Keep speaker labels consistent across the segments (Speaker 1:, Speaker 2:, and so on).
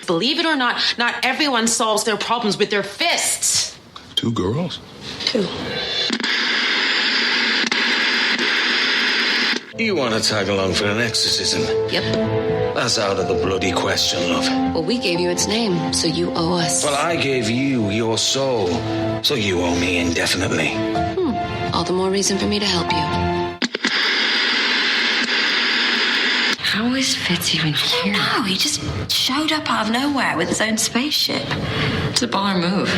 Speaker 1: Believe it or not everyone solves their problems with their fists.
Speaker 2: 2 girls?
Speaker 1: 2.
Speaker 3: You want to tag along for an exorcism?
Speaker 1: Yep.
Speaker 3: That's out of the bloody question, love.
Speaker 1: Well, we gave you its name, so you owe us.
Speaker 3: Well, I gave you your soul, so you owe me indefinitely.
Speaker 1: All the more reason for me to help you.
Speaker 4: How is Fitz even here?
Speaker 5: No, he just showed up out of nowhere with his own spaceship.
Speaker 4: It's a baller move.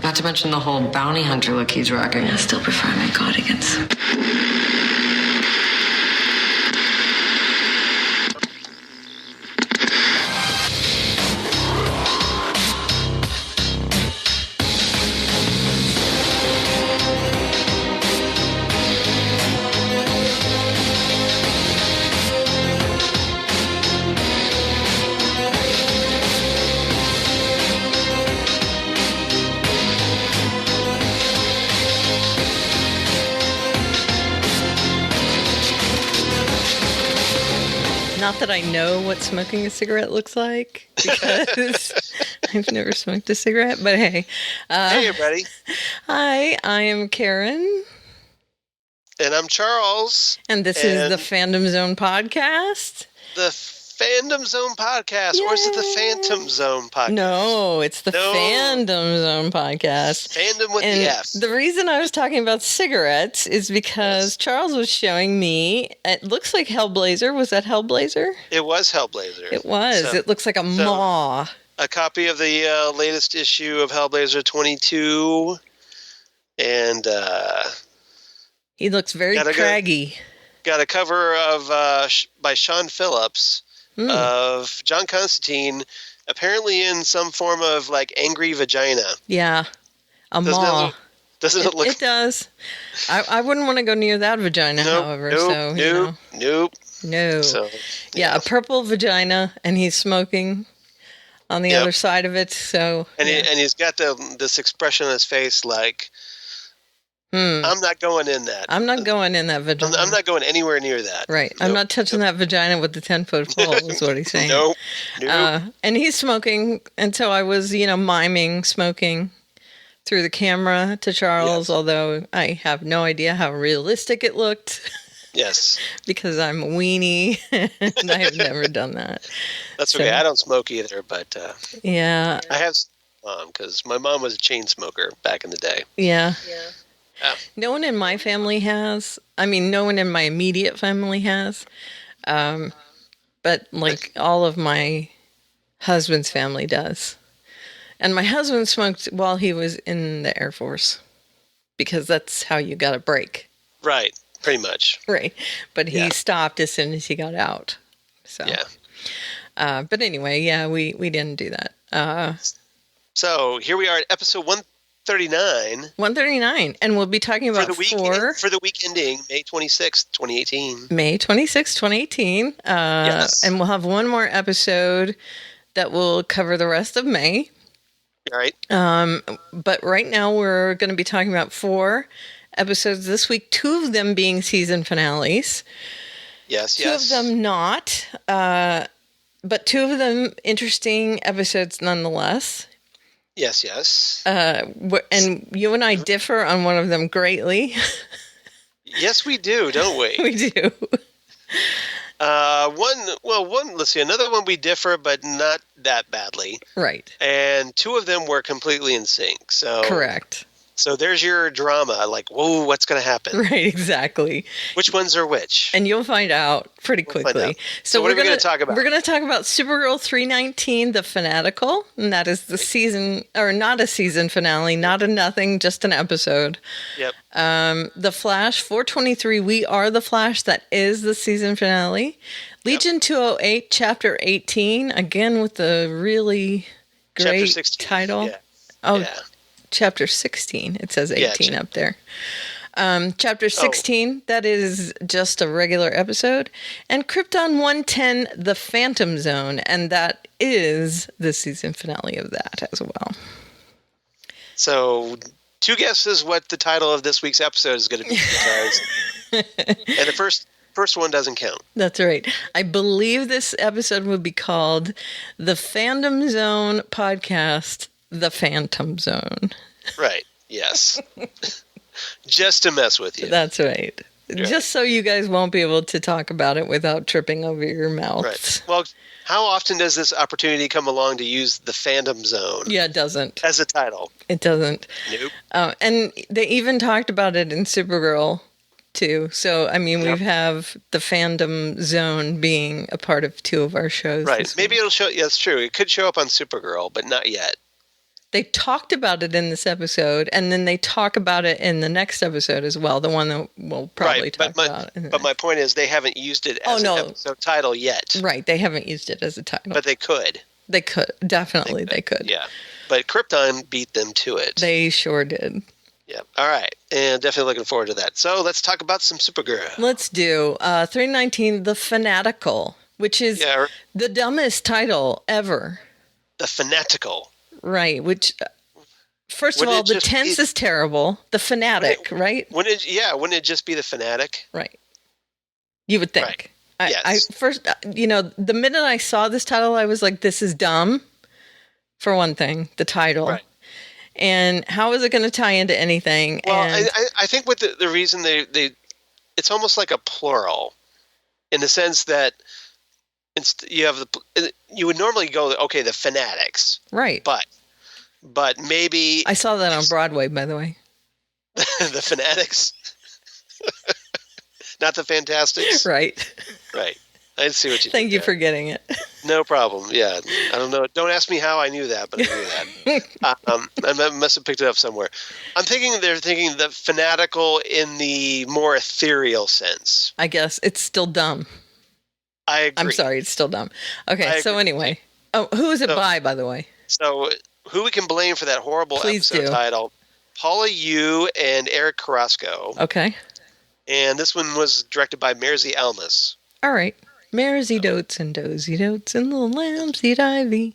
Speaker 4: Not to mention the whole bounty hunter look he's rocking.
Speaker 5: I still prefer my cardigans.
Speaker 6: Not that I know what smoking a cigarette looks like, because I've never smoked a cigarette, but hey.
Speaker 7: Hey, everybody.
Speaker 6: Hi, I am Karen.
Speaker 7: And I'm Charles.
Speaker 6: And this is the Fandom Zone podcast.
Speaker 7: The Fandom Zone podcast. Yay. Or is it the Phantom Zone podcast?
Speaker 6: No, it's the Fandom Zone podcast.
Speaker 7: Fandom with the F.
Speaker 6: The reason I was talking about cigarettes is because Charles was showing me, it looks like Hellblazer. Was that Hellblazer?
Speaker 7: It was Hellblazer.
Speaker 6: It was. So, it looks like a maw.
Speaker 7: A copy of the latest issue of Hellblazer 22. And
Speaker 6: he looks very craggy.
Speaker 7: Got a cover of by Sean Phillips. Of John Constantine, apparently in some form of like angry vagina.
Speaker 6: Yeah, a maw.
Speaker 7: Doesn't it look?
Speaker 6: It does. I wouldn't want to go near that vagina, however.
Speaker 7: Nope.
Speaker 6: So, yeah, a purple vagina, and he's smoking on the other side of it. So,
Speaker 7: and he's got this expression on his face like, I'm not going in that.
Speaker 6: I'm not going in that vagina.
Speaker 7: I'm not going anywhere near that.
Speaker 6: Right. Nope. I'm not touching that vagina with the 10-foot pole, is what he's saying.
Speaker 7: Nope.
Speaker 6: And he's smoking, and so I was, miming smoking through the camera to Charles, although I have no idea how realistic it looked.
Speaker 7: Yes.
Speaker 6: Because I'm a weenie, and I have never done that.
Speaker 7: That's okay. I don't smoke either, but
Speaker 6: yeah.
Speaker 7: I have because my mom was a chain smoker back in the day.
Speaker 6: Yeah. No one in my family has. I mean, no one in my immediate family has. But like all of my husband's family does. And my husband smoked while he was in the Air Force because that's how you got a break.
Speaker 7: Right. Pretty much.
Speaker 6: Right. But he stopped as soon as he got out. So.
Speaker 7: Yeah.
Speaker 6: But anyway, we didn't do that.
Speaker 7: So here we are at episode 139,
Speaker 6: and we'll be talking about
Speaker 7: for the week ending May 26th, 2018.
Speaker 6: May 26th, 2018.
Speaker 7: Yes.
Speaker 6: And we'll have one more episode that will cover the rest of May.
Speaker 7: All right.
Speaker 6: But right now we're going to be talking about 4 episodes this week, 2 of them being season finales.
Speaker 7: Yes,
Speaker 6: 2 of them not, but 2 of them interesting episodes nonetheless.
Speaker 7: Yes.
Speaker 6: And you and I differ on one of them greatly.
Speaker 7: Yes, we do, don't we?
Speaker 6: We do.
Speaker 7: Let's see, another one we differ, but not that badly.
Speaker 6: Right.
Speaker 7: And 2 of them were completely in sync. So
Speaker 6: correct.
Speaker 7: So there's your drama, like, whoa, what's going to happen?
Speaker 6: Right, exactly.
Speaker 7: Which ones are which?
Speaker 6: And you'll find out pretty quickly.
Speaker 7: So what are we going to talk about?
Speaker 6: We're going to talk about Supergirl 319, The Fanatical, and that is the season, or not a season finale, not a nothing, just an episode.
Speaker 7: Yep.
Speaker 6: The Flash 423, We Are the Flash, that is the season finale. Legion 208, Chapter 18, again with the really great title.
Speaker 7: Yeah.
Speaker 6: Oh,
Speaker 7: yeah.
Speaker 6: Chapter 16. It says 18 up there. Chapter 16, that is just a regular episode. And Krypton 110, The Phantom Zone. And that is the season finale of that as well.
Speaker 7: So, 2 guesses what the title of this week's episode is going to be. And the first first one doesn't count.
Speaker 6: That's right. I believe this episode would be called The Fandom Zone Podcast, The Phantom Zone.
Speaker 7: Right. Yes. Just to mess with you.
Speaker 6: That's right.
Speaker 7: Yeah.
Speaker 6: Just so you guys won't be able to talk about it without tripping over your mouths.
Speaker 7: Right. Well, how often does this opportunity come along to use the Fandom Zone?
Speaker 6: Yeah, it doesn't.
Speaker 7: As a title?
Speaker 6: It doesn't.
Speaker 7: Nope.
Speaker 6: And they even talked about it in Supergirl, too. So, I mean,
Speaker 7: Yep.
Speaker 6: we have the Fandom Zone being a part of 2 of our shows.
Speaker 7: Right. Maybe it'll show. Yeah, that's true. It could show up on Supergirl, but not yet.
Speaker 6: They talked about it in this episode, and then they talk about it in the next episode as well, the one that we'll probably talk about.
Speaker 7: But my point is they haven't used it as an episode title yet.
Speaker 6: Right, they haven't used it as a title.
Speaker 7: But they could.
Speaker 6: They could. Definitely they could.
Speaker 7: Yeah. But Krypton beat them to it.
Speaker 6: They sure did.
Speaker 7: Yeah. All right. And definitely looking forward to that. So let's talk about some Supergirl.
Speaker 6: Let's do 319, The Fanatical, which is the dumbest title ever.
Speaker 7: The Fanatical.
Speaker 6: Right, which, first of all, the tense is terrible. The fanatic, right?
Speaker 7: Wouldn't it just be the fanatic?
Speaker 6: Right. You would think.
Speaker 7: Right.
Speaker 6: Yes. I first, the minute I saw this title, I was like, this is dumb, for one thing, the title. Right. And how is it going to tie into anything?
Speaker 7: Well, I think with the reason they it's almost like a plural in the sense that you would normally go, okay, the fanatics.
Speaker 6: Right.
Speaker 7: But maybe...
Speaker 6: I saw that on Broadway, by the way.
Speaker 7: The fanatics? Not the fantastics?
Speaker 6: Right.
Speaker 7: Right. I see what you
Speaker 6: Thank you for getting it.
Speaker 7: No problem. Yeah. I don't know. Don't ask me how I knew that, but I knew that. I must have picked it up somewhere. They're thinking the fanatical in the more ethereal sense.
Speaker 6: I guess. It's still dumb.
Speaker 7: I agree.
Speaker 6: I'm sorry. It's still dumb. Okay. So anyway. Oh, who is it by the way?
Speaker 7: So who we can blame for that horrible episode title? Paula Yu and Eric Carrasco.
Speaker 6: Okay.
Speaker 7: And this one was directed by Mersey Almas.
Speaker 6: All right. Mersey dotes and dozy dotes and little lambs eat ivy.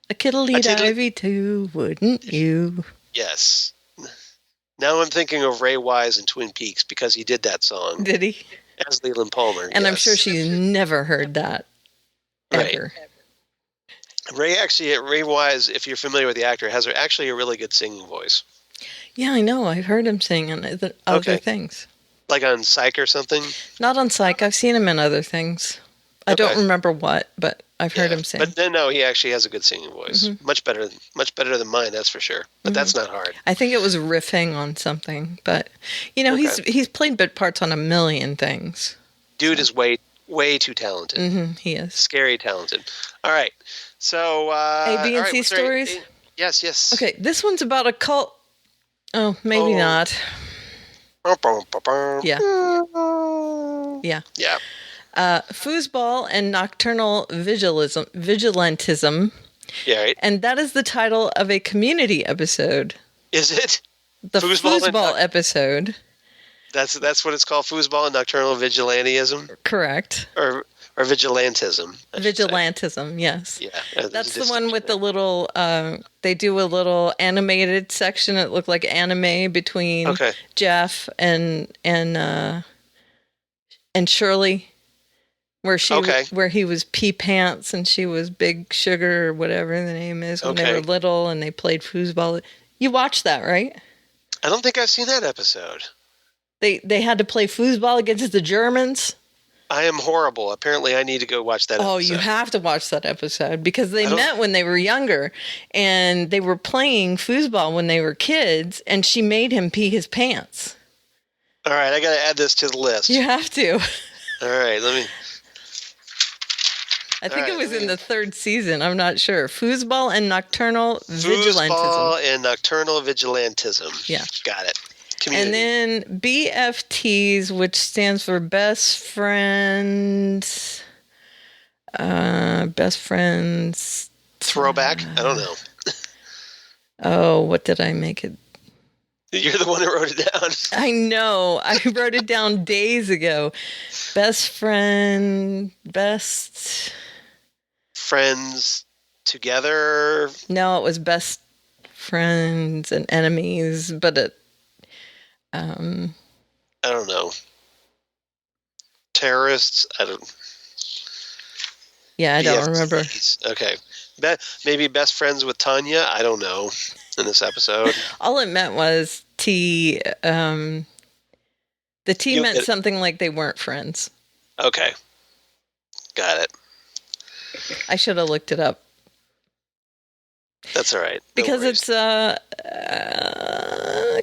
Speaker 6: A kittle eat ivy too, wouldn't you?
Speaker 7: Yes. Now I'm thinking of Ray Wise in Twin Peaks because he did that song.
Speaker 6: Did he?
Speaker 7: As Leland Palmer.
Speaker 6: And I'm sure she's never heard that. Ever.
Speaker 7: Right. Ray Wise, if you're familiar with the actor, has actually a really good singing voice.
Speaker 6: Yeah, I know. I've heard him sing on other things.
Speaker 7: Like on Psych or something?
Speaker 6: Not on Psych. I've seen him in other things. I don't remember what, but I've heard him sing.
Speaker 7: But no, he actually has a good singing voice. Mm-hmm. Much better than mine, that's for sure. But that's not hard.
Speaker 6: I think it was riffing on something, but he's played bit parts on a million things.
Speaker 7: Dude is way too talented.
Speaker 6: Mm-hmm, he is.
Speaker 7: Scary talented. All right. So
Speaker 6: A, B, and C stories?
Speaker 7: Yes.
Speaker 6: Okay, this one's about a cult. Oh, maybe not. Yeah. Foosball and Nocturnal Vigilantism.
Speaker 7: Yeah, right.
Speaker 6: And that is the title of a Community episode.
Speaker 7: Is it?
Speaker 6: The Foosball episode.
Speaker 7: That's what it's called, Foosball and Nocturnal Vigilantism?
Speaker 6: Correct.
Speaker 7: Or Vigilantism.
Speaker 6: Vigilantism, yes.
Speaker 7: Yeah.
Speaker 6: That's the one with the little, they do a little animated section. It looked like anime between Jeff and Shirley, where he was Pea Pants and she was Big Sugar or whatever the name is when they were little and they played foosball. You watched that, right?
Speaker 7: I don't think I've seen that episode.
Speaker 6: They had to play foosball against the Germans.
Speaker 7: I am horrible. Apparently, I need to go watch that episode.
Speaker 6: Oh, you have to watch that episode because they met when they were younger and they were playing foosball when they were kids and she made him pee his pants.
Speaker 7: All right, I got to add this to the list.
Speaker 6: You have to.
Speaker 7: All right, let me...
Speaker 6: I think it was in the 3rd season. I'm not sure. Foosball and Nocturnal Vigilantism.
Speaker 7: Foosball and Nocturnal Vigilantism.
Speaker 6: Yeah.
Speaker 7: Got it. Community.
Speaker 6: And then BFTs, which stands for Best Friends.
Speaker 7: Throwback? I don't know.
Speaker 6: Oh, what did I make it?
Speaker 7: You're the one who wrote it down.
Speaker 6: I know. I wrote it down days ago. Best Friends Together. No, it was Best Friends and Enemies, but it...
Speaker 7: I don't know. terrorists. I don't.
Speaker 6: Yeah, I don't remember.
Speaker 7: Okay. Maybe best friends with Tanya. I don't know. In this episode,
Speaker 6: all it meant was T. The T meant something like they weren't friends.
Speaker 7: Okay, got it.
Speaker 6: I should have looked it up.
Speaker 7: That's all right.
Speaker 6: Because it's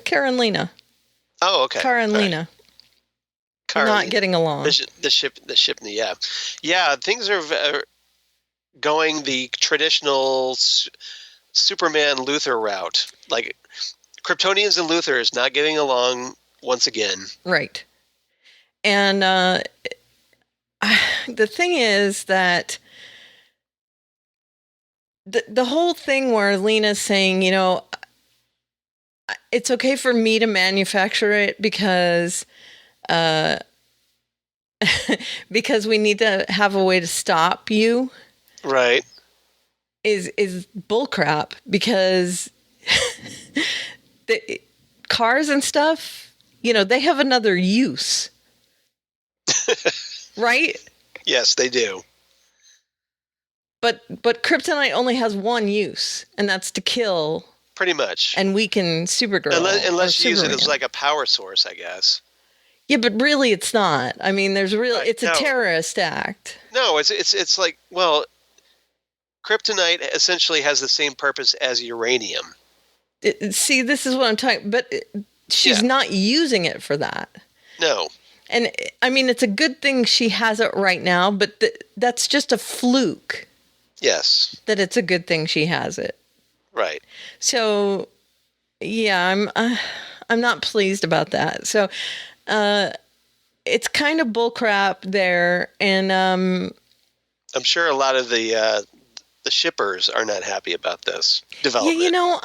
Speaker 6: Karen Lena.
Speaker 7: Oh, okay.
Speaker 6: Karen Lena. Not getting along.
Speaker 7: The ship. Yeah. Things are going the traditional Superman Luthor route. Like Kryptonians and Luthors not getting along once again.
Speaker 6: Right. And the thing is that the whole thing where Lena's saying, you know, it's okay for me to manufacture it because because we need to have a way to stop you.
Speaker 7: Right.
Speaker 6: Is bullcrap, because the cars and stuff, you know, they have another use. Right? Yes,
Speaker 7: they do.
Speaker 6: But kryptonite only has one use, and that's to kill.
Speaker 7: Pretty much.
Speaker 6: And weaken Supergirl.
Speaker 7: Unless you use it as like a power source, I guess.
Speaker 6: Yeah, but really it's not. I mean, it's a terrorist act.
Speaker 7: No, it's like, well, kryptonite essentially has the same purpose as uranium.
Speaker 6: See, this is what I'm talking, but she's not using it for that.
Speaker 7: No.
Speaker 6: And I mean, it's a good thing she has it right now, but that's just a fluke.
Speaker 7: Yes.
Speaker 6: That it's a good thing she has it.
Speaker 7: Right.
Speaker 6: So, yeah, I'm not pleased about that. So, it's kind of bullcrap there, and I'm
Speaker 7: sure a lot of the shippers are not happy about this development.
Speaker 6: Yeah, you know,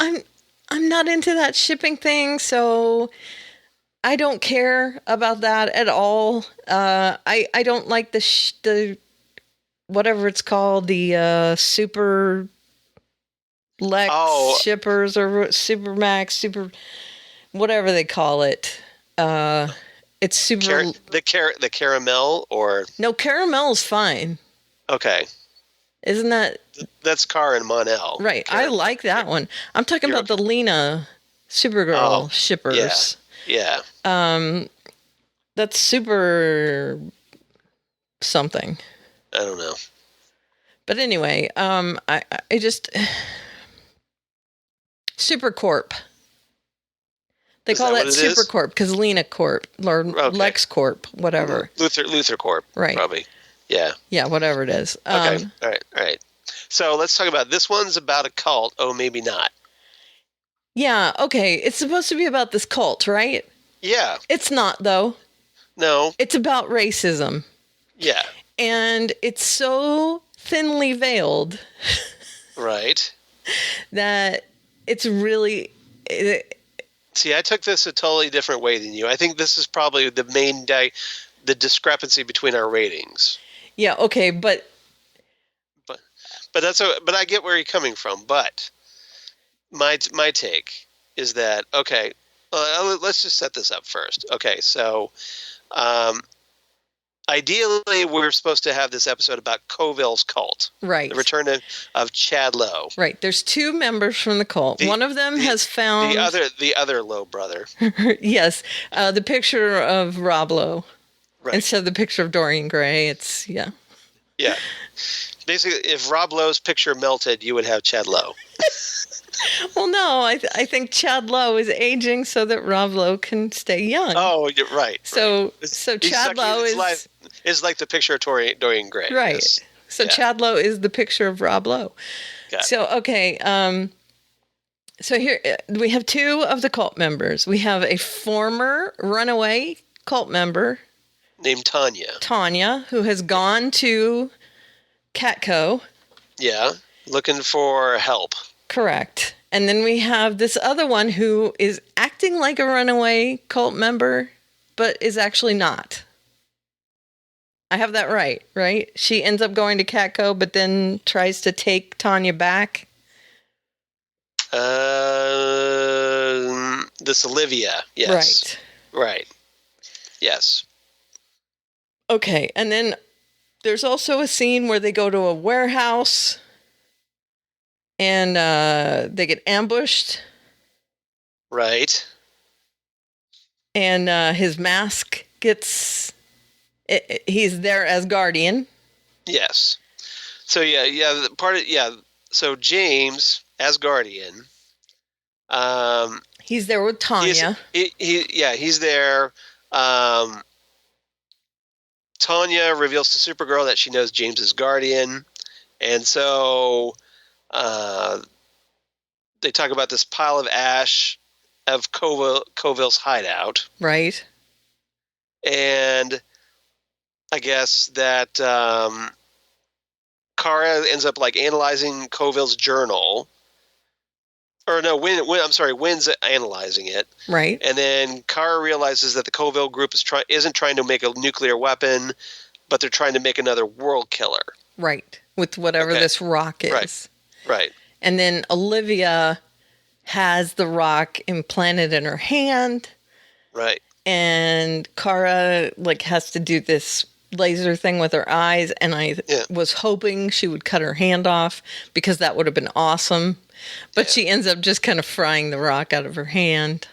Speaker 6: I'm not into that shipping thing, so I don't care about that at all. I don't like the whatever it's called, the Super Lex shippers or Supermax, Super whatever they call it. It's super
Speaker 7: the caramel or
Speaker 6: no, caramel's fine.
Speaker 7: Okay.
Speaker 6: Isn't
Speaker 7: that's Car and Mon-El.
Speaker 6: Right. I like that one. I'm talking about the Lena Supergirl shippers.
Speaker 7: Yeah.
Speaker 6: That's super something.
Speaker 7: I don't know.
Speaker 6: But anyway, I just Supercorp. They call that Supercorp because Lena Corp or Lex Corp, whatever.
Speaker 7: Luthor Corp.
Speaker 6: Right.
Speaker 7: Probably. Yeah.
Speaker 6: Yeah, whatever it is.
Speaker 7: Okay. All right. So let's talk about this one's about a cult. Oh, maybe not.
Speaker 6: Yeah. Okay. It's supposed to be about this cult, right?
Speaker 7: Yeah.
Speaker 6: It's not, though.
Speaker 7: No.
Speaker 6: It's about racism.
Speaker 7: Yeah.
Speaker 6: And it's so thinly veiled.
Speaker 7: Right.
Speaker 6: That it's really.
Speaker 7: See, I took this a totally different way than you. I think this is probably the main the discrepancy between our ratings.
Speaker 6: Yeah. Okay. But
Speaker 7: I get where you're coming from. But my take is that let's just set this up first. Okay, so ideally we're supposed to have this episode about Coville's cult,
Speaker 6: right?
Speaker 7: The return of Chad Lowe.
Speaker 6: Right. There's two members from the cult. One of them has found
Speaker 7: the other Lowe brother.
Speaker 6: Yes, the picture of Rob Lowe.
Speaker 7: Right.
Speaker 6: Instead of the picture of Dorian Gray, it's
Speaker 7: Yeah. Basically, if Rob Lowe's picture melted, you would have Chad Lowe.
Speaker 6: Well, no, I think Chad Lowe is aging so that Rob Lowe can stay young.
Speaker 7: Oh, you're right.
Speaker 6: So Chad Lowe
Speaker 7: is like the picture of Dorian Gray.
Speaker 6: Right.
Speaker 7: Yes.
Speaker 6: So Chad Lowe is the picture of Rob Lowe. So, okay. So here we have two of the cult members. We have a former runaway cult member
Speaker 7: named Tanya,
Speaker 6: who has gone to Catco.
Speaker 7: Yeah, looking for help.
Speaker 6: Correct. And then we have this other one who is acting like a runaway cult member, but is actually not. I have that right? She ends up going to Catco, but then tries to take Tanya back.
Speaker 7: This Olivia, yes.
Speaker 6: Right.
Speaker 7: Yes.
Speaker 6: Okay, and then there's also a scene where they go to a warehouse and they get ambushed,
Speaker 7: Right.
Speaker 6: and his mask gets. He's there as Guardian.
Speaker 7: Yes. So So James as Guardian.
Speaker 6: He's there with Tanya.
Speaker 7: He's there. Tanya reveals to Supergirl that she knows James is Guardian, and so they talk about this pile of ash of Coville's hideout,
Speaker 6: Right.
Speaker 7: and I guess that Kara ends up like analyzing Coville's journal. Or no, Wynn's analyzing it.
Speaker 6: Right.
Speaker 7: And then Kara realizes that the Coville group isn't trying to make a nuclear weapon, but they're trying to make another world killer.
Speaker 6: Right. With whatever this rock is.
Speaker 7: Right.
Speaker 6: And then Olivia has the rock implanted in her hand.
Speaker 7: Right.
Speaker 6: And Kara has to do this laser thing with her eyes, and I was hoping she would cut her hand off because that would have been awesome. But she ends up just kind of frying the rock out of her hand.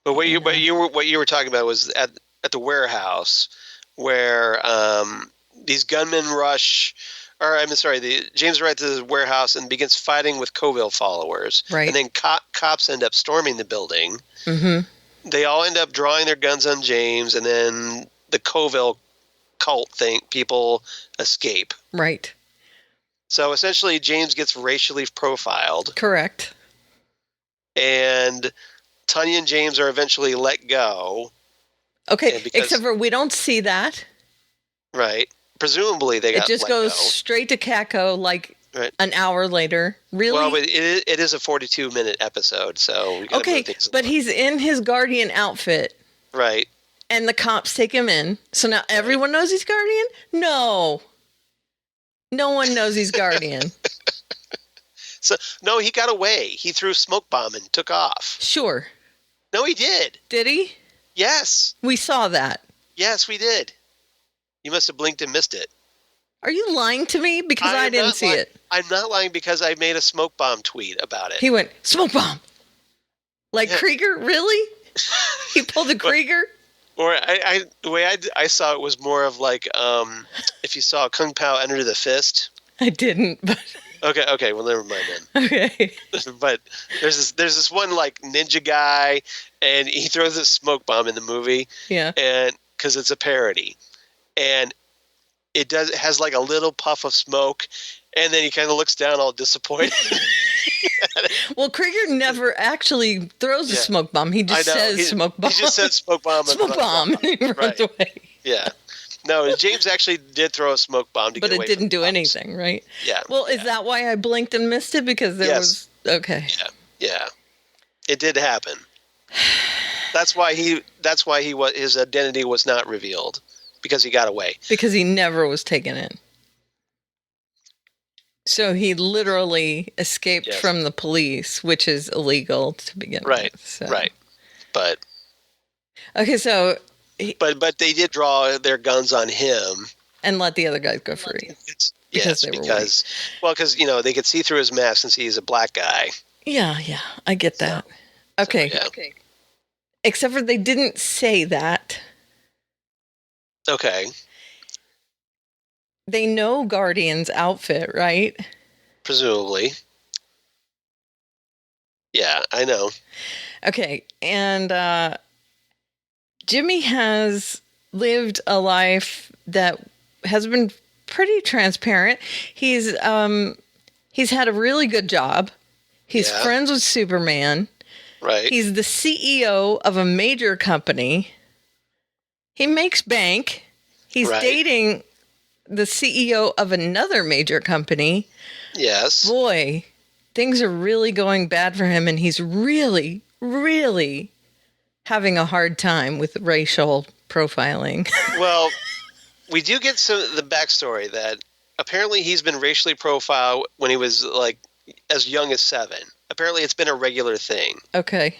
Speaker 7: But what you were talking about was at the warehouse where these gunmen rush. Or I'm sorry, James arrives to the warehouse and begins fighting with Coville followers.
Speaker 6: Right.
Speaker 7: And then cops end up storming the building.
Speaker 6: Mm-hmm.
Speaker 7: They all end up drawing their guns on James, and then the Coville cult people escape.
Speaker 6: Right.
Speaker 7: So essentially, James gets racially profiled.
Speaker 6: Correct.
Speaker 7: And Tanya and James are eventually let go.
Speaker 6: Okay, except for we don't see that.
Speaker 7: Right. Presumably they got let go.
Speaker 6: It just goes straight to Kako an hour later. Really?
Speaker 7: Well, but it is a 42-minute episode, so we gotta move things
Speaker 6: but
Speaker 7: along.
Speaker 6: he's in his Guardian outfit.
Speaker 7: Right.
Speaker 6: And the cops take him in. So now everyone knows he's Guardian? No. No one knows he's Guardian.
Speaker 7: So no, he got away. He threw a smoke bomb and took off.
Speaker 6: Sure.
Speaker 7: No, he did.
Speaker 6: Did he?
Speaker 7: Yes.
Speaker 6: We saw that.
Speaker 7: Yes, we did. You must have blinked and missed it.
Speaker 6: Are you lying to me? Because I didn't see it.
Speaker 7: I'm not lying because I made a smoke bomb tweet about it.
Speaker 6: He went, smoke bomb. Krieger? Really? He pulled a Krieger?
Speaker 7: Or the way I saw it was more of if you saw Kung Pao enter the fist.
Speaker 6: I didn't, but...
Speaker 7: Okay, well, never mind then.
Speaker 6: Okay.
Speaker 7: But there's this one ninja guy, and he throws a smoke bomb in the movie.
Speaker 6: Yeah. And
Speaker 7: because it's a parody, and it has a little puff of smoke, and then he kind of looks down all disappointed.
Speaker 6: Well, Krieger never actually throws a smoke bomb. He just says smoke bomb.
Speaker 7: He just says smoke bomb.
Speaker 6: Smoke bomb. And he runs away.
Speaker 7: Yeah. No, James actually did throw a smoke bomb to get away.
Speaker 6: But it didn't do anything, right?
Speaker 7: Yeah.
Speaker 6: Well, is that why I blinked and missed it? Because there was... Okay.
Speaker 7: Yeah. It did happen. That's why his identity was not revealed, because he got away.
Speaker 6: Because he never was taken in. So he literally escaped from the police, which is illegal to begin with. So.
Speaker 7: Right. But
Speaker 6: okay, so
Speaker 7: but they did draw their guns on him
Speaker 6: and let the other guys go free.
Speaker 7: Because they could see through his mask and see he's a black guy.
Speaker 6: Yeah, I get that. Okay. Except for they didn't say that.
Speaker 7: Okay.
Speaker 6: They know Guardian's outfit, right?
Speaker 7: Presumably. Yeah, I know.
Speaker 6: Okay, and Jimmy has lived a life that has been pretty transparent. He's had a really good job. He's friends with Superman.
Speaker 7: Right.
Speaker 6: He's the CEO of a major company. He makes bank. He's dating the CEO of another major company.
Speaker 7: Yes.
Speaker 6: Boy, things are really going bad for him, and he's really, really having a hard time with racial profiling.
Speaker 7: Well, we do get some of the backstory that apparently he's been racially profiled when he was as young as 7. Apparently it's been a regular thing.
Speaker 6: Okay.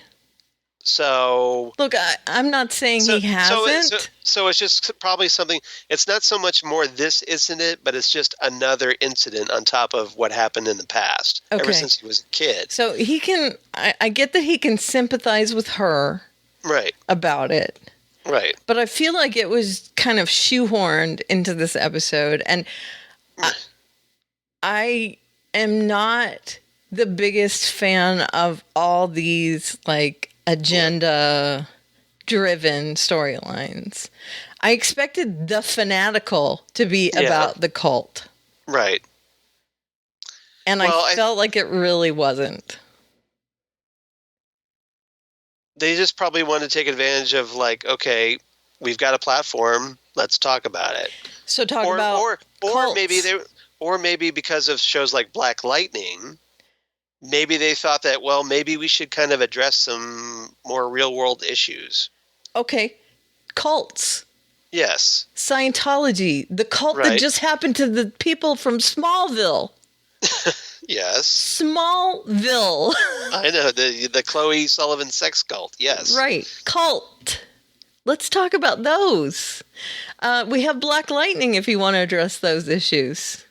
Speaker 7: So
Speaker 6: Look, I'm not saying he hasn't.
Speaker 7: So it's just probably something. It's not so much more this incident, but it's just another incident on top of what happened in the past.
Speaker 6: Okay.
Speaker 7: Ever since he was a kid.
Speaker 6: So he can. I get that he can sympathize with her,
Speaker 7: Right.
Speaker 6: about it.
Speaker 7: Right.
Speaker 6: But I feel like it was kind of shoehorned into this episode, and I am not the biggest fan of all these like agenda driven storylines. I expected the fanatical to be about the cult.
Speaker 7: Right.
Speaker 6: And I felt like it really wasn't.
Speaker 7: They just probably want to take advantage of like, okay, we've got a platform, let's talk about it.
Speaker 6: So or
Speaker 7: maybe because of shows like Black Lightning, maybe they thought that, well, maybe we should kind of address some more real world issues.
Speaker 6: Okay. Cults.
Speaker 7: Yes.
Speaker 6: Scientology. The cult that just happened to the people from Smallville.
Speaker 7: Yes.
Speaker 6: Smallville.
Speaker 7: I know. The Chloe Sullivan sex cult. Yes.
Speaker 6: Right. Cult. Let's talk about those. We have Black Lightning if you want to address those issues.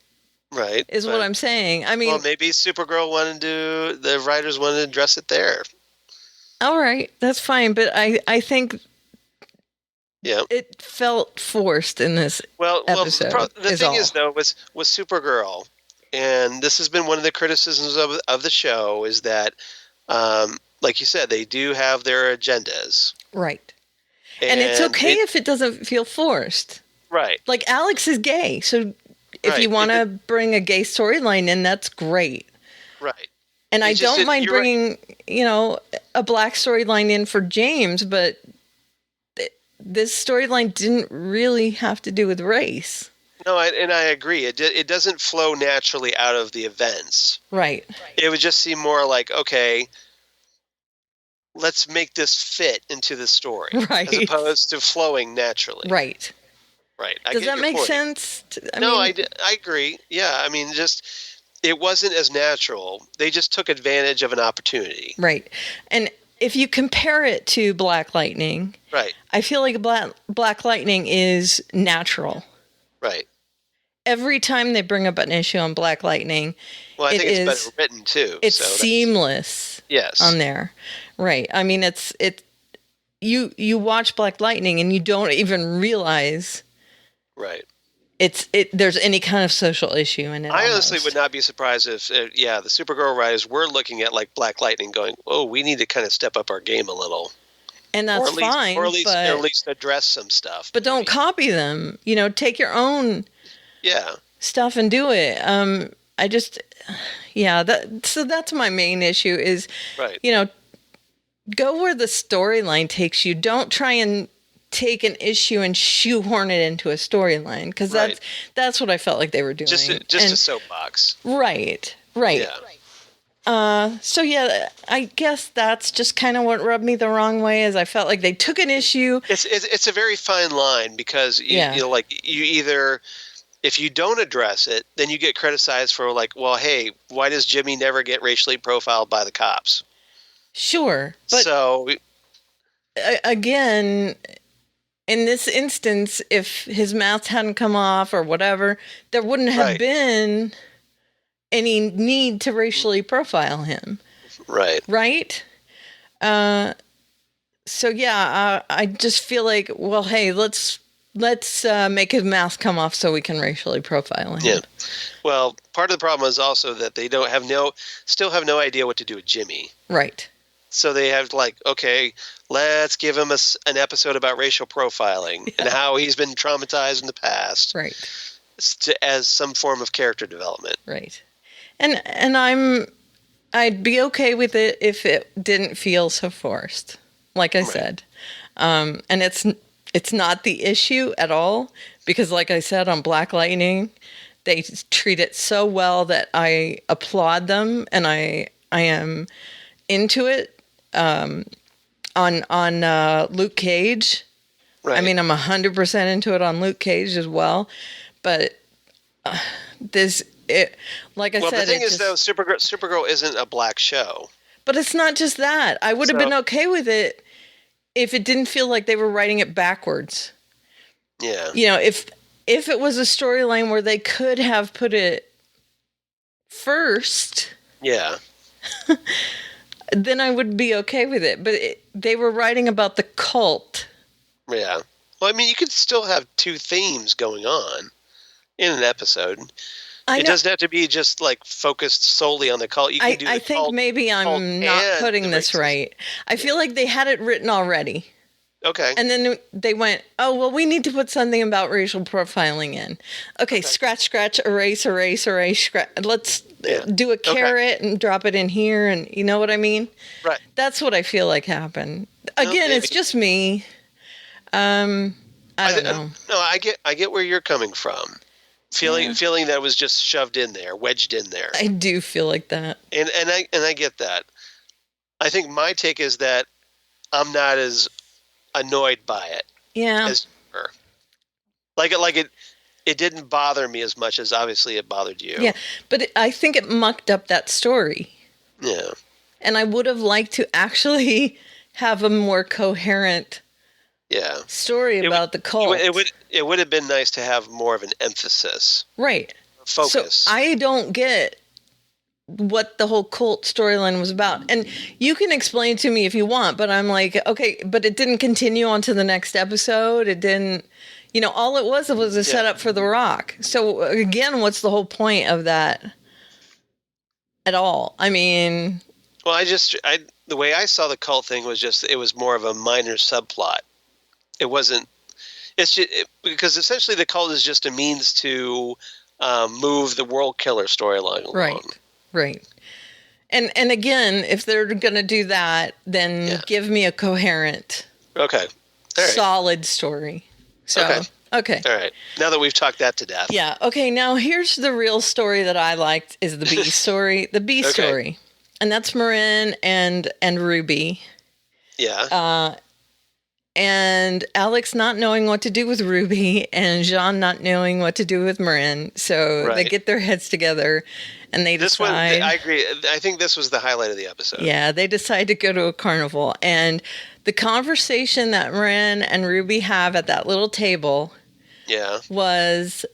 Speaker 7: Right.
Speaker 6: Is what I'm saying. I mean,
Speaker 7: well, maybe Supergirl the writers wanted to address it there.
Speaker 6: All right. That's fine. But I think it felt forced in this episode.
Speaker 7: The thing is, though, with Supergirl, and this has been one of the criticisms of the show, is that, like you said, they do have their agendas.
Speaker 6: Right. And it's okay if it doesn't feel forced.
Speaker 7: Right.
Speaker 6: Like Alex is gay, so if you want to bring a gay storyline in, that's great.
Speaker 7: Right.
Speaker 6: And I don't mind bringing, a black storyline in for James, but this storyline didn't really have to do with race.
Speaker 7: No, and I agree. It doesn't flow naturally out of the events.
Speaker 6: Right.
Speaker 7: It would just seem more like, okay, let's make this fit into the story.
Speaker 6: Right.
Speaker 7: As opposed to flowing naturally.
Speaker 6: Right.
Speaker 7: Right.
Speaker 6: Does that make sense?
Speaker 7: I agree. Yeah. I mean, it wasn't as natural. They just took advantage of an opportunity.
Speaker 6: Right. And if you compare it to Black Lightning,
Speaker 7: right,
Speaker 6: I feel like Black Lightning is natural.
Speaker 7: Right.
Speaker 6: Every time they bring up an issue on Black Lightning,
Speaker 7: well, I think it's better written too.
Speaker 6: It's seamless.
Speaker 7: Yes.
Speaker 6: On there. Right. I mean, you watch Black Lightning and you don't even realize.
Speaker 7: Right.
Speaker 6: There's any kind of social issue in it.
Speaker 7: I honestly would not be surprised if the Supergirl writers were looking at like Black Lightning going, oh, we need to kind of step up our game a little.
Speaker 6: And that's fine.
Speaker 7: Or at least address some stuff.
Speaker 6: But don't copy them. Take your own stuff and do it. So that's my main issue is, go where the storyline takes you. Don't try and take an issue and shoehorn it into a storyline, because that's what I felt like they were doing.
Speaker 7: Just a soapbox.
Speaker 6: Right. Yeah. I guess that's just kind of what rubbed me the wrong way, is I felt like they took an issue.
Speaker 7: It's a very fine line, because you either, if you don't address it, then you get criticized for like, well, hey, why does Jimmy never get racially profiled by the cops?
Speaker 6: Sure, but so again, in this instance, if his mask hadn't come off or whatever, there wouldn't have been any need to racially profile him.
Speaker 7: Right.
Speaker 6: Right? I just feel like, well, hey, let's make his mask come off so we can racially profile him.
Speaker 7: Yeah. Well, part of the problem is also that they still have no idea what to do with Jimmy.
Speaker 6: Right.
Speaker 7: So they have okay, let's give him an episode about racial profiling and how he's been traumatized in the past.
Speaker 6: Right.
Speaker 7: As some form of character development.
Speaker 6: Right. And I'd be okay with it if it didn't feel so forced, like I said. And it's not the issue at all, because like I said, on Black Lightning, they treat it so well that I applaud them, and I am into it. On Luke Cage. Right. I mean, I'm 100% into it on Luke Cage as well, but like I said,
Speaker 7: the thing is, though, Supergirl isn't a black show.
Speaker 6: But it's not just that. I would have been okay with it if it didn't feel like they were writing it backwards.
Speaker 7: Yeah.
Speaker 6: You know, if it was a storyline where they could have put it first,
Speaker 7: Yeah.
Speaker 6: then I would be okay with it. But they were writing about the cult.
Speaker 7: Yeah. Well, I mean, you could still have two themes going on in an episode. It doesn't have to be just like focused solely on the cult. You can do. I
Speaker 6: think maybe I'm not putting this right. I feel like they had it written already.
Speaker 7: Okay.
Speaker 6: And then they went, oh, well, we need to put something about racial profiling in. Okay. Scratch, erase, scratch. Let's do a carrot and drop it in here. And you know what I mean?
Speaker 7: Right.
Speaker 6: That's what I feel like happened. Again, it's just me. I don't know.
Speaker 7: No, I get where you're coming from. Feeling that it was just shoved in there, wedged in there.
Speaker 6: I do feel like that.
Speaker 7: And I get that. I think my take is that I'm not as annoyed by it.
Speaker 6: Yeah.
Speaker 7: As you were. Like it didn't bother me as much as obviously it bothered you.
Speaker 6: Yeah, but I think it mucked up that story.
Speaker 7: Yeah.
Speaker 6: And I would have liked to actually have a more coherent story about the cult.
Speaker 7: It would have been nice to have more of an emphasis.
Speaker 6: Right.
Speaker 7: Focus.
Speaker 6: So I don't get what the whole cult storyline was about. And you can explain to me if you want, but I'm like, okay, but it didn't continue on to the next episode. It didn't, all it was a setup for The Rock. So again, what's the whole point of that at all? I mean...
Speaker 7: Well, the way I saw the cult thing was just, it was more of a minor subplot. It wasn't, it's just, because essentially the cult is just a means to move the World Killer storyline along.
Speaker 6: Right. And again, if they're going to do that, then give me a coherent, solid story. So, okay.
Speaker 7: All right. Now that we've talked that to death.
Speaker 6: Yeah. Okay. Now here's the real story that I liked is the B story. The B story. And that's Marin and Ruby.
Speaker 7: Yeah.
Speaker 6: And Alex not knowing what to do with Ruby and Jean not knowing what to do with Marin. So they get their heads together and they decide.
Speaker 7: I agree. I think this was the highlight of the episode.
Speaker 6: Yeah, they decide to go to a carnival. And the conversation that Marin and Ruby have at that little table was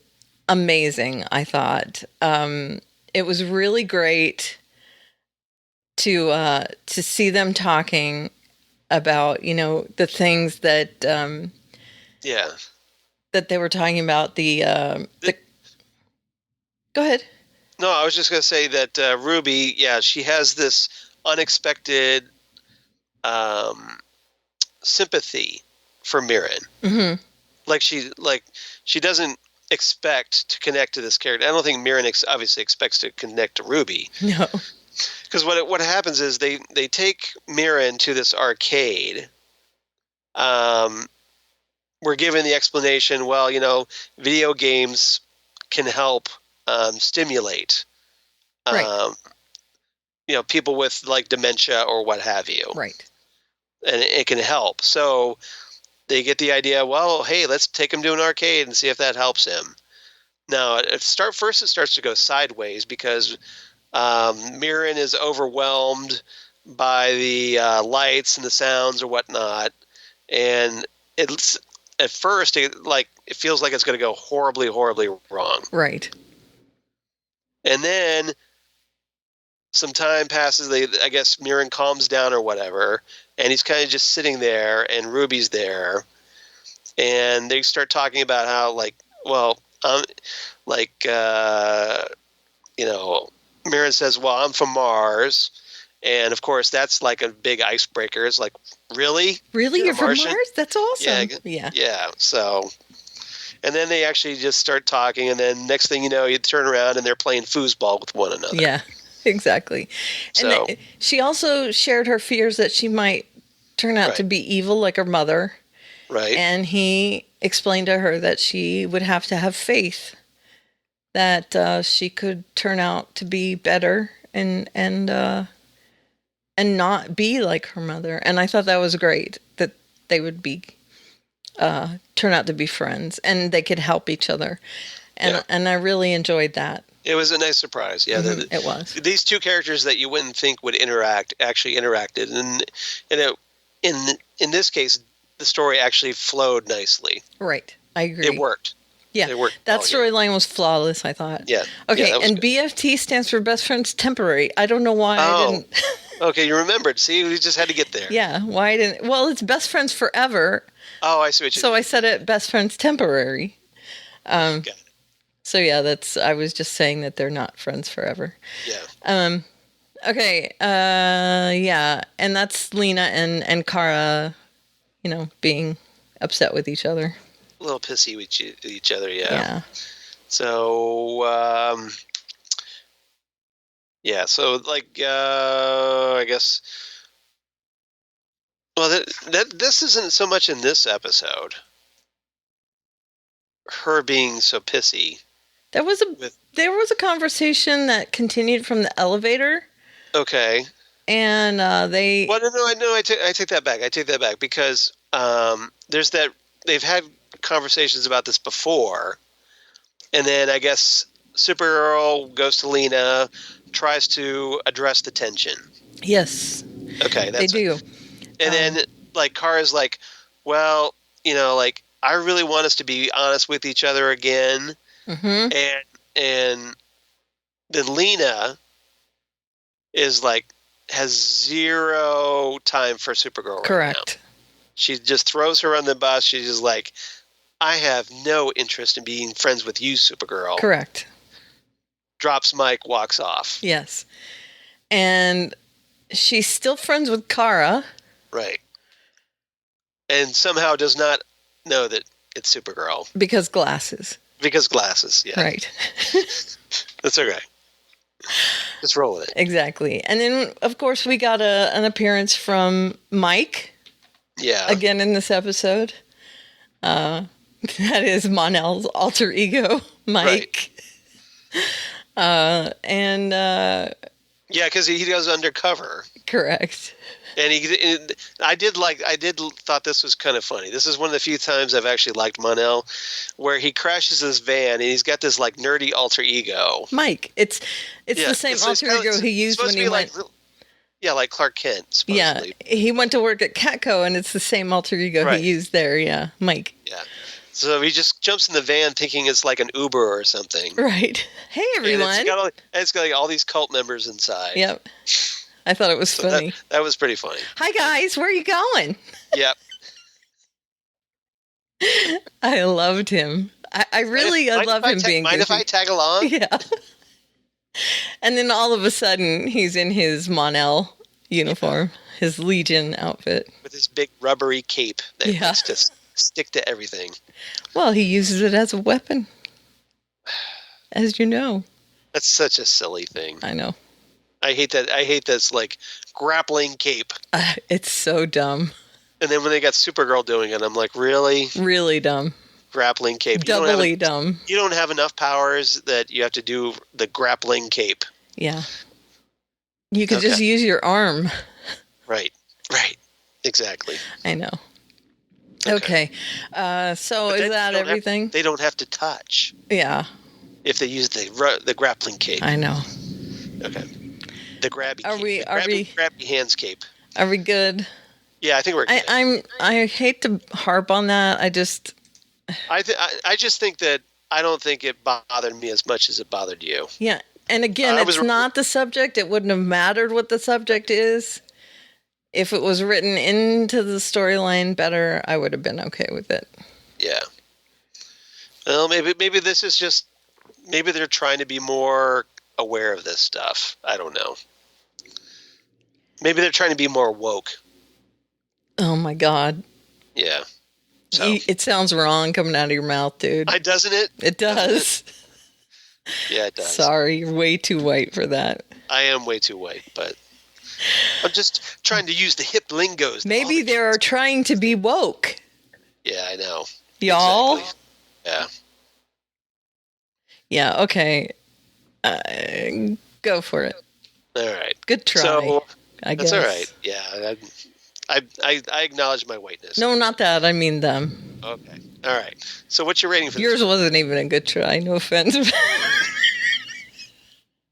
Speaker 6: amazing, I thought. It was really great to see them talking about, the things that that they were talking about. Go ahead.
Speaker 7: No, I was just going to say that Ruby, she has this unexpected sympathy for Mirren. Mm-hmm. She doesn't expect to connect to this character. I don't think Mirren obviously expects to connect to Ruby.
Speaker 6: No.
Speaker 7: Because what happens is they take Mirren to this arcade. We're given the explanation, video games can help stimulate people with like dementia or what have you.
Speaker 6: Right.
Speaker 7: And it can help. So they get the idea, well, hey, let's take him to an arcade and see if that helps him. Now, it starts to go sideways because Mirren is overwhelmed by the lights and the sounds or whatnot, and it's at first it feels like it's going to go horribly, horribly wrong.
Speaker 6: Right.
Speaker 7: And then some time passes. I guess Mirren calms down or whatever, and he's kind of just sitting there, and Ruby's there, and they start talking about how Mirren says, well, I'm from Mars. And, of course, that's like a big icebreaker. It's like, really?
Speaker 6: Really? You're from Mars? That's awesome.
Speaker 7: Yeah. So, and then they actually just start talking. And then next thing you know, you turn around and they're playing foosball with one another.
Speaker 6: Yeah, exactly.
Speaker 7: So,
Speaker 6: and she also shared her fears that she might turn out to be evil like her mother.
Speaker 7: Right.
Speaker 6: And he explained to her that she would have to have faith that she could turn out to be better and not be like her mother. And I thought that was great that they would be turn out to be friends and they could help each other. and I really enjoyed that.
Speaker 7: It was a nice surprise. Yeah,
Speaker 6: It was.
Speaker 7: These two characters that you wouldn't think would interact actually interacted, and in this case, the story actually flowed nicely.
Speaker 6: Right. I agree.
Speaker 7: It worked.
Speaker 6: Yeah,
Speaker 7: It worked
Speaker 6: that
Speaker 7: well,
Speaker 6: storyline was flawless, I thought.
Speaker 7: Yeah.
Speaker 6: Okay,
Speaker 7: Yeah, that was
Speaker 6: and
Speaker 7: good.
Speaker 6: BFT stands for Best Friends Temporary. I don't know why I didn't.
Speaker 7: Okay, you remembered. See, we just had to get there.
Speaker 6: Yeah, why I didn't. Well, it's Best Friends Forever,
Speaker 7: Oh, I see what you
Speaker 6: so
Speaker 7: mean.
Speaker 6: I said it Best Friends Temporary.
Speaker 7: Got it.
Speaker 6: So yeah, I was just saying that they're not friends forever.
Speaker 7: Yeah.
Speaker 6: Okay, yeah, and that's Lena and Kara, being upset with each other.
Speaker 7: A little pissy with each other, yeah.
Speaker 6: Yeah.
Speaker 7: So, so I guess. Well, this isn't so much in this episode. Her being so pissy.
Speaker 6: There was a conversation that continued from the elevator,
Speaker 7: Okay.
Speaker 6: and they.
Speaker 7: Well, no, I take that back. I take that back because there's that they've had conversations about this before, and then I guess Supergirl goes to Lena, tries to address the tension.
Speaker 6: Yes.
Speaker 7: Okay,
Speaker 6: They do.
Speaker 7: And then Kara's like, well, I really want us to be honest with each other again.
Speaker 6: Mm-hmm.
Speaker 7: And then Lena is has zero time for Supergirl right
Speaker 6: Correct.
Speaker 7: now. She just throws her on the bus. She's just like, I have no interest in being friends with you, Supergirl.
Speaker 6: Correct.
Speaker 7: Drops mic, walks off.
Speaker 6: Yes. And she's still friends with Kara.
Speaker 7: Right. And somehow does not know that it's Supergirl.
Speaker 6: Because glasses.
Speaker 7: Because glasses, yeah.
Speaker 6: Right.
Speaker 7: That's okay. Just roll with it.
Speaker 6: Exactly. And then, of course, we got an appearance from Mike.
Speaker 7: Yeah.
Speaker 6: Again in this episode. That is Mon-El's alter ego, Mike.
Speaker 7: Right.
Speaker 6: Yeah,
Speaker 7: Yeah, because he goes undercover.
Speaker 6: correct.
Speaker 7: And I thought this was kind of funny. This is one of the few times I've actually liked Mon-El, where he crashes his van and he's got this nerdy alter ego.
Speaker 6: Mike. It's the same alter ego he used when he went.
Speaker 7: Like Clark Kent, supposedly.
Speaker 6: Yeah, he went to work at Catco, and it's the same alter ego
Speaker 7: Right.
Speaker 6: he used there. Yeah, Mike.
Speaker 7: Yeah. So he just jumps in the van thinking it's like an Uber or something.
Speaker 6: Right. Hey, everyone.
Speaker 7: And it's got all these cult members inside.
Speaker 6: Yep. I thought it was
Speaker 7: So
Speaker 6: funny.
Speaker 7: that was pretty funny.
Speaker 6: Hi, guys. Where are you going?
Speaker 7: Yep.
Speaker 6: I loved him. I love him being
Speaker 7: Mind if
Speaker 6: goofy.
Speaker 7: I tag along?
Speaker 6: Yeah. And then all of a sudden, he's in his Mon-El uniform, his Legion outfit.
Speaker 7: With his big rubbery cape that
Speaker 6: Yeah.
Speaker 7: likes to stick to everything.
Speaker 6: Well, he uses it as a weapon, as you know.
Speaker 7: That's such a silly thing.
Speaker 6: I know.
Speaker 7: I hate that. I hate this grappling cape.
Speaker 6: It's so dumb.
Speaker 7: And then when they got Supergirl doing it, I'm like, really?
Speaker 6: Really dumb.
Speaker 7: Grappling cape.
Speaker 6: Doubly dumb.
Speaker 7: You don't have enough powers that you have to do the grappling cape.
Speaker 6: Yeah. You could just use your arm.
Speaker 7: Right. Right. Exactly.
Speaker 6: I know. Okay. So
Speaker 7: But
Speaker 6: is
Speaker 7: then
Speaker 6: that
Speaker 7: you don't
Speaker 6: everything?
Speaker 7: They don't have to touch
Speaker 6: Yeah.
Speaker 7: if they use the grappling cape.
Speaker 6: I know.
Speaker 7: Okay. The grabby
Speaker 6: Are
Speaker 7: cape.
Speaker 6: we-
Speaker 7: The
Speaker 6: are
Speaker 7: grabby,
Speaker 6: we-
Speaker 7: grabby hands cape.
Speaker 6: Are we good?
Speaker 7: Yeah, I think we're good.
Speaker 6: I hate to harp on that. I just
Speaker 7: I just think that I don't think it bothered me as much as it bothered you.
Speaker 6: yeah. And again,
Speaker 7: I was-
Speaker 6: it's not the subject. It wouldn't have mattered what the subject is. If it was written into the storyline better, I would have been okay with it.
Speaker 7: Yeah. Well, maybe this is just maybe they're trying to be more aware of this stuff. I don't know. Maybe they're trying to be more woke.
Speaker 6: Oh my God.
Speaker 7: Yeah. So
Speaker 6: It sounds wrong coming out of your mouth, dude.
Speaker 7: doesn't it?
Speaker 6: It does.
Speaker 7: Yeah, it does.
Speaker 6: Sorry, you're way too white for that.
Speaker 7: I am way too white, but I'm just trying to use the hip lingos. that all
Speaker 6: Maybe
Speaker 7: the
Speaker 6: they're
Speaker 7: kids-
Speaker 6: trying to be woke.
Speaker 7: Yeah, I know.
Speaker 6: Y'all?
Speaker 7: Exactly. Yeah.
Speaker 6: Yeah, okay. Go for it.
Speaker 7: All right.
Speaker 6: Good try.
Speaker 7: So
Speaker 6: I
Speaker 7: that's
Speaker 6: guess.
Speaker 7: all right. Yeah. I acknowledge my whiteness.
Speaker 6: No, not that. I mean them.
Speaker 7: Okay. All right. So what's your rating for
Speaker 6: Yours
Speaker 7: this?
Speaker 6: wasn't even a good try. No offense.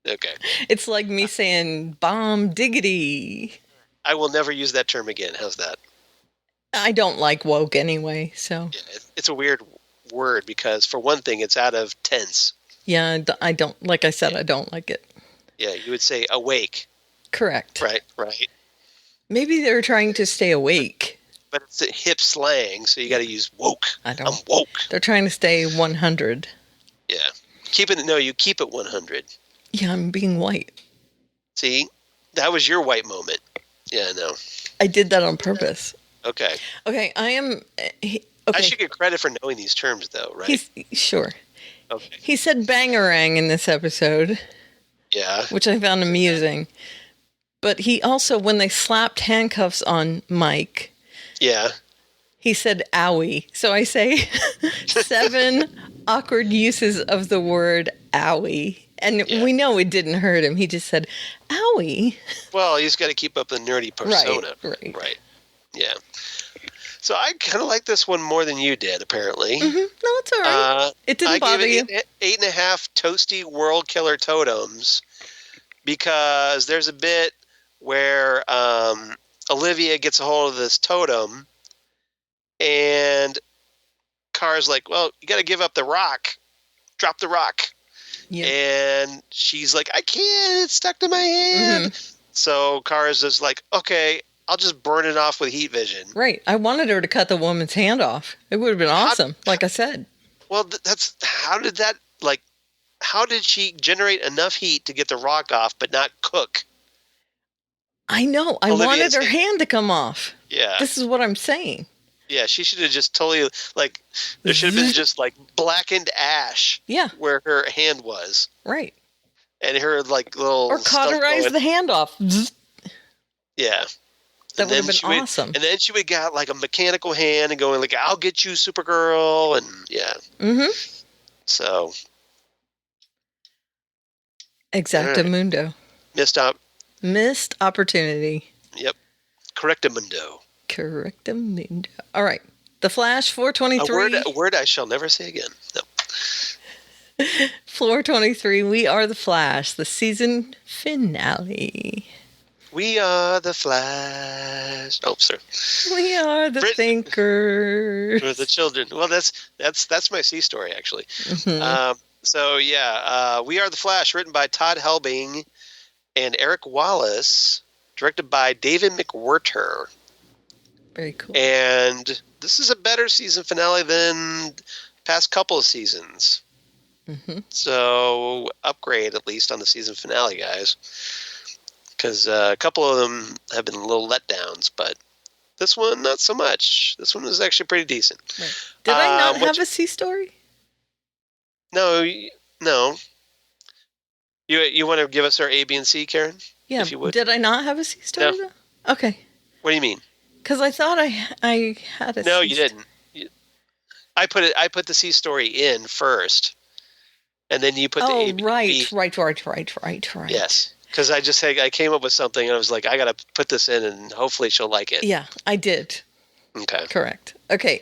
Speaker 7: Okay.
Speaker 6: It's like me saying bomb diggity.
Speaker 7: I will never use that term again. How's that?
Speaker 6: I don't like woke anyway, so.
Speaker 7: Yeah, it's a weird word because, for one thing, it's out of tense.
Speaker 6: Yeah, I don't, like I said, I don't like it.
Speaker 7: Yeah, you would say awake.
Speaker 6: Correct.
Speaker 7: Right.
Speaker 6: Maybe they're trying to stay awake.
Speaker 7: But it's a hip slang, so you got to use woke. I'm woke.
Speaker 6: They're trying to stay 100.
Speaker 7: Yeah. You keep it 100.
Speaker 6: Yeah, I'm being white.
Speaker 7: See? That was your white moment. Yeah, no.
Speaker 6: I did that on purpose.
Speaker 7: Okay.
Speaker 6: Okay, I am... Okay.
Speaker 7: I should get credit for knowing these terms, though, right?
Speaker 6: Sure.
Speaker 7: Okay.
Speaker 6: He said bangarang in this episode.
Speaker 7: Yeah.
Speaker 6: Which I found amusing. But he also, when they slapped handcuffs on Mike...
Speaker 7: Yeah.
Speaker 6: He said owie. So I say 7 awkward uses of the word owie. And we know it didn't hurt him. He just said, owie.
Speaker 7: Well, he's got to keep up the nerdy persona.
Speaker 6: Right.
Speaker 7: Yeah. So I kind of like this one more than you did, apparently.
Speaker 6: Mm-hmm. No, it's all right. It didn't bother you.
Speaker 7: I gave it 8.5 toasty world killer totems because there's a bit where Olivia gets a hold of this totem and Kara's like, well, you got to give up the rock. Drop the rock. Yeah. And she's like, I can't. It's stuck to my hand. Mm-hmm. So Kara's just like, okay, I'll just burn it off with heat vision.
Speaker 6: Right. I wanted her to cut the woman's hand off. It would have been awesome, like I said.
Speaker 7: Well, how did she generate enough heat to get the rock off but not cook?
Speaker 6: I know. I wanted her hand to come off.
Speaker 7: Yeah.
Speaker 6: This is what I'm saying.
Speaker 7: Yeah, she should have just totally, there should have been just, blackened ash.
Speaker 6: Yeah.
Speaker 7: Where her hand was.
Speaker 6: Right.
Speaker 7: And her, little...
Speaker 6: Or cauterize the hand off.
Speaker 7: Yeah.
Speaker 6: That would have been awesome.
Speaker 7: And then she would got, a mechanical hand and going, I'll get you, Supergirl, and, yeah.
Speaker 6: Mm-hmm.
Speaker 7: So...
Speaker 6: Exactamundo.
Speaker 7: Right.
Speaker 6: Missed opportunity.
Speaker 7: Yep. Correctamundo.
Speaker 6: All right. The Flash, 423.
Speaker 7: A word I shall never say again. No.
Speaker 6: 423. We are the Flash. The season finale.
Speaker 7: We are the Flash. Oh, sorry.
Speaker 6: We are the thinkers.
Speaker 7: For the children. Well, that's my C story, actually.
Speaker 6: Mm-hmm.
Speaker 7: We Are the Flash, written by Todd Helbing and Eric Wallace, directed by David McWhirter.
Speaker 6: Very cool.
Speaker 7: And this is a better season finale than past couple of seasons.
Speaker 6: Mm-hmm.
Speaker 7: So upgrade at least on the season finale, guys. Because a couple of them have been little letdowns, but this one, not so much. This one was actually pretty decent.
Speaker 6: Right. Did I not have a C story?
Speaker 7: No. You want to give us our A, B, and C, Karen?
Speaker 6: Yeah.
Speaker 7: If you would.
Speaker 6: Did I not have a C story?
Speaker 7: No.
Speaker 6: Okay.
Speaker 7: What do you mean?
Speaker 6: Because I thought I had a
Speaker 7: No,
Speaker 6: C
Speaker 7: you didn't. I put the C story in first, and then you put the A, B.
Speaker 6: Right.
Speaker 7: Yes, because I came up with something, and I was like, I got to put this in, and hopefully she'll like it.
Speaker 6: Yeah, I did.
Speaker 7: Okay.
Speaker 6: Correct. Okay.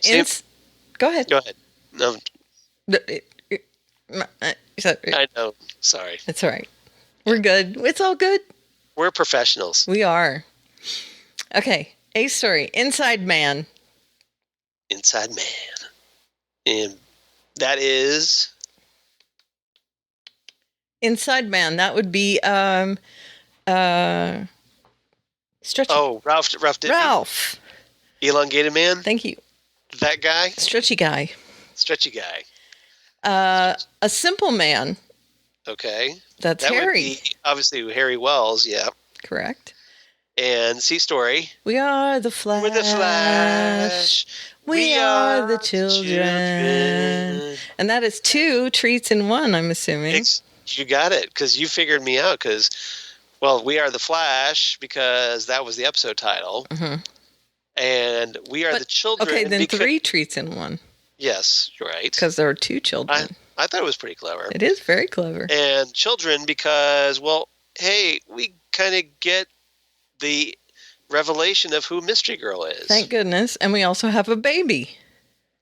Speaker 6: Go ahead.
Speaker 7: Go ahead. No. I know. Sorry.
Speaker 6: It's all right. We're good. It's all good.
Speaker 7: We're professionals.
Speaker 6: We are. Okay. A story. Inside Man.
Speaker 7: Inside Man. And that is...
Speaker 6: Inside Man. That would be Stretchy.
Speaker 7: Oh, Ralph Dibny?
Speaker 6: Ralph.
Speaker 7: Elongated Man?
Speaker 6: Thank you.
Speaker 7: That guy?
Speaker 6: Stretchy guy.
Speaker 7: Stretchy guy.
Speaker 6: A Simple Man.
Speaker 7: Okay.
Speaker 6: That's
Speaker 7: that
Speaker 6: Harry.
Speaker 7: Would be obviously Harry Wells, yeah.
Speaker 6: Correct.
Speaker 7: And C story.
Speaker 6: We are the Flash.
Speaker 7: We're the Flash.
Speaker 6: We are the children. And that is 2 treats in 1, I'm assuming.
Speaker 7: You got it, because you figured me out, because, We are the Flash, because that was the episode title.
Speaker 6: Mm-hmm.
Speaker 7: And We Are the Children.
Speaker 6: Okay, then 3 treats in 1.
Speaker 7: Yes, you're right.
Speaker 6: Because there are 2 children.
Speaker 7: I thought it was pretty clever.
Speaker 6: It is very clever.
Speaker 7: And children because, we kind of get the revelation of who Mystery Girl is.
Speaker 6: Thank goodness. And we also have a baby.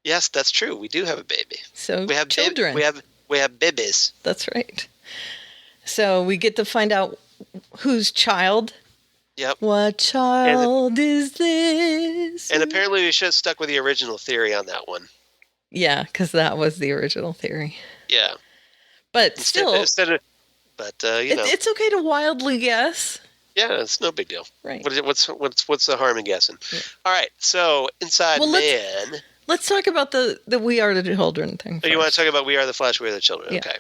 Speaker 7: Yes, that's true. We do have a baby.
Speaker 6: So
Speaker 7: We have
Speaker 6: children.
Speaker 7: we have babies.
Speaker 6: That's right. So we get to find out whose child.
Speaker 7: Yep.
Speaker 6: What child is this?
Speaker 7: And apparently we should have stuck with the original theory on that one.
Speaker 6: Yeah, because that was the original theory.
Speaker 7: Yeah.
Speaker 6: But still,
Speaker 7: Instead of, but you know,
Speaker 6: it's okay to wildly guess.
Speaker 7: yeah, it's no big deal.
Speaker 6: Right.
Speaker 7: What's the harm in guessing? Yeah. All right. So Inside Man.
Speaker 6: Let's talk about the We Are the Children thing.
Speaker 7: Oh, you want to talk about We Are the Flash, We Are the Children?
Speaker 6: Yeah.
Speaker 7: Okay.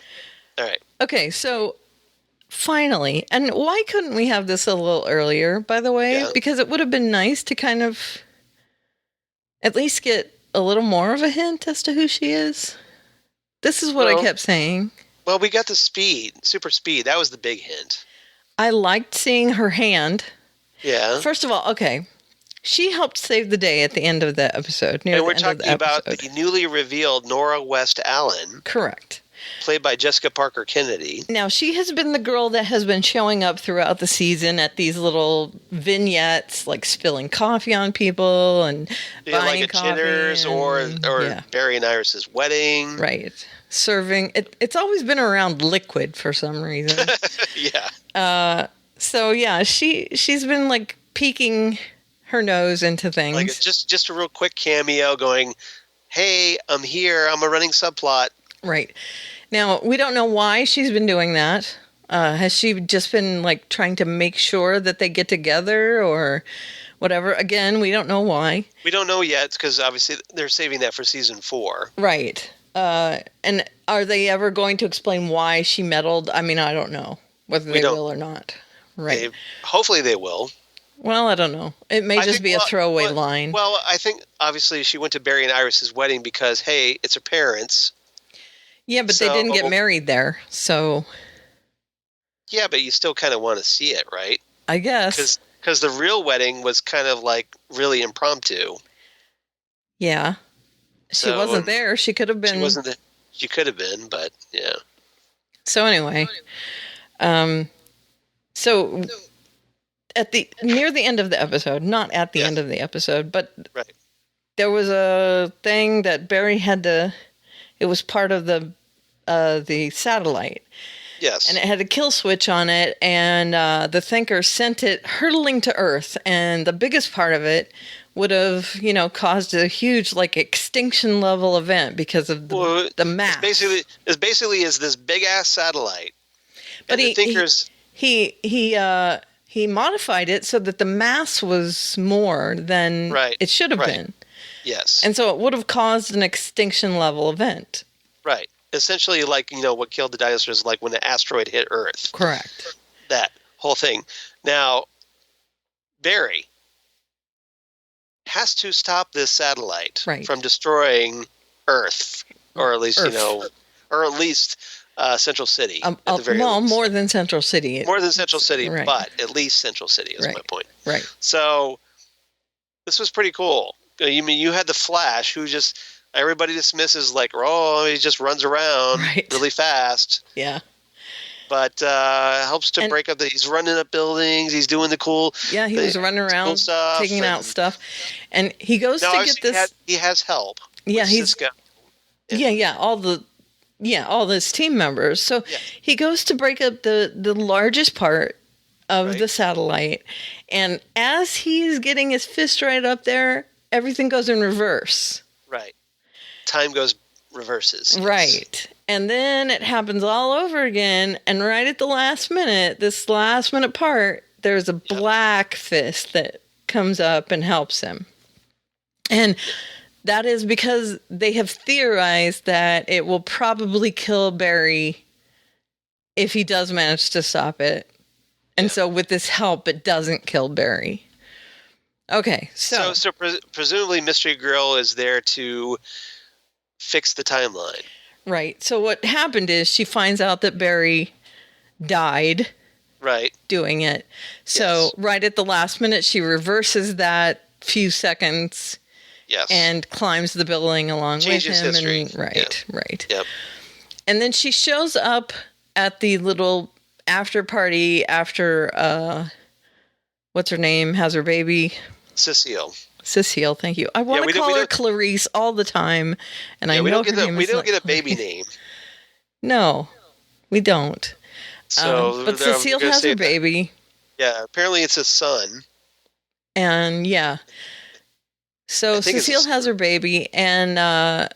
Speaker 7: All right.
Speaker 6: Okay, so finally, and why couldn't we have this a little earlier, by the way?
Speaker 7: Yeah.
Speaker 6: Because it would have been nice to kind of at least get a little more of a hint as to who she is. This is what I kept saying.
Speaker 7: Well, we got the super speed. That was the big hint.
Speaker 6: I liked seeing her hand.
Speaker 7: Yeah.
Speaker 6: First of all, okay, she helped save the day at the end of the episode.
Speaker 7: And we're talking about the newly revealed Nora West Allen.
Speaker 6: Correct.
Speaker 7: Played by Jessica Parker Kennedy.
Speaker 6: Now, she has been the girl that has been showing up throughout the season at these little vignettes, like spilling coffee on people and buying
Speaker 7: like a
Speaker 6: coffee.
Speaker 7: Jenner's or Barry and Iris's wedding.
Speaker 6: Right. Serving. It's always been around liquid for some reason.
Speaker 7: Yeah.
Speaker 6: So, yeah, she's been, like, peeking her nose into things.
Speaker 7: Like just a real quick cameo going, hey, I'm here. I'm a running subplot.
Speaker 6: Right. Now, we don't know why she's been doing that. Has she just been, like, trying to make sure that they get together or whatever? Again, we don't know why.
Speaker 7: We don't know yet because obviously they're saving that for season 4.
Speaker 6: Right. And are they ever going to explain why she meddled? I mean, I don't know whether they will or not. Right.
Speaker 7: Hopefully they will.
Speaker 6: Well, I don't know. It may just be a throwaway line.
Speaker 7: Well, I think obviously she went to Barry and Iris's wedding because, hey, it's her parents.
Speaker 6: Yeah, but they didn't get married there, so...
Speaker 7: Yeah, but you still kind of want to see it, right?
Speaker 6: I guess.
Speaker 7: Because the real wedding was kind of like really impromptu.
Speaker 6: Yeah. She wasn't there. She could have been...
Speaker 7: She wasn't there. She could have been, but yeah.
Speaker 6: So anyway, so at near the end of the episode, not at the end of the episode, but there was a thing that Barry had to... It was part of the satellite.
Speaker 7: Yes.
Speaker 6: And it had a kill switch on it, and the Thinker sent it hurtling to Earth, and the biggest part of it would have, caused a huge, like, extinction-level event because of the mass.
Speaker 7: It basically is this big-ass satellite.
Speaker 6: But
Speaker 7: the Thinkers...
Speaker 6: He modified it so that the mass was more than it should have been.
Speaker 7: Yes.
Speaker 6: And so it would have caused an extinction-level event.
Speaker 7: Right. Essentially, like, what killed the dinosaurs, like when the asteroid hit Earth.
Speaker 6: Correct.
Speaker 7: That whole thing. Now, Barry has to stop this satellite from destroying Earth, or at least, or at least Central City. At the very least.
Speaker 6: More than Central City.
Speaker 7: More than Central City, but at least Central City is my point.
Speaker 6: Right.
Speaker 7: So, this was pretty cool. You mean you had the Flash, who just... Everybody dismisses like, he just runs around really fast.
Speaker 6: Yeah.
Speaker 7: But helps to break up he's running up buildings. He's doing the cool.
Speaker 6: Yeah, he was running around cool stuff, taking out stuff. And he goes to get this.
Speaker 7: He has help.
Speaker 6: Yeah, he's.
Speaker 7: Cisco.
Speaker 6: All his team members. So he goes to break up the largest part of the satellite. And as he's getting his fist right up there, everything goes in reverse.
Speaker 7: Right. Time reverses.
Speaker 6: Right. And then it happens all over again. And right at the last minute, this last minute part, there's a black fist that comes up and helps him. And that is because they have theorized that it will probably kill Barry if he does manage to stop it. And so with this help, it doesn't kill Barry. Okay, so
Speaker 7: presumably Mystery Girl is there to fix the timeline.
Speaker 6: Right. So what happened is she finds out that Barry died doing it. So right at the last minute, she reverses that few seconds and climbs the building along with him.
Speaker 7: History.
Speaker 6: And, right.
Speaker 7: Yep.
Speaker 6: And then she shows up at the little after party after what's her name, has her baby.
Speaker 7: Cecile.
Speaker 6: Cecile, thank you. I want to call her Clarice all the time, and I
Speaker 7: we
Speaker 6: know
Speaker 7: don't
Speaker 6: her name
Speaker 7: we
Speaker 6: is
Speaker 7: don't
Speaker 6: not
Speaker 7: get a baby
Speaker 6: Clarice.
Speaker 7: name.
Speaker 6: No, we don't.
Speaker 7: So,
Speaker 6: but Cecile has her baby.
Speaker 7: Yeah, apparently it's a son.
Speaker 6: And yeah, so Cecile has her baby, and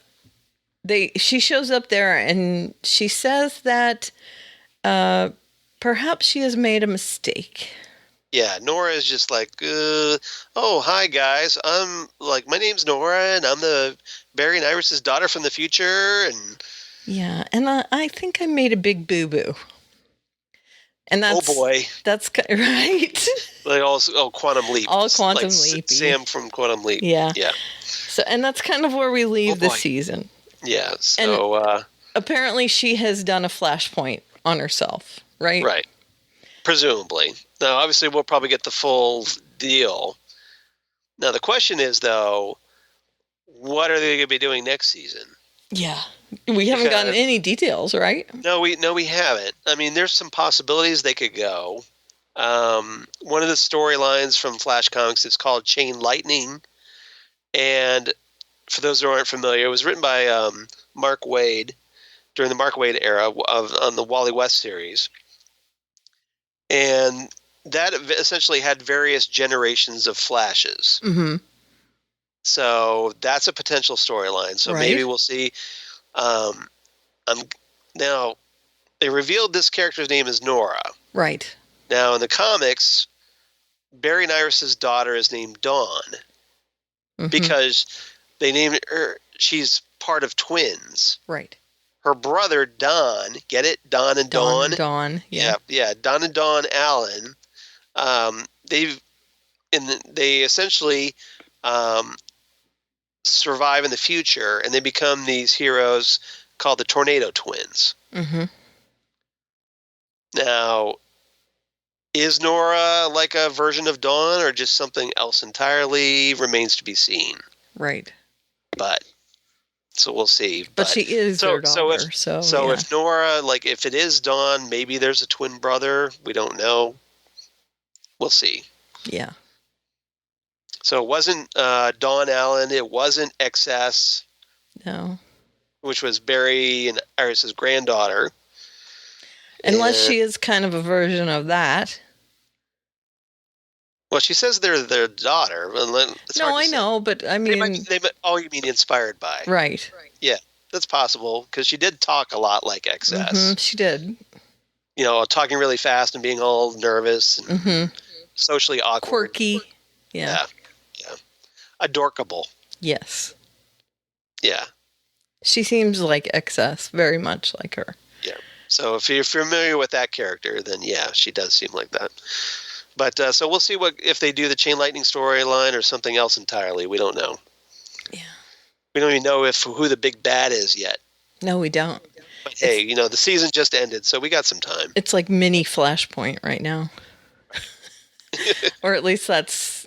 Speaker 6: she shows up there, and she says that perhaps she has made a mistake.
Speaker 7: Yeah, Nora is just like, oh, hi guys, my name's Nora, and I'm the Barry and Iris's daughter from the future, and
Speaker 6: yeah, and I think I made a big boo boo. And that's,
Speaker 7: oh boy,
Speaker 6: that's right.
Speaker 7: Like Quantum Leap,
Speaker 6: all Quantum
Speaker 7: like
Speaker 6: Leap.
Speaker 7: Sam from Quantum Leap.
Speaker 6: Yeah,
Speaker 7: yeah.
Speaker 6: So, and that's kind of where we leave the season.
Speaker 7: Yeah. So
Speaker 6: apparently, she has done a flashpoint on herself, right?
Speaker 7: Right. Presumably. Now, obviously, we'll probably get the full deal. Now, the question is, though, what are they going to be doing next season?
Speaker 6: Yeah. We haven't gotten any details, right?
Speaker 7: No, we haven't. I mean, there's some possibilities they could go. One of the storylines from Flash Comics is called Chain Lightning. And for those who aren't familiar, it was written by Mark Waid during the Mark Waid era on the Wally West series. And that essentially had various generations of Flashes.
Speaker 6: Mm-hmm.
Speaker 7: So that's a potential storyline. So maybe we'll see. Now, they revealed this character's name is Nora.
Speaker 6: Right.
Speaker 7: Now, in the comics, Barry and Iris's daughter is named Dawn because they named her. She's part of twins.
Speaker 6: Right.
Speaker 7: Her brother Don, get it? Don and Dawn.
Speaker 6: Dawn. Yeah.
Speaker 7: Yeah. Don and Dawn Allen. They essentially survive in the future, and they become these heroes called the Tornado Twins.
Speaker 6: Mm-hmm.
Speaker 7: Now, is Nora like a version of Dawn, or just something else entirely? Remains to be seen.
Speaker 6: Right.
Speaker 7: But so we'll see.
Speaker 6: But she is their daughter. So
Speaker 7: if Nora, like, if it is Dawn, maybe there's a twin brother. We don't know. We'll see.
Speaker 6: Yeah.
Speaker 7: So it wasn't Dawn Allen. It wasn't XS.
Speaker 6: No.
Speaker 7: Which was Barry and Iris's granddaughter.
Speaker 6: Unless she is kind of a version of that.
Speaker 7: Well, she says they're their daughter.
Speaker 6: No, I know, but I mean...
Speaker 7: you mean inspired by.
Speaker 6: Right.
Speaker 7: Yeah, that's possible, because she did talk a lot like XS.
Speaker 6: Mm-hmm, she did.
Speaker 7: You know, talking really fast and being all nervous and socially awkward.
Speaker 6: Quirky. Yeah.
Speaker 7: Adorkable.
Speaker 6: Yes.
Speaker 7: Yeah.
Speaker 6: She seems like XS, very much like her.
Speaker 7: Yeah. So if you're familiar with that character, then yeah, she does seem like that. But so we'll see if they do the Chain Lightning storyline or something else entirely. We don't know.
Speaker 6: Yeah.
Speaker 7: We don't even know who the big bad is yet.
Speaker 6: No, we don't.
Speaker 7: But hey, the season just ended, so we got some time.
Speaker 6: It's like mini Flashpoint right now. Or at least that's,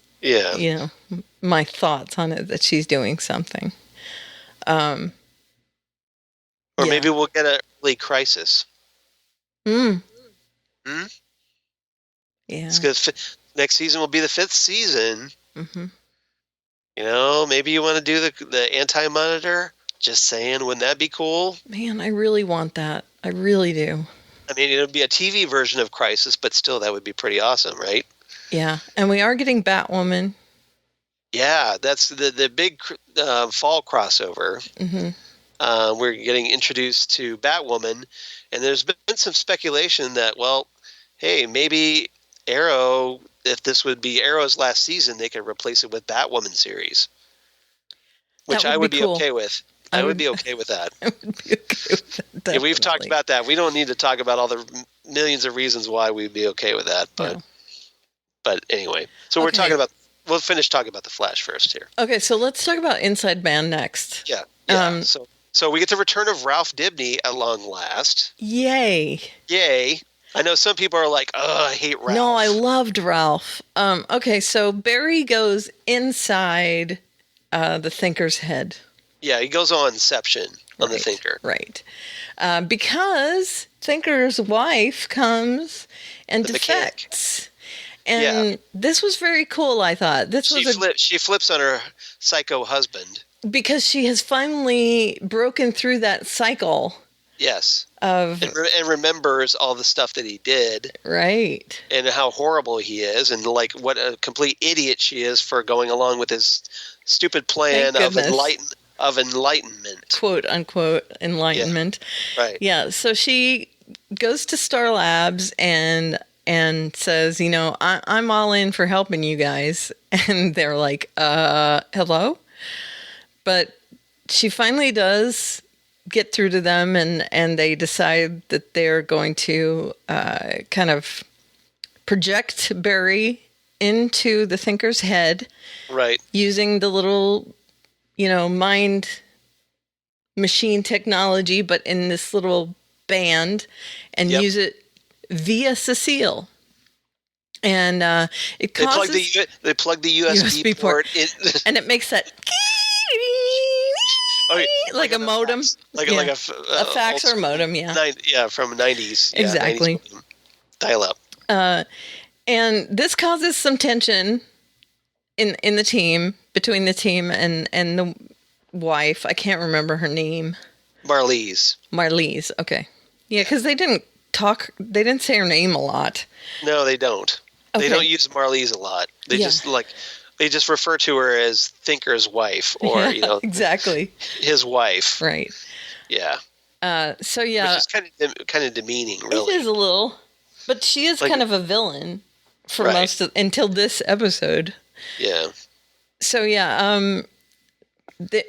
Speaker 6: my thoughts on it, that she's doing something. Or
Speaker 7: maybe we'll get an early Crisis.
Speaker 6: Yeah.
Speaker 7: It's because next season will be the 5th season.
Speaker 6: Mm-hmm.
Speaker 7: Maybe you want to do the Anti-Monitor. Just saying, wouldn't that be cool?
Speaker 6: Man, I really want that. I really do.
Speaker 7: I mean, it would be a TV version of Crisis, but still, that would be pretty awesome, right?
Speaker 6: Yeah, and we are getting Batwoman.
Speaker 7: Yeah, that's the big fall crossover.
Speaker 6: Mm-hmm.
Speaker 7: We're getting introduced to Batwoman, and there's been some speculation that, well, hey, maybe Arrow, if this would be Arrow's last season, they could replace it with Batwoman series, which I would be okay with. I would be okay with that.
Speaker 6: I would be okay with that.
Speaker 7: Yeah, we've talked about that. We don't need to talk about all the millions of reasons why we'd be okay with that, but anyway. So we'll finish talking about the Flash first here.
Speaker 6: Okay, so let's talk about Inside Man next.
Speaker 7: Yeah. So we get the return of Ralph Dibny at long last.
Speaker 6: Yay.
Speaker 7: I know some people are like, I hate Ralph.
Speaker 6: No, I loved Ralph. Okay, so Barry goes inside the Thinker's head.
Speaker 7: Yeah, he goes on Inception on the Thinker.
Speaker 6: Right. Because Thinker's wife comes and defects. And this was very cool, I thought.
Speaker 7: She flips on her psycho husband.
Speaker 6: Because she has finally broken through that cycle.
Speaker 7: Yes.
Speaker 6: And
Speaker 7: remembers all the stuff that he did.
Speaker 6: Right.
Speaker 7: And how horrible he is, and like what a complete idiot she is for going along with his stupid plan of enlightenment. Quote
Speaker 6: unquote enlightenment.
Speaker 7: Yeah. Right.
Speaker 6: Yeah. So she goes to Star Labs and says, I'm all in for helping you guys. And they're like, hello? But she finally does get through to them, and they decide that they're going to kind of project Barry into the Thinker's head.
Speaker 7: Right.
Speaker 6: Using the little, mind machine technology, but in this little band, and use it via Cecile. And it causes...
Speaker 7: They plug the USB port in.
Speaker 6: And it makes that... like a modem.
Speaker 7: Like a
Speaker 6: fax or modem, yeah.
Speaker 7: From 90s.
Speaker 6: Exactly.
Speaker 7: 90s dial-up.
Speaker 6: And this causes some tension in the team, between the team and the wife. I can't remember her name. Marlise, okay. Yeah, because they didn't say her name a lot.
Speaker 7: No, they don't. Okay. They don't use Marlise a lot. They just refer to her as Thinker's wife, or
Speaker 6: exactly,
Speaker 7: his wife.
Speaker 6: Right.
Speaker 7: Yeah.
Speaker 6: So yeah,
Speaker 7: which is kind of demeaning, really.
Speaker 6: It is a little, but she is kind of a villain for most of until this episode.
Speaker 7: Yeah.
Speaker 6: So yeah,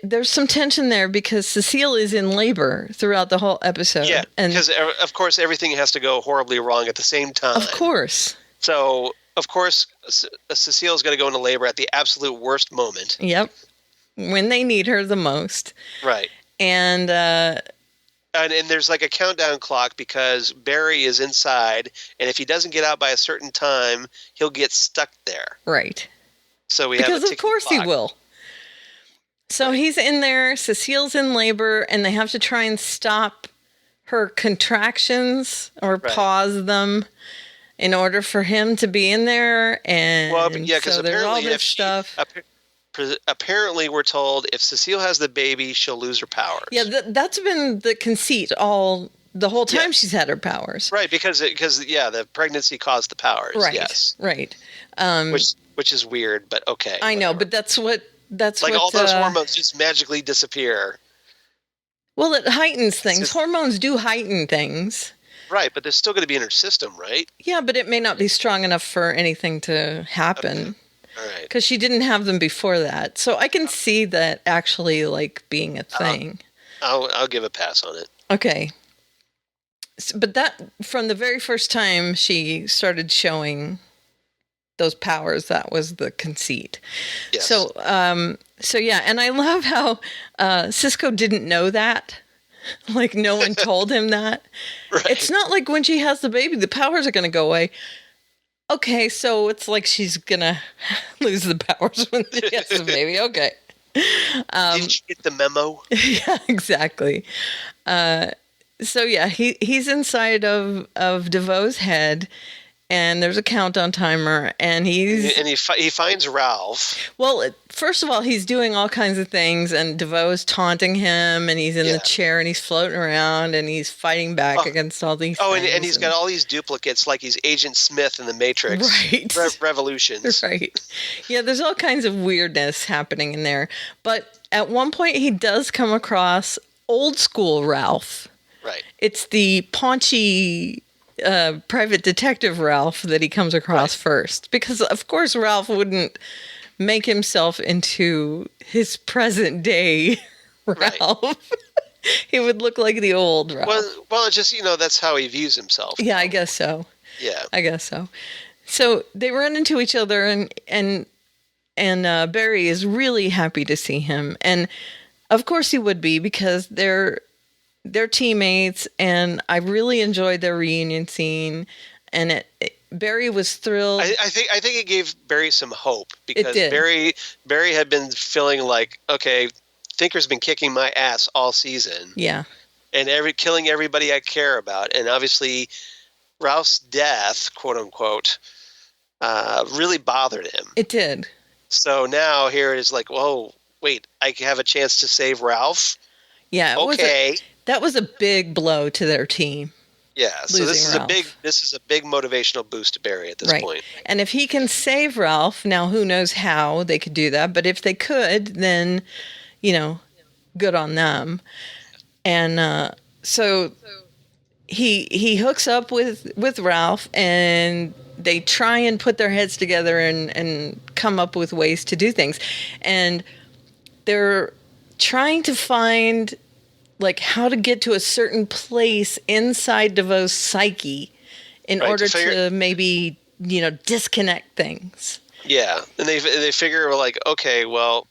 Speaker 6: there's some tension there because Cecile is in labor throughout the whole episode.
Speaker 7: Yeah, because of course everything has to go horribly wrong at the same time.
Speaker 6: Of course.
Speaker 7: So, of course, Cecile's going to go into labor at the absolute worst moment.
Speaker 6: Yep. When they need her the most.
Speaker 7: Right.
Speaker 6: And
Speaker 7: there's like a countdown clock because Barry is inside, and if he doesn't get out by a certain time, he'll get stuck there.
Speaker 6: Right.
Speaker 7: So
Speaker 6: because of course he will. So he's in there, Cecile's in labor, and they have to try and stop her contractions or pause them in order for him to be in there. And
Speaker 7: because
Speaker 6: so there's all this stuff.
Speaker 7: Apparently, we're told if Cecile has the baby, she'll lose her powers.
Speaker 6: Yeah, that's been the conceit the whole time she's had her powers.
Speaker 7: Right, because the pregnancy caused the powers.
Speaker 6: Right,
Speaker 7: yes.
Speaker 6: Right.
Speaker 7: Which is weird, but okay.
Speaker 6: I know, but that's like
Speaker 7: all those hormones just magically disappear.
Speaker 6: Well, it heightens things. Hormones do heighten things.
Speaker 7: Right, but they're still going to be in her system, right?
Speaker 6: Yeah, but it may not be strong enough for anything to happen.
Speaker 7: Okay. All right.
Speaker 6: Because she didn't have them before that. So I can see that actually being a thing.
Speaker 7: I'll give a pass on it.
Speaker 6: Okay. But that, from the very first time she started showing those powers, that was the conceit.
Speaker 7: Yes.
Speaker 6: So yeah, and I love how Cisco didn't know that. Like no one told him that.
Speaker 7: Right.
Speaker 6: It's not like when she has the baby, the powers are going to go away. Okay, so it's like she's going to lose the powers when she has the baby. Okay.
Speaker 7: Did you get the memo?
Speaker 6: Yeah, exactly. So yeah, he's inside of DeVoe's head, and there's a countdown timer, and he
Speaker 7: finds Ralph.
Speaker 6: Well, first of all, he's doing all kinds of things, and DeVoe's taunting him, and he's in the chair, and he's floating around, and he's fighting back against all these things.
Speaker 7: And he's got all these duplicates, like he's Agent Smith in the Matrix.
Speaker 6: Right.
Speaker 7: Revolutions.
Speaker 6: Right. Yeah, there's all kinds of weirdness happening in there. But at one point, he does come across old school Ralph.
Speaker 7: Right.
Speaker 6: It's the paunchy private detective Ralph that he comes across first. Because, of course, Ralph wouldn't make himself into his present day Ralph. Right. He would look like the old Ralph.
Speaker 7: Well, it's just, that's how he views himself.
Speaker 6: Yeah, I guess so.
Speaker 7: Yeah.
Speaker 6: I guess so. So they run into each other, and Barry is really happy to see him. And, of course, he would be, because they're teammates, and I really enjoyed their reunion scene, and Barry was thrilled.
Speaker 7: I think it gave Barry some hope, because Barry had been feeling like, okay, Thinker's been kicking my ass all season.
Speaker 6: Yeah.
Speaker 7: And killing everybody I care about. And obviously Ralph's death, quote unquote, really bothered him.
Speaker 6: It did.
Speaker 7: So now here it is like, whoa, wait, I have a chance to save Ralph?
Speaker 6: Yeah.
Speaker 7: Okay.
Speaker 6: That was a big blow to their team.
Speaker 7: Yeah, so this is a big motivational boost to Barry at this point.
Speaker 6: And if he can save Ralph, now who knows how they could do that, but if they could, then, good on them. And so he hooks up with Ralph, and they try and put their heads together and come up with ways to do things. And they're trying to find how to get to a certain place inside DeVoe's psyche in order to maybe, disconnect things.
Speaker 7: Yeah. And they figure okay, well,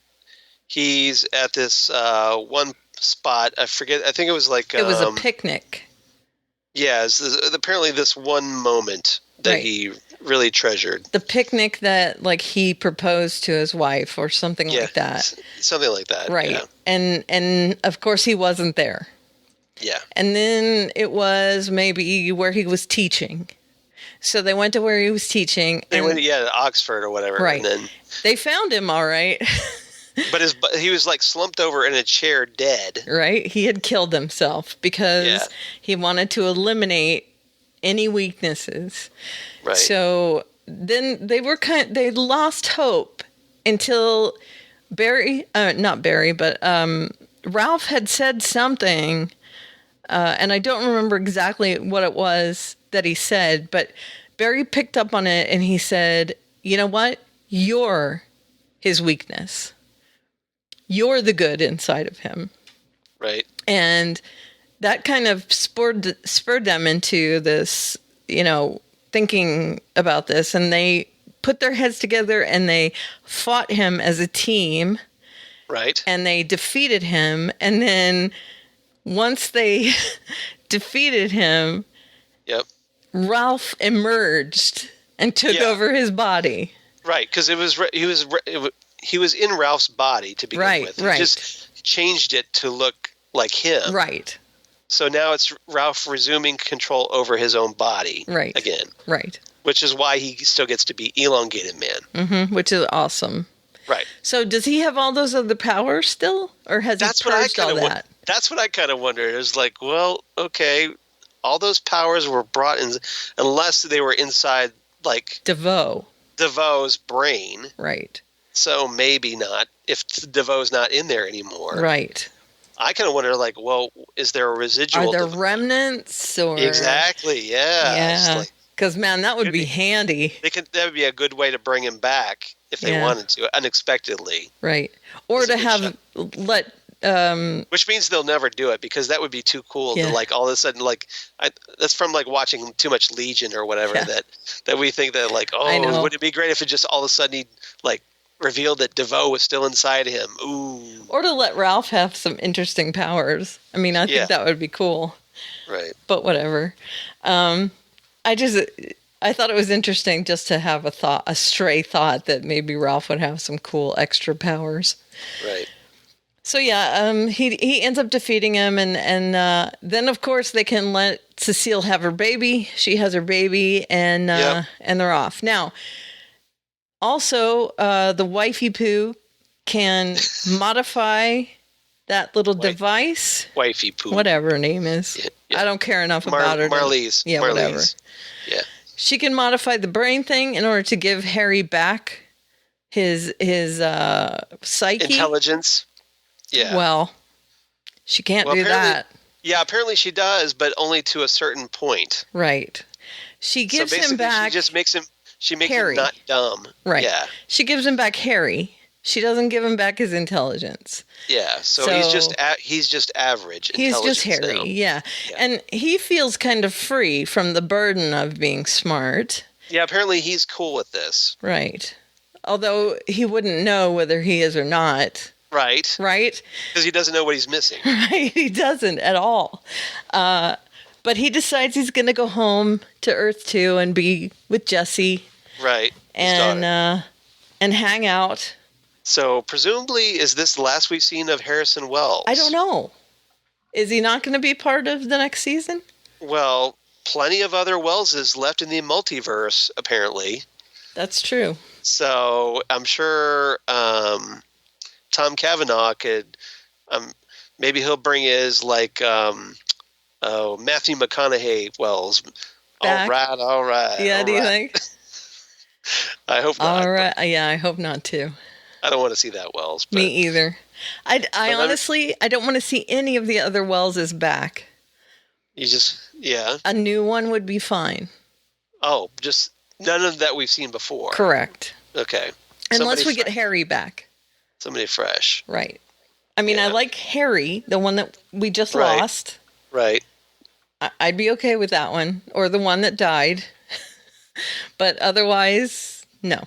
Speaker 7: he's at this one spot. I forget. I think it was it
Speaker 6: was a picnic.
Speaker 7: Yeah. Apparently this one moment that he really treasured.
Speaker 6: The picnic that he proposed to his wife or something like that.
Speaker 7: Something like that.
Speaker 6: Right.
Speaker 7: Yeah.
Speaker 6: And of course he wasn't there.
Speaker 7: Yeah.
Speaker 6: And then it was maybe where he was teaching. So they went to where he was teaching.
Speaker 7: They went to Oxford or whatever.
Speaker 6: Right.
Speaker 7: And then
Speaker 6: they found him all right.
Speaker 7: But he was slumped over in a chair dead. Right.
Speaker 6: He had killed himself because he wanted to eliminate any weaknesses.
Speaker 7: Right.
Speaker 6: So then they lost hope until Ralph had said something, and I don't remember exactly what it was that he said, but Barry picked up on it and he said, "You know what? You're his weakness. You're the good inside of him."
Speaker 7: Right.
Speaker 6: And that kind of spurred them into this, thinking about this, and they put their heads together and they fought him as a team.
Speaker 7: Right.
Speaker 6: And they defeated him. And then once they defeated him, Ralph emerged and took over his body.
Speaker 7: Right, because he was in Ralph's body to begin with. He just changed it to look like him.
Speaker 6: Right.
Speaker 7: So now it's Ralph resuming control over his own body again.
Speaker 6: Right.
Speaker 7: Which is why he still gets to be Elongated Man.
Speaker 6: Mm-hmm, which is awesome.
Speaker 7: Right.
Speaker 6: So does he have all those other powers still? Or has he purged all that?
Speaker 7: That's what I kind of wondered. It was well, okay, all those powers were brought in, unless they were inside, DeVoe's brain.
Speaker 6: Right.
Speaker 7: So maybe not, if DeVoe's not in there anymore.
Speaker 6: Right.
Speaker 7: I kind of wonder, well, is there a residual?
Speaker 6: Are there remnants? Or
Speaker 7: Exactly, yeah.
Speaker 6: Yeah. Because, man, that would be handy.
Speaker 7: That would be a good way to bring him back if they wanted to, unexpectedly.
Speaker 6: Right. Or to have
Speaker 7: which means they'll never do it, because that would be too cool to all of a sudden that's from watching too much Legion or whatever that we think that wouldn't it be great if it just all of a sudden he revealed that DeVoe was still inside him. Ooh.
Speaker 6: Or to let Ralph have some interesting powers. I mean, I think that would be cool.
Speaker 7: Right.
Speaker 6: But whatever. I thought it was interesting just to have a stray thought that maybe Ralph would have some cool extra powers.
Speaker 7: Right.
Speaker 6: So he ends up defeating him, and then of course they can let Cecile have her baby. She has her baby, and they're off. Now, also the wifey poo can modify that little device.
Speaker 7: Wifey poo,
Speaker 6: whatever her name is. I don't care enough about her.
Speaker 7: Marlies.
Speaker 6: Yeah,
Speaker 7: Marlies.
Speaker 6: whatever.
Speaker 7: Yeah.
Speaker 6: She can modify the brain thing in order to give Harry back his psyche.
Speaker 7: Intelligence. Yeah.
Speaker 6: Well, she can't do that.
Speaker 7: Yeah, apparently she does, but only to a certain point.
Speaker 6: Right. She gives him back.
Speaker 7: She just makes him. She makes
Speaker 6: Harry.
Speaker 7: him not dumb.
Speaker 6: Right.
Speaker 7: Yeah.
Speaker 6: She gives him back Harry. She doesn't give him back his intelligence.
Speaker 7: Yeah. So he's just average.
Speaker 6: He's just Harry.
Speaker 7: Now.
Speaker 6: Yeah. And he feels kind of free from the burden of being smart.
Speaker 7: Yeah. Apparently he's cool with this.
Speaker 6: Right. Although he wouldn't know whether he is or not.
Speaker 7: Right.
Speaker 6: Right?
Speaker 7: Because he doesn't know what he's missing.
Speaker 6: Right. He doesn't at all. But he decides he's going to go home to Earth 2 and be with Jesse.
Speaker 7: Right.
Speaker 6: And hang out.
Speaker 7: So presumably, is this the last we've seen of Harrison Wells?
Speaker 6: I don't know. Is he not going to be part of the next season?
Speaker 7: Well, plenty of other Welleses left in the multiverse, apparently.
Speaker 6: That's true.
Speaker 7: So I'm sure Tom Cavanaugh could, maybe he'll bring his Matthew McConaughey Wells.
Speaker 6: Back.
Speaker 7: All right.
Speaker 6: Yeah, do you think?
Speaker 7: I hope not.
Speaker 6: All right. Yeah, I hope not too.
Speaker 7: I don't want to see that Wells. But,
Speaker 6: Me either. I honestly, I don't want to see any of the other Welleses back.
Speaker 7: Yeah.
Speaker 6: A new one would be fine.
Speaker 7: Oh, just none of that we've seen before.
Speaker 6: Correct.
Speaker 7: Okay.
Speaker 6: Unless we get Harry back.
Speaker 7: Somebody fresh.
Speaker 6: Right. I mean, I like Harry, the one that we just lost.
Speaker 7: Right.
Speaker 6: I'd be okay with that one. Or the one that died. But otherwise, no.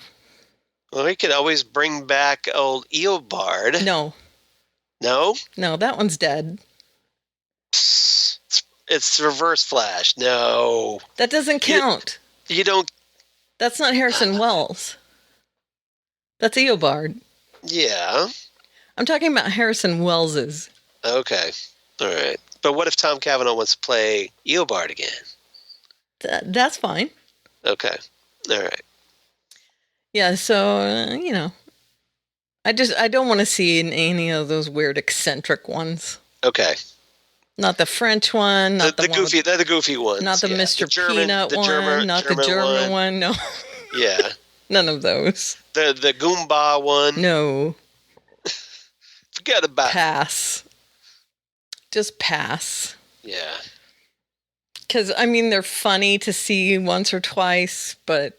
Speaker 7: Well, we could always bring back old Eobard.
Speaker 6: No.
Speaker 7: No?
Speaker 6: No, that one's dead.
Speaker 7: It's Reverse Flash. No.
Speaker 6: That doesn't count.
Speaker 7: You don't...
Speaker 6: That's not Harrison Wells. That's Eobard.
Speaker 7: Yeah.
Speaker 6: I'm talking about Harrison Wells's.
Speaker 7: Okay. All right. But what if Tom Cavanaugh wants to play Eobard again?
Speaker 6: That's fine.
Speaker 7: Okay. All right.
Speaker 6: Yeah, so, I don't want to see any of those weird eccentric ones.
Speaker 7: Okay.
Speaker 6: Not the French one, not the
Speaker 7: goofy, they're the goofy ones.
Speaker 6: not the Mr. Peanut one, not the German one. No.
Speaker 7: Yeah.
Speaker 6: None of those.
Speaker 7: The Goomba one.
Speaker 6: No.
Speaker 7: Forget about it.
Speaker 6: Pass. Just pass.
Speaker 7: Yeah.
Speaker 6: Because, they're funny to see once or twice, but...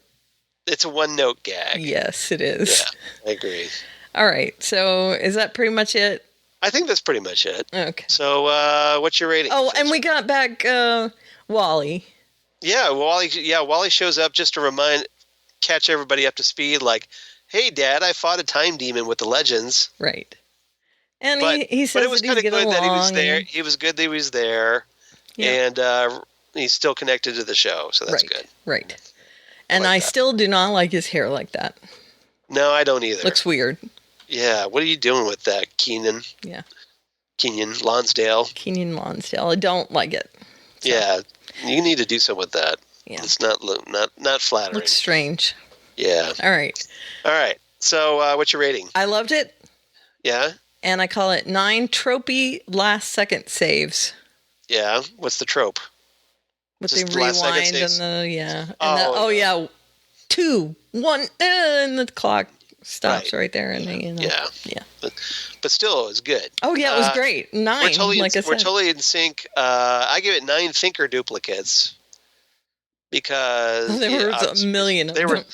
Speaker 7: It's a one-note gag.
Speaker 6: Yes, it is.
Speaker 7: Yeah, I agree.
Speaker 6: All right, so is that pretty much it?
Speaker 7: I think that's pretty much it.
Speaker 6: Okay.
Speaker 7: So, what's your rating?
Speaker 6: Oh, and we got back Wally.
Speaker 7: Yeah, Wally shows up just to catch everybody up to speed, like, hey, Dad, I fought a time demon with the Legends.
Speaker 6: Right. And he says
Speaker 7: but it was kind of good that he was there. He was good that he was there. Yeah. And he's still connected to the show, so that's good.
Speaker 6: Right. And I still do not like his hair like that.
Speaker 7: No, I don't either.
Speaker 6: Looks weird.
Speaker 7: Yeah, what are you doing with that, Keenan?
Speaker 6: Yeah.
Speaker 7: Keenan Lonsdale.
Speaker 6: I don't like it. So.
Speaker 7: Yeah, you need to do something with that.
Speaker 6: Yeah.
Speaker 7: It's not flattering.
Speaker 6: Looks strange.
Speaker 7: Yeah.
Speaker 6: All right.
Speaker 7: So, what's your rating?
Speaker 6: I loved it.
Speaker 7: Yeah?
Speaker 6: And I call it 9 tropey last-second saves.
Speaker 7: Yeah? What's the trope?
Speaker 6: With
Speaker 7: Just
Speaker 6: the rewind and the 2, 1, and the clock stops right there. And
Speaker 7: yeah. But still, it was good.
Speaker 6: Oh, yeah, it was great. 9,
Speaker 7: we're totally,
Speaker 6: like I said.
Speaker 7: We're totally in sync. I give it 9 thinker duplicates. Because
Speaker 6: there was a million of them.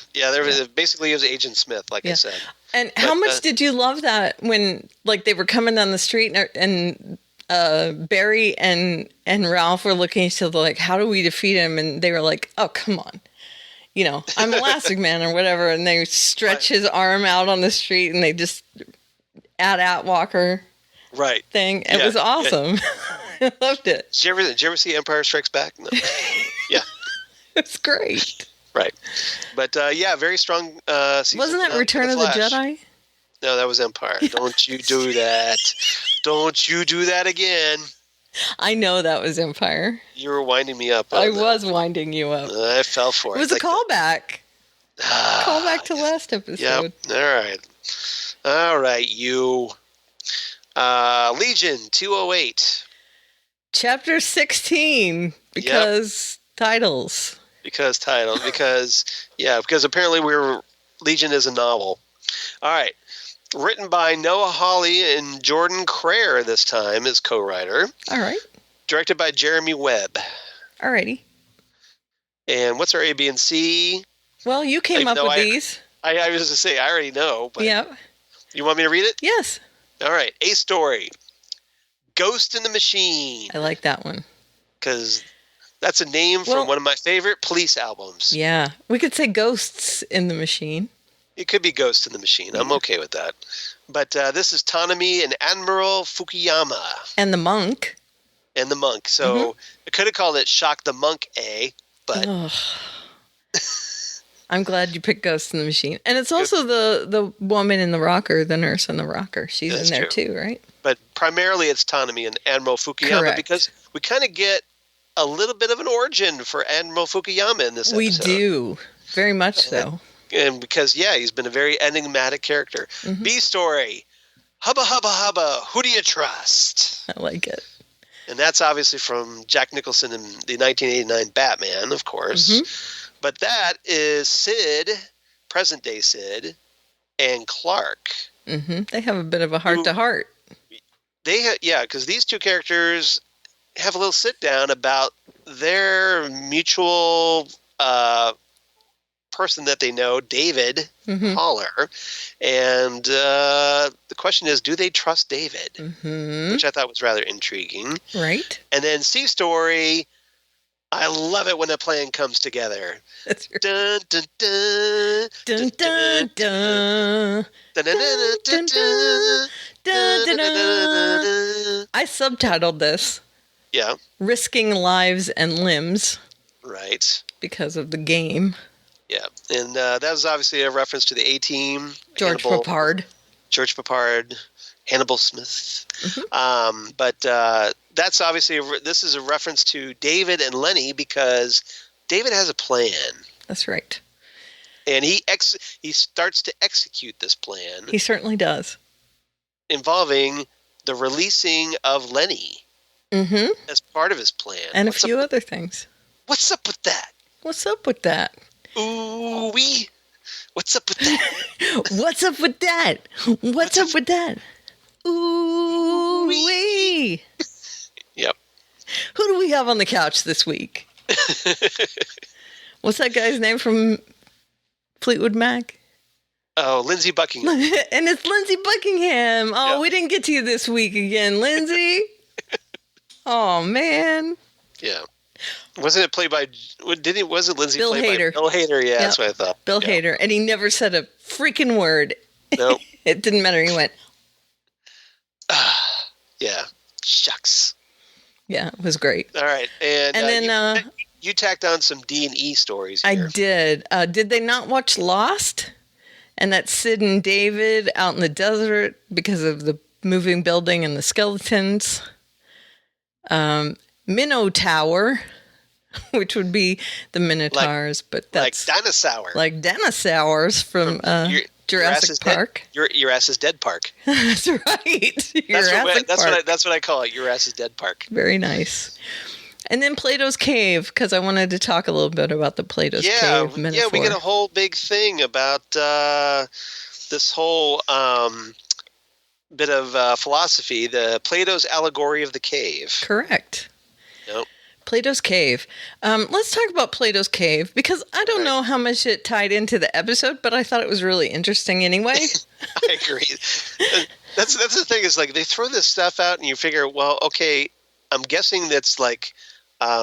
Speaker 7: Basically it was Agent Smith, like I said.
Speaker 6: And how much did you love that when they were coming down the street and Barry and Ralph were looking at each other like, how do we defeat him? And they were like, oh, come on. I'm Elastic Man or whatever. And they stretch his arm out on the street and they just at Walker thing. It was awesome. I loved it.
Speaker 7: Did you ever see Empire Strikes Back? No. Yeah.
Speaker 6: It's great.
Speaker 7: Right. But, very strong season.
Speaker 6: Wasn't that Return of the Jedi?
Speaker 7: No, that was Empire. Don't you do that. Don't you do that again.
Speaker 6: I know that was Empire.
Speaker 7: You were winding me up.
Speaker 6: I was winding you up.
Speaker 7: I fell for it.
Speaker 6: It was a callback. Callback to last episode.
Speaker 7: Yep. All right, you. Legion 208.
Speaker 6: Chapter 16. Because titles.
Speaker 7: Because apparently Legion is a novel. All right. Written by Noah Hawley and Jordan Crayer this time as co-writer.
Speaker 6: All right.
Speaker 7: Directed by Jeremy Webb.
Speaker 6: All righty.
Speaker 7: And what's our A, B, and C?
Speaker 6: Well, you came up with these.
Speaker 7: I was going to say, I already know. But
Speaker 6: yeah.
Speaker 7: You want me to read it?
Speaker 6: Yes.
Speaker 7: All right. A story. Ghost in the Machine.
Speaker 6: I like that one.
Speaker 7: Because that's a name from one of my favorite Police albums.
Speaker 6: Yeah. We could say Ghosts in the Machine.
Speaker 7: It could be Ghost in the Machine. I'm okay with that. But this is Tanami and Admiral Fukuyama.
Speaker 6: And the monk.
Speaker 7: So I could have called it Shock the Monk A, but...
Speaker 6: I'm glad you picked Ghost in the Machine. And it's also the woman in the rocker, the nurse in the rocker. She's in there too, right?
Speaker 7: But primarily it's Tanami and Admiral Fukuyama because we kind of get a little bit of an origin for Admiral Fukuyama in this episode.
Speaker 6: We do. Very much so.
Speaker 7: And because, he's been a very enigmatic character.
Speaker 6: Mm-hmm.
Speaker 7: B story. Hubba, hubba, hubba. Who do you trust?
Speaker 6: I like it.
Speaker 7: And that's obviously from Jack Nicholson in the 1989 Batman, of course.
Speaker 6: Mm-hmm.
Speaker 7: But that is Sid, present-day Sid, and Clark.
Speaker 6: Mm-hmm. They have a bit of a heart-to-heart.
Speaker 7: Because these two characters have a little sit-down about their mutual person that they know, David Haller. And the question is, do they trust David?
Speaker 6: Mm-hmm.
Speaker 7: Which I thought was rather intriguing.
Speaker 6: Right.
Speaker 7: And then C story, I love it when a plan comes together.
Speaker 6: That's right.
Speaker 7: Dun, dun, dun,
Speaker 6: Dun, dun, dun.
Speaker 7: dun, dun, dun, dun,
Speaker 6: Dun, dun,
Speaker 7: dun, dun.
Speaker 6: I subtitled this
Speaker 7: Yeah,
Speaker 6: Risking Lives and Limbs
Speaker 7: right.
Speaker 6: because of the game.
Speaker 7: Yeah, and that was obviously a reference to the A-Team.
Speaker 6: George Papard.
Speaker 7: George Papard, Hannibal Smith. But that's obviously, this is a reference to David and Lenny because David has a plan.
Speaker 6: That's right.
Speaker 7: And he starts to execute this plan.
Speaker 6: He certainly does.
Speaker 7: Involving the releasing of Lenny as part of his plan.
Speaker 6: And a few other things.
Speaker 7: What's up with that?
Speaker 6: What's up with that?
Speaker 7: Ooh-wee. What's up with that?
Speaker 6: What's up with that? What's up with that? Ooh-wee.
Speaker 7: Yep.
Speaker 6: Who do we have on the couch this week? What's that guy's name from Fleetwood Mac?
Speaker 7: Oh, Lindsay Buckingham.
Speaker 6: And it's Lindsay Buckingham. Oh,
Speaker 7: Yep.
Speaker 6: We didn't get to you this week again, Lindsay. Oh, man.
Speaker 7: Yeah. Wasn't it played by, wasn't Lindsay
Speaker 6: Bill
Speaker 7: played
Speaker 6: Hader.
Speaker 7: by Bill Hader? Yeah, that's what I thought.
Speaker 6: Bill
Speaker 7: Yeah.
Speaker 6: Hader. And he never said a freaking word.
Speaker 7: Nope.
Speaker 6: It didn't matter. He went,
Speaker 7: Yeah. Shucks.
Speaker 6: yeah, it was great.
Speaker 7: All right. And
Speaker 6: then
Speaker 7: you tacked on some D&E stories
Speaker 6: I
Speaker 7: here.
Speaker 6: did. Did they not watch Lost? And that's Sid and David out in the desert because of the moving building and the skeletons. Minnow Tower, which would be the Minotaurs, but that's
Speaker 7: like
Speaker 6: dinosaurs from Jurassic Park.
Speaker 7: Your ass is dead park.
Speaker 6: That's right.
Speaker 7: That's what I call it. Your ass is dead park.
Speaker 6: Very nice. And then Plato's Cave, because I wanted to talk a little bit about the Plato's Cave metaphor.
Speaker 7: Yeah, we get a whole big thing about this whole bit of philosophy, the Plato's allegory of the cave.
Speaker 6: Correct.
Speaker 7: Yep.
Speaker 6: Plato's Cave. Let's talk about Plato's Cave, because I don't know how much it tied into the episode, but I thought it was really interesting anyway.
Speaker 7: I agree. That's the thing, is like they throw this stuff out and you figure, well, okay, I'm guessing that's like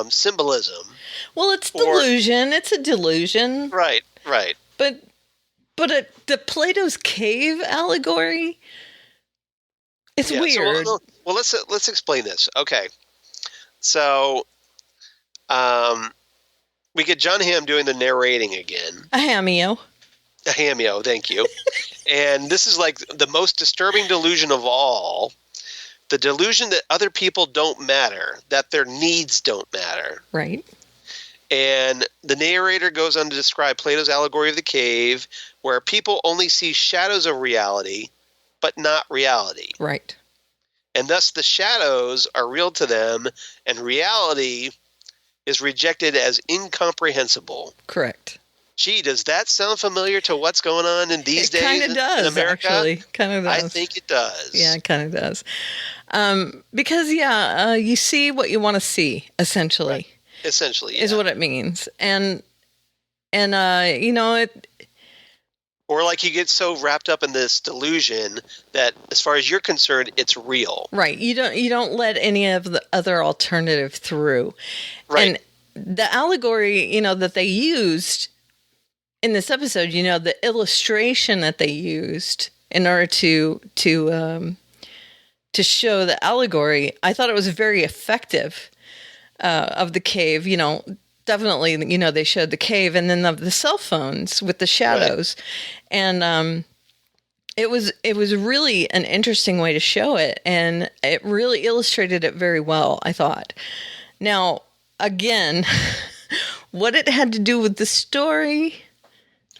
Speaker 7: symbolism.
Speaker 6: Well, it's delusion. It's a delusion.
Speaker 7: Right.
Speaker 6: But the Plato's Cave allegory, it's weird.
Speaker 7: So, well, let's explain this. Okay. So, we get John Hamm doing the narrating again.
Speaker 6: A hameo.
Speaker 7: A hameo, thank you. And this is like the most disturbing delusion of all. The delusion that other people don't matter, that their needs don't matter.
Speaker 6: Right.
Speaker 7: And the narrator goes on to describe Plato's allegory of the cave, where people only see shadows of reality, but not reality.
Speaker 6: Right.
Speaker 7: And thus the shadows are real to them, and reality is rejected as incomprehensible.
Speaker 6: Correct.
Speaker 7: Gee, does that sound familiar to what's going on in these days
Speaker 6: kind of does,
Speaker 7: in America?
Speaker 6: Actually. Kind of does.
Speaker 7: I think it does.
Speaker 6: Yeah, it kind of does. Because, you see what you want to see, essentially.
Speaker 7: Right. Essentially, yeah.
Speaker 6: Is what it means. And it...
Speaker 7: Or like you get so wrapped up in this delusion that, as far as you're concerned, it's real.
Speaker 6: Right. You don't let any of the other alternative through.
Speaker 7: Right.
Speaker 6: And the allegory, that they used in this episode, the illustration that they used in order to show the allegory, I thought it was very effective of the cave. Definitely, they showed the cave, and then the cell phones with the shadows, right. And it was really an interesting way to show it, and it really illustrated it very well, I thought. Now, again, what it had to do with the story,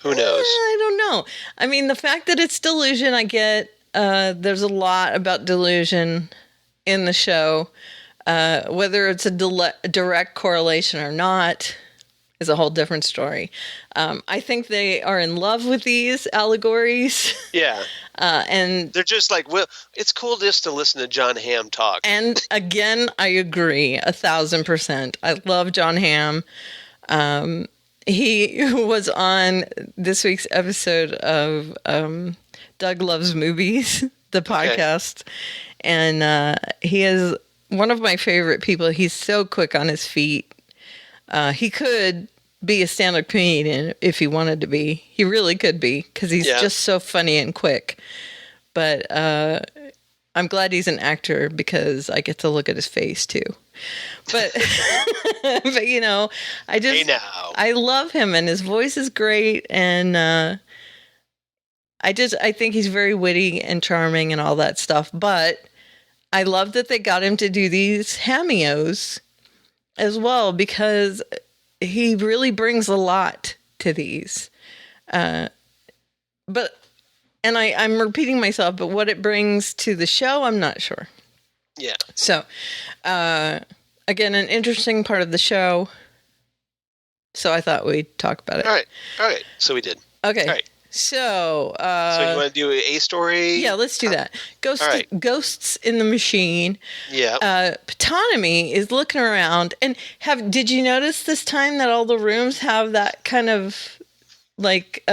Speaker 7: Who knows?
Speaker 6: I don't know. I mean, the fact that it's delusion, I get. There's a lot about delusion in the show. Whether it's a direct correlation or not is a whole different story. I think they are in love with these allegories.
Speaker 7: Yeah.
Speaker 6: And
Speaker 7: they're just like, well, it's cool just to listen to John Hamm talk.
Speaker 6: And again, I agree 1,000%. I love John Hamm. He was on this week's episode of Doug Loves Movies, the podcast. Okay. And he is one of my favorite people. He's so quick on his feet. He could be a stand-up comedian if he wanted to be. He really could be, because he's just so funny and quick. But I'm glad he's an actor because I get to look at his face too. But but you know, I love him, and his voice is great, and I think he's very witty and charming and all that stuff. But I love that they got him to do these cameos as well, because he really brings a lot to these. I'm repeating myself, but what it brings to the show, I'm not sure.
Speaker 7: Yeah.
Speaker 6: So, again, an interesting part of the show. So I thought we'd talk about it.
Speaker 7: All right. So we did.
Speaker 6: Okay.
Speaker 7: All right.
Speaker 6: So
Speaker 7: you want to do a story?
Speaker 6: Yeah, let's do that. Ghosts in the Machine.
Speaker 7: Yeah.
Speaker 6: Ptonomy is looking around, and did you notice this time that all the rooms have that kind of like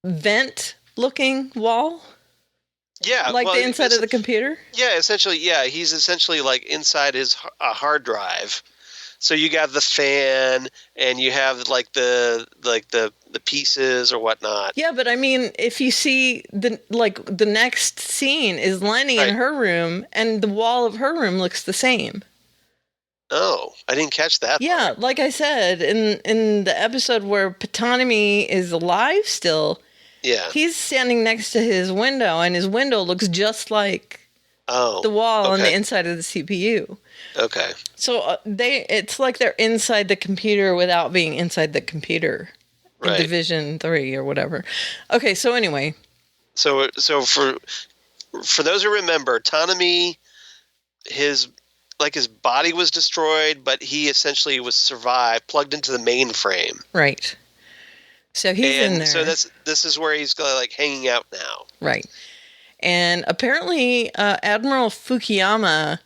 Speaker 6: vent looking wall?
Speaker 7: Yeah,
Speaker 6: like the inside of the computer.
Speaker 7: Yeah, essentially. Yeah, he's essentially like inside his hard drive. So you got the fan, and you have like the pieces or whatnot.
Speaker 6: Yeah, but I mean, if you see the next scene is Lenny in her room, and the wall of her room looks the same.
Speaker 7: Oh, I didn't catch that.
Speaker 6: Yeah,
Speaker 7: part.
Speaker 6: Like I said in the episode where Ptonomy is alive still.
Speaker 7: Yeah,
Speaker 6: he's standing next to his window, and his window looks just like the wall on the inside of the CPU.
Speaker 7: Okay. So
Speaker 6: it's like they're inside the computer without being inside the computer in Division 3 or whatever. Okay, so anyway.
Speaker 7: So for those who remember, Ptonomy, his body was destroyed, but he essentially was survived, plugged into the mainframe.
Speaker 6: Right. So he's in there.
Speaker 7: So this is where he's like hanging out now.
Speaker 6: Right. And apparently Admiral Fukuyama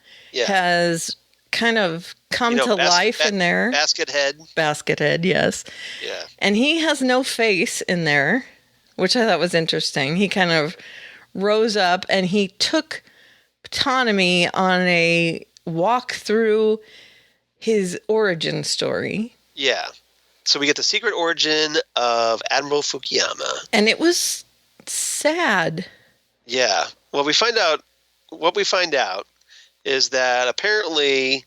Speaker 6: has kind of come to life in there.
Speaker 7: Basket head,
Speaker 6: yes.
Speaker 7: Yeah.
Speaker 6: And he has no face in there, which I thought was interesting. He kind of rose up, and he took Ptonomy on a walk through his origin story.
Speaker 7: Yeah. So we get the secret origin of Admiral Fukuyama.
Speaker 6: And it was sad.
Speaker 7: Yeah. What we find out is that apparently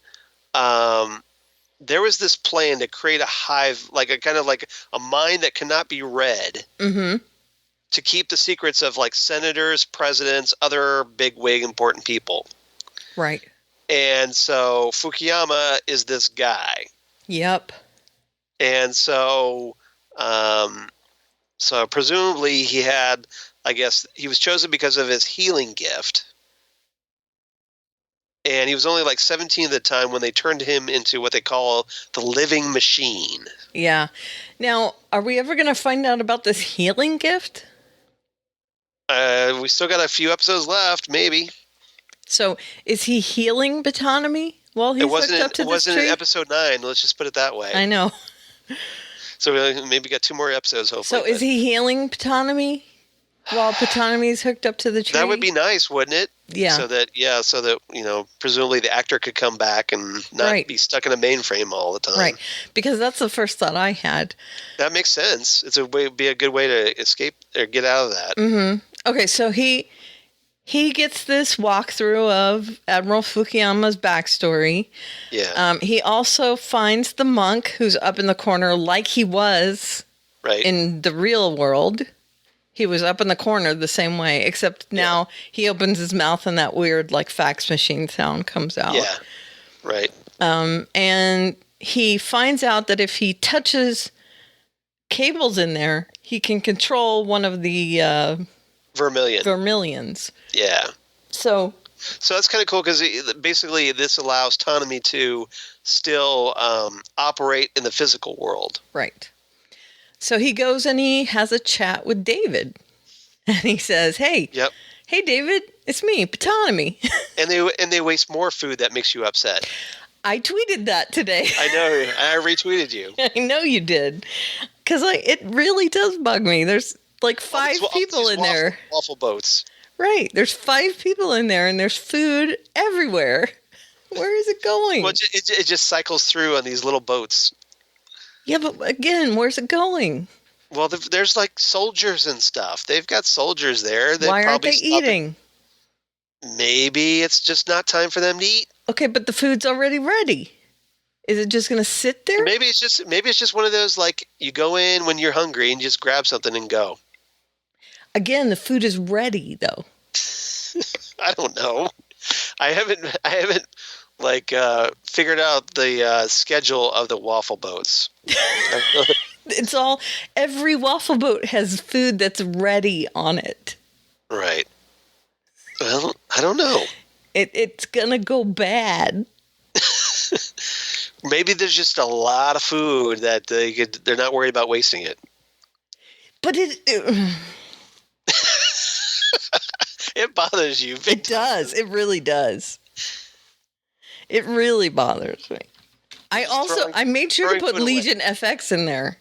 Speaker 7: there was this plan to create a hive, like a kind of like a mind that cannot be read, to keep the secrets of like senators, presidents, other bigwig important people.
Speaker 6: Right.
Speaker 7: And so Fukuyama is this guy.
Speaker 6: Yep.
Speaker 7: And so presumably he had, I guess he was chosen because of his healing gift. And he was only like 17 at the time when they turned him into what they call the living machine.
Speaker 6: Yeah. Now, are we ever going to find out about this healing gift?
Speaker 7: We still got a few episodes left, maybe.
Speaker 6: So, is he healing Ptonomy while he's hooked up to this tree? It wasn't in
Speaker 7: episode 9. Let's just put it that way.
Speaker 6: I know.
Speaker 7: So we maybe got 2 more episodes, hopefully.
Speaker 6: So, is he healing Ptonomy while Ptonomy's hooked up to the tree?
Speaker 7: That would be nice, wouldn't it?
Speaker 6: Yeah.
Speaker 7: So that presumably the actor could come back and not be stuck in a mainframe all the time.
Speaker 6: Right. Because that's the first thought I had.
Speaker 7: That makes sense. Be a good way to escape or get out of that.
Speaker 6: Mm-hmm. Okay, so he gets this walkthrough of Admiral Fukuyama's backstory.
Speaker 7: Yeah.
Speaker 6: He also finds the monk who's up in the corner like he was in the real world. He was up in the corner the same way, except now he opens his mouth and that weird like fax machine sound comes out.
Speaker 7: Yeah, right.
Speaker 6: And he finds out that if he touches cables in there, he can control one of the
Speaker 7: Vermilion.
Speaker 6: Vermilions.
Speaker 7: Yeah.
Speaker 6: So
Speaker 7: that's kind of cool because basically this allows Autonomy to still operate in the physical world.
Speaker 6: right. So he goes and he has a chat with David. And he says, hey,
Speaker 7: Yep.
Speaker 6: hey, David, it's me, Autonomy.
Speaker 7: And they waste more food that makes you upset.
Speaker 6: I tweeted that today.
Speaker 7: I know. I retweeted you.
Speaker 6: I know you did. Because it really does bug me. There's like 5 people in there.
Speaker 7: Waffle boats.
Speaker 6: Right. There's 5 people in there and there's food everywhere. Where is it going?
Speaker 7: Well, it just cycles through on these little boats.
Speaker 6: Yeah, but again, where's it going?
Speaker 7: Well, there's like soldiers and stuff. They've got soldiers there.
Speaker 6: Why aren't they eating?
Speaker 7: Maybe it's just not time for them to eat.
Speaker 6: Okay, but the food's already ready. Is it just going to sit there?
Speaker 7: Maybe it's just one of those, like, you go in when you're hungry and just grab something and go.
Speaker 6: Again, the food is ready though.
Speaker 7: I don't know. I haven't like figured out the schedule of the waffle boats.
Speaker 6: It's all, every waffle boat has food that's ready on it.
Speaker 7: Right. Well, I don't know.
Speaker 6: It's going to go bad.
Speaker 7: Maybe there's just a lot of food that they're not worried about wasting it.
Speaker 6: But
Speaker 7: It bothers you.
Speaker 6: It does. It really does. It really bothers me. I made sure to put Legion FX in there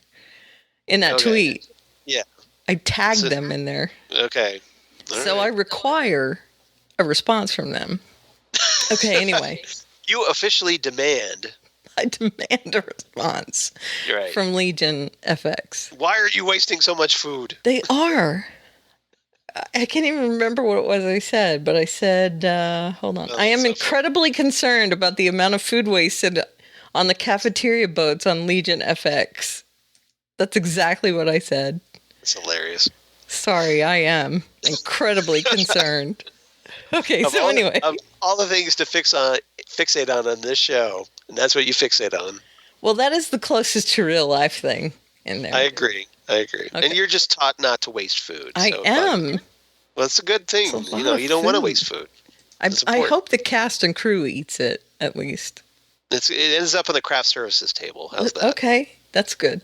Speaker 6: in that tweet.
Speaker 7: Yeah.
Speaker 6: I tagged them in there.
Speaker 7: Okay.
Speaker 6: So I require a response from them. Okay, anyway.
Speaker 7: You officially demand.
Speaker 6: I demand a response from Legion FX.
Speaker 7: Why are you wasting so much food?
Speaker 6: They are. I can't even remember what it was I said, but I said, hold on. I am incredibly concerned about the amount of food wasted on the cafeteria boats on Legion FX. That's exactly what I said.
Speaker 7: It's hilarious.
Speaker 6: Sorry, I am incredibly concerned. Okay, anyway.
Speaker 7: Of all the things to fixate on this show, and that's what you fixate on.
Speaker 6: Well, that is the closest to real life thing in there.
Speaker 7: I agree. Okay. And you're just taught not to waste food.
Speaker 6: I am.
Speaker 7: Well, it's a good thing. You don't want to waste food.
Speaker 6: I hope the cast and crew eats it, at least.
Speaker 7: It ends up on the craft services table. How's that?
Speaker 6: Okay, that's good.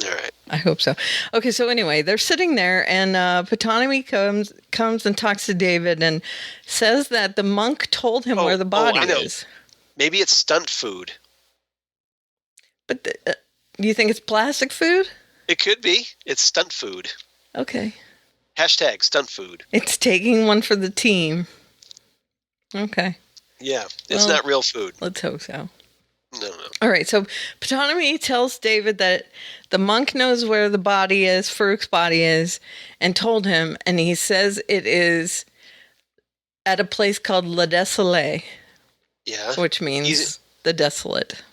Speaker 7: All right.
Speaker 6: I hope so. Okay, so anyway, they're sitting there, and Autonomy comes and talks to David and says that the monk told him where the body is.
Speaker 7: Maybe it's stunt food.
Speaker 6: But do you think it's plastic food?
Speaker 7: It could be. It's stunt food.
Speaker 6: Okay.
Speaker 7: Hashtag stunt food.
Speaker 6: It's taking one for the team. Okay.
Speaker 7: Yeah, it's not real food.
Speaker 6: Let's hope so.
Speaker 7: No.
Speaker 6: All right, so Autonomy tells David that the monk knows where the body is, Farouk's body is, and told him, and he says it is at a place called La Desolée.
Speaker 7: Yeah.
Speaker 6: Which means the desolate.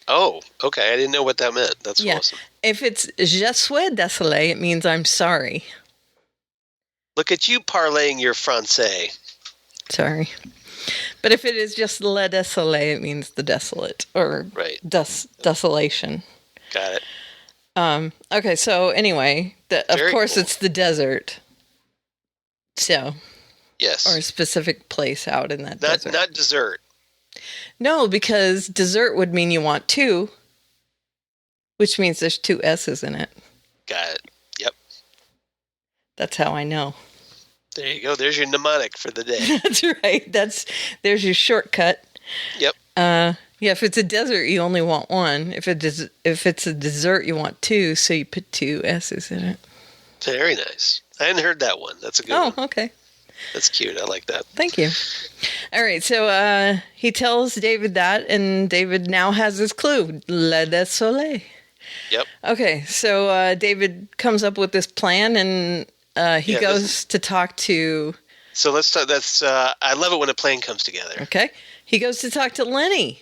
Speaker 7: Oh, okay. I didn't know what that meant. That's awesome.
Speaker 6: If it's Je suis désolé, it means I'm sorry.
Speaker 7: Look at you parlaying your français.
Speaker 6: Sorry. But if it is just Le Desolé, it means the desolate or desolation.
Speaker 7: Got it.
Speaker 6: Okay, so anyway, of course cool. It's the desert. So.
Speaker 7: Yes.
Speaker 6: Or a specific place out in that desert.
Speaker 7: Not dessert.
Speaker 6: No, because dessert would mean you want 2, which means there's 2 S's in it.
Speaker 7: Got it. Yep.
Speaker 6: That's how I know.
Speaker 7: There you go. There's your mnemonic for the day.
Speaker 6: That's right. There's your shortcut.
Speaker 7: Yep.
Speaker 6: Yeah, if it's a desert, you only want 1. If it's a dessert, you want 2, so you put 2 S's in it.
Speaker 7: Very nice. I hadn't heard that one. That's a good one.
Speaker 6: Oh, okay.
Speaker 7: That's cute. I like that.
Speaker 6: Thank you. All right, so he tells David that, and David now has his clue, Le Desolé.
Speaker 7: Yep.
Speaker 6: Okay, so David comes up with this plan, and he goes to talk to...
Speaker 7: So let's talk, I love it when a plan comes together.
Speaker 6: Okay. He goes to talk to Lenny,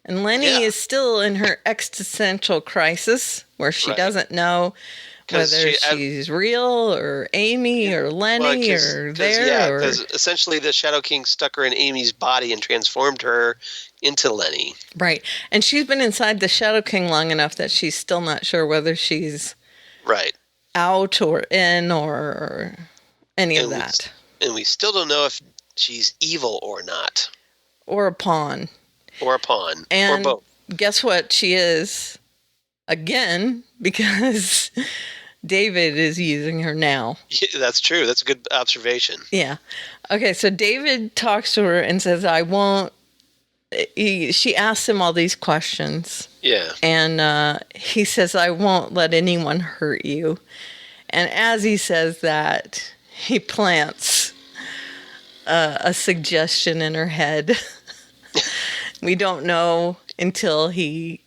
Speaker 6: and Lenny is still in her existential crisis, where she doesn't know Whether she's real or Amy or Lenny
Speaker 7: because essentially the Shadow King stuck her in Amy's body and transformed her into Lenny.
Speaker 6: Right. And she's been inside the Shadow King long enough that she's still not sure whether she's out or in or any of that.
Speaker 7: And we still don't know if she's evil or not.
Speaker 6: Or a pawn.
Speaker 7: And or both.
Speaker 6: Guess what she is? Again, because David is using her now.
Speaker 7: Yeah, that's true. That's a good observation.
Speaker 6: Yeah. Okay, so David talks to her and says, I won't... She asks him all these questions.
Speaker 7: Yeah.
Speaker 6: And he says, I won't let anyone hurt you. And as he says that, he plants a suggestion in her head. We don't know until he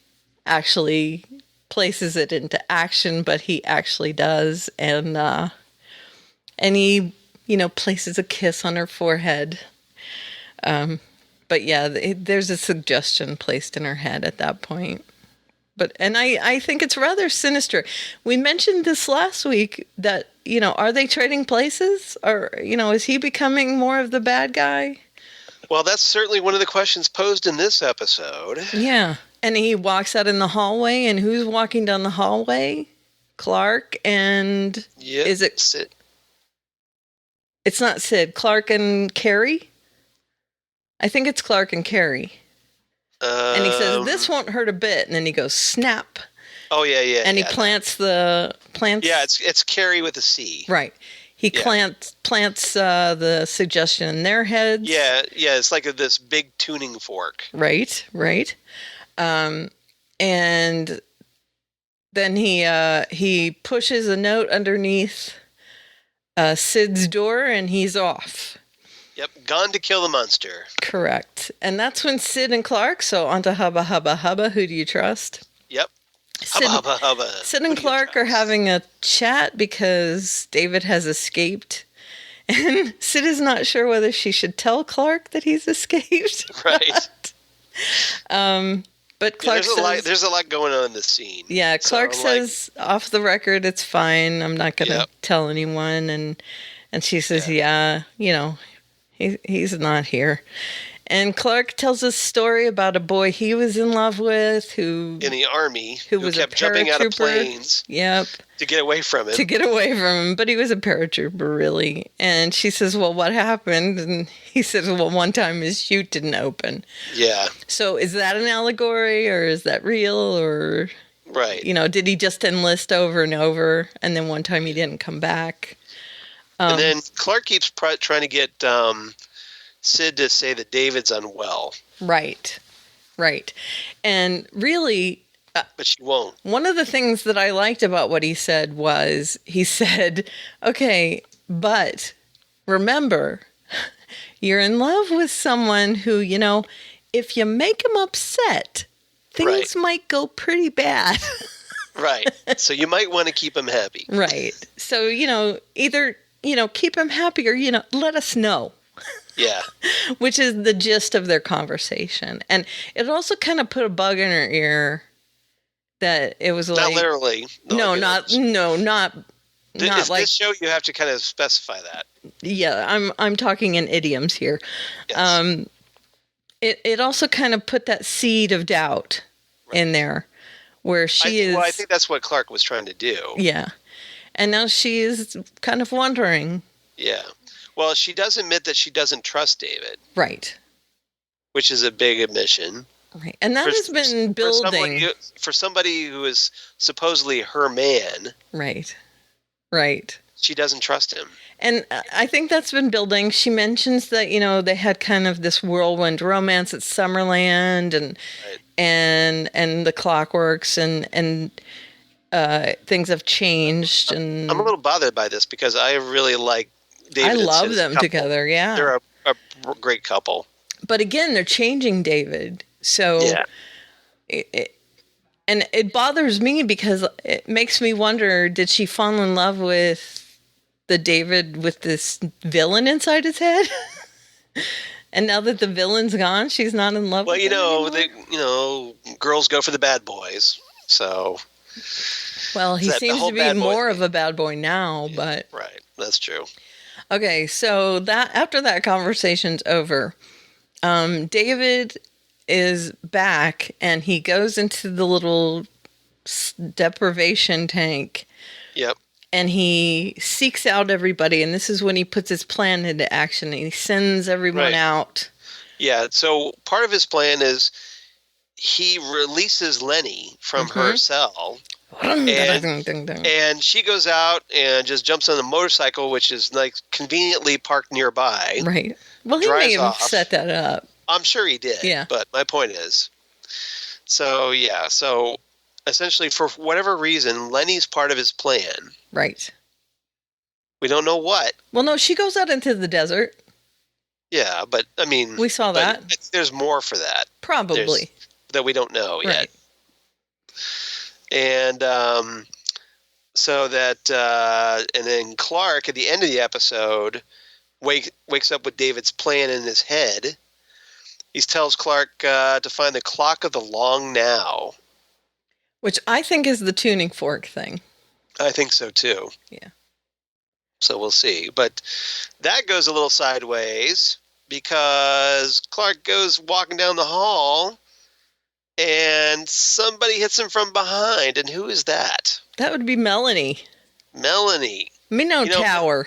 Speaker 6: actually places it into action, but he actually does. And he, places a kiss on her forehead. But yeah, there's a suggestion placed in her head at that point. And I think it's rather sinister. We mentioned this last week that, are they trading places? Or, is he becoming more of the bad guy?
Speaker 7: Well, that's certainly one of the questions posed in this episode.
Speaker 6: Yeah. And he walks out in the hallway, and who's walking down the hallway? Clark and...
Speaker 7: Yep,
Speaker 6: is it
Speaker 7: Sid?
Speaker 6: It's not Sid. Clark and Carrie? I think it's Clark and Carrie. And he says, this won't hurt a bit. And then he goes, snap.
Speaker 7: Oh, yeah.
Speaker 6: And he plants. Yeah,
Speaker 7: it's Carrie with a C.
Speaker 6: Right. He plants the suggestion in their heads.
Speaker 7: Yeah, it's like this big tuning fork.
Speaker 6: Right. And then he pushes a note underneath Sid's door, and he's off.
Speaker 7: Yep, gone to kill the monster.
Speaker 6: Correct. And that's when Sid and Clark, so onto Hubba Hubba Hubba, who do you trust?
Speaker 7: Yep. Hubba Hubba.
Speaker 6: Sid and Clark are having a chat because David has escaped. And Sid is not sure whether she should tell Clark that he's escaped.
Speaker 7: Right.
Speaker 6: But Clark says...
Speaker 7: There's a lot going on in this scene.
Speaker 6: Yeah, Clark says, off the record, it's fine. I'm not going to tell anyone. And she says, he's not here. And Clark tells a story about a boy he was in love with who... In
Speaker 7: the army.
Speaker 6: Who was
Speaker 7: kept jumping out of planes.
Speaker 6: Yep.
Speaker 7: To get away from him.
Speaker 6: But he was a paratrooper, really. And she says, well, what happened? And he says, well, one time his chute didn't open.
Speaker 7: Yeah.
Speaker 6: So is that an allegory, or is that real, or...
Speaker 7: Right.
Speaker 6: Did he just enlist over and over, and then one time he didn't come back?
Speaker 7: And then Clark keeps trying to get... Sid to say that David's unwell.
Speaker 6: Right. And really...
Speaker 7: but she won't.
Speaker 6: One of the things that I liked about what he said was, he said, okay, but remember, you're in love with someone who, if you make him upset, things might go pretty bad.
Speaker 7: Right. So you might want to keep him happy.
Speaker 6: Right. So, either, keep him happy or, let us know.
Speaker 7: Yeah.
Speaker 6: Which is the gist of their conversation. And it also kind of put a bug in her ear that it was like...
Speaker 7: Not literally.
Speaker 6: Not
Speaker 7: like...
Speaker 6: like...
Speaker 7: This show, you have to kind of specify that.
Speaker 6: Yeah, I'm talking in idioms here.
Speaker 7: Yes.
Speaker 6: It also kind of put that seed of doubt in there where she is...
Speaker 7: Well, I think that's what Clark was trying to do.
Speaker 6: Yeah. And now she is kind of wondering...
Speaker 7: Yeah. Well, she does admit that she doesn't trust David.
Speaker 6: Right.
Speaker 7: Which is a big admission.
Speaker 6: Right. And that has been building.
Speaker 7: For somebody who is supposedly her man.
Speaker 6: Right.
Speaker 7: She doesn't trust him.
Speaker 6: And I think that's been building. She mentions that, they had kind of this whirlwind romance at Summerland and the Clockworks and things have changed. And
Speaker 7: I'm a little bothered by this because I really like David.
Speaker 6: I love them
Speaker 7: couple.
Speaker 6: together, yeah.
Speaker 7: They're a great couple.
Speaker 6: But again, they're changing David. So it bothers me because it makes me wonder, did she fall in love with the David with this villain inside his head? And now that the villain's gone, she's not in love with him anymore?
Speaker 7: Girls go for the bad boys. So
Speaker 6: Well, he
Speaker 7: the
Speaker 6: seems
Speaker 7: whole
Speaker 6: to be
Speaker 7: bad boy
Speaker 6: more
Speaker 7: thing.
Speaker 6: of a bad boy now, but
Speaker 7: Right, that's true.
Speaker 6: okay. So that after that conversation's over, David is back and he goes into the little deprivation tank.
Speaker 7: Yep.
Speaker 6: And he seeks out everybody, and this is when he puts his plan into action. And he sends everyone out.
Speaker 7: Yeah, so part of his plan is he releases Lenny from her cell, and she goes out and just jumps on the motorcycle, which is like conveniently parked nearby.
Speaker 6: Right. Well, he may have set that up.
Speaker 7: I'm sure he did.
Speaker 6: Yeah.
Speaker 7: But my point is, so essentially, for whatever reason, Lenny's part of his plan.
Speaker 6: Right.
Speaker 7: We don't know what.
Speaker 6: Well, no, she goes out into the desert.
Speaker 7: Yeah, but I mean,
Speaker 6: we saw that.
Speaker 7: There's more for that.
Speaker 6: Probably.
Speaker 7: That we don't know yet. And and then Clark at the end of the episode wakes up with David's plan in his head. He tells Clark to find the clock of the long now.
Speaker 6: Which I think is the tuning fork thing.
Speaker 7: I think so too.
Speaker 6: Yeah.
Speaker 7: So we'll see. But that goes a little sideways because Clark goes walking down the hall and somebody hits him from behind. And who is that?
Speaker 6: That would be Melanie.
Speaker 7: Melanie.
Speaker 6: Tower.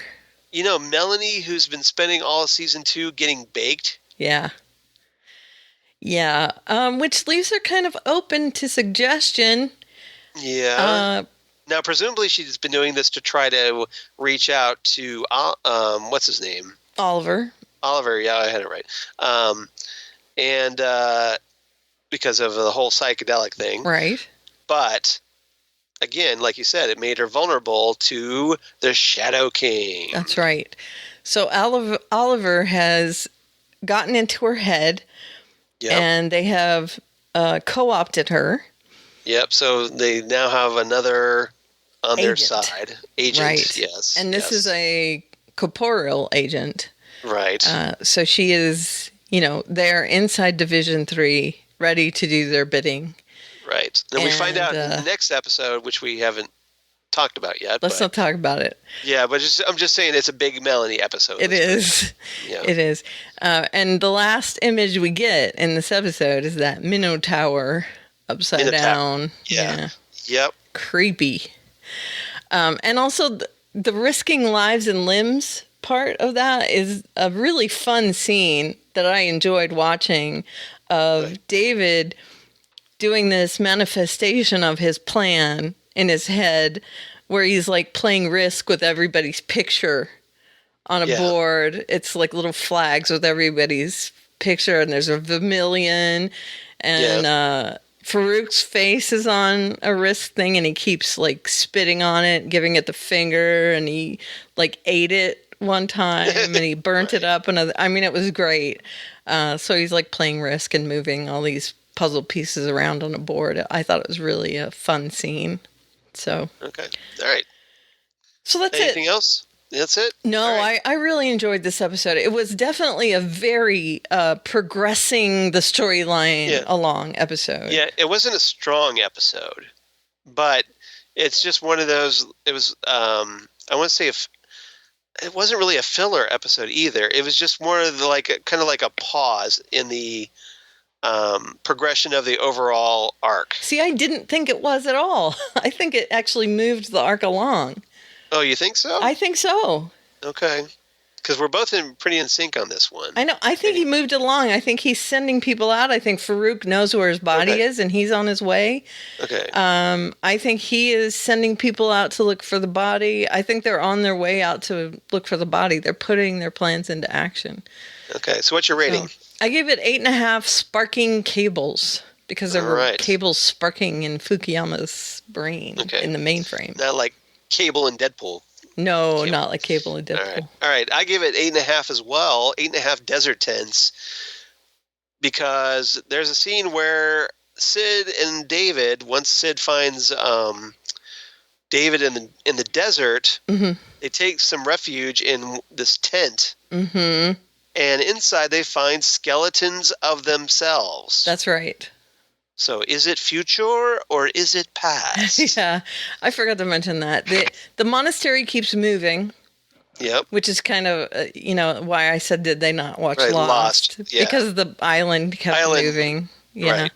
Speaker 7: You know, Melanie, who's been spending all of season 2 getting baked?
Speaker 6: Yeah. Yeah. Which leaves her kind of open to suggestion.
Speaker 7: Yeah. Now, presumably she's been doing this to try to reach out to, what's his name?
Speaker 6: Oliver,
Speaker 7: yeah, I had it right. And because of the whole psychedelic thing.
Speaker 6: Right.
Speaker 7: But, again, like you said, it made her vulnerable to the Shadow King.
Speaker 6: That's right. So Oliver has gotten into her head, and they have co-opted her.
Speaker 7: Yep, so they now have another on their side. Agent,
Speaker 6: right.
Speaker 7: Yes.
Speaker 6: And this is a corporeal agent.
Speaker 7: Right.
Speaker 6: So she is, they're inside Division 3, ready to do their bidding.
Speaker 7: Right. And we find out in the next episode, which we haven't talked about yet.
Speaker 6: Let's not talk about it.
Speaker 7: Yeah, but I'm just saying it's a big Melanie episode.
Speaker 6: It is.
Speaker 7: Yeah.
Speaker 6: It is. And the last image we get in this episode is that Minotaur upside down.
Speaker 7: Yeah. Yep.
Speaker 6: Creepy. And also the risking lives and limbs part of that is a really fun scene that I enjoyed watching of David doing this manifestation of his plan in his head where he's like playing Risk with everybody's picture on a board. It's like little flags with everybody's picture, and there's a vermilion, and Farouk's face is on a Risk thing, and he keeps like spitting on it, giving it the finger, and he like ate it one time and he burnt it up another. I mean, it was great. So he's like playing Risk and moving all these puzzle pieces around on a board. I thought it was really a fun scene. So
Speaker 7: okay, all right.
Speaker 6: So that's
Speaker 7: Anything else? That's it?
Speaker 6: No, right. I really enjoyed this episode. It was definitely a very progressing the storyline along episode.
Speaker 7: Yeah, it wasn't a strong episode, but it's just one of those. It was I want to say it wasn't really a filler episode either. It was just more of the kind of like a pause in the progression of the overall arc.
Speaker 6: See, I didn't think it was at all. I think it actually moved the arc along.
Speaker 7: Oh, you think so?
Speaker 6: I think so.
Speaker 7: Okay. Because we're both pretty in sync on this one.
Speaker 6: I know. I think he moved it along. I think he's sending people out. I think Farouk knows where his body is, and he's on his way.
Speaker 7: Okay.
Speaker 6: I think he is sending people out to look for the body. I think they're on their way out to look for the body. They're putting their plans into action.
Speaker 7: Okay. So what's your rating?
Speaker 6: I gave it 8.5 sparking cables because there were cables sparking in Fukuyama's brain in the mainframe.
Speaker 7: Not like Cable and Deadpool.
Speaker 6: No, not like Cable and Deadpool.
Speaker 7: All right. I give it 8.5 as well. 8.5 desert tents. Because there's a scene where Sid and David, once Sid finds David in the desert, they take some refuge in this tent.
Speaker 6: Mm-hmm.
Speaker 7: And inside they find skeletons of themselves.
Speaker 6: That's right.
Speaker 7: So is it future or is it past?
Speaker 6: Yeah, I forgot to mention that. The monastery keeps moving.
Speaker 7: Yep.
Speaker 6: Which is kind of, why I said, did they not watch
Speaker 7: Right,
Speaker 6: Lost?
Speaker 7: Lost, yeah.
Speaker 6: Because the island kept moving. Yeah.
Speaker 7: Right.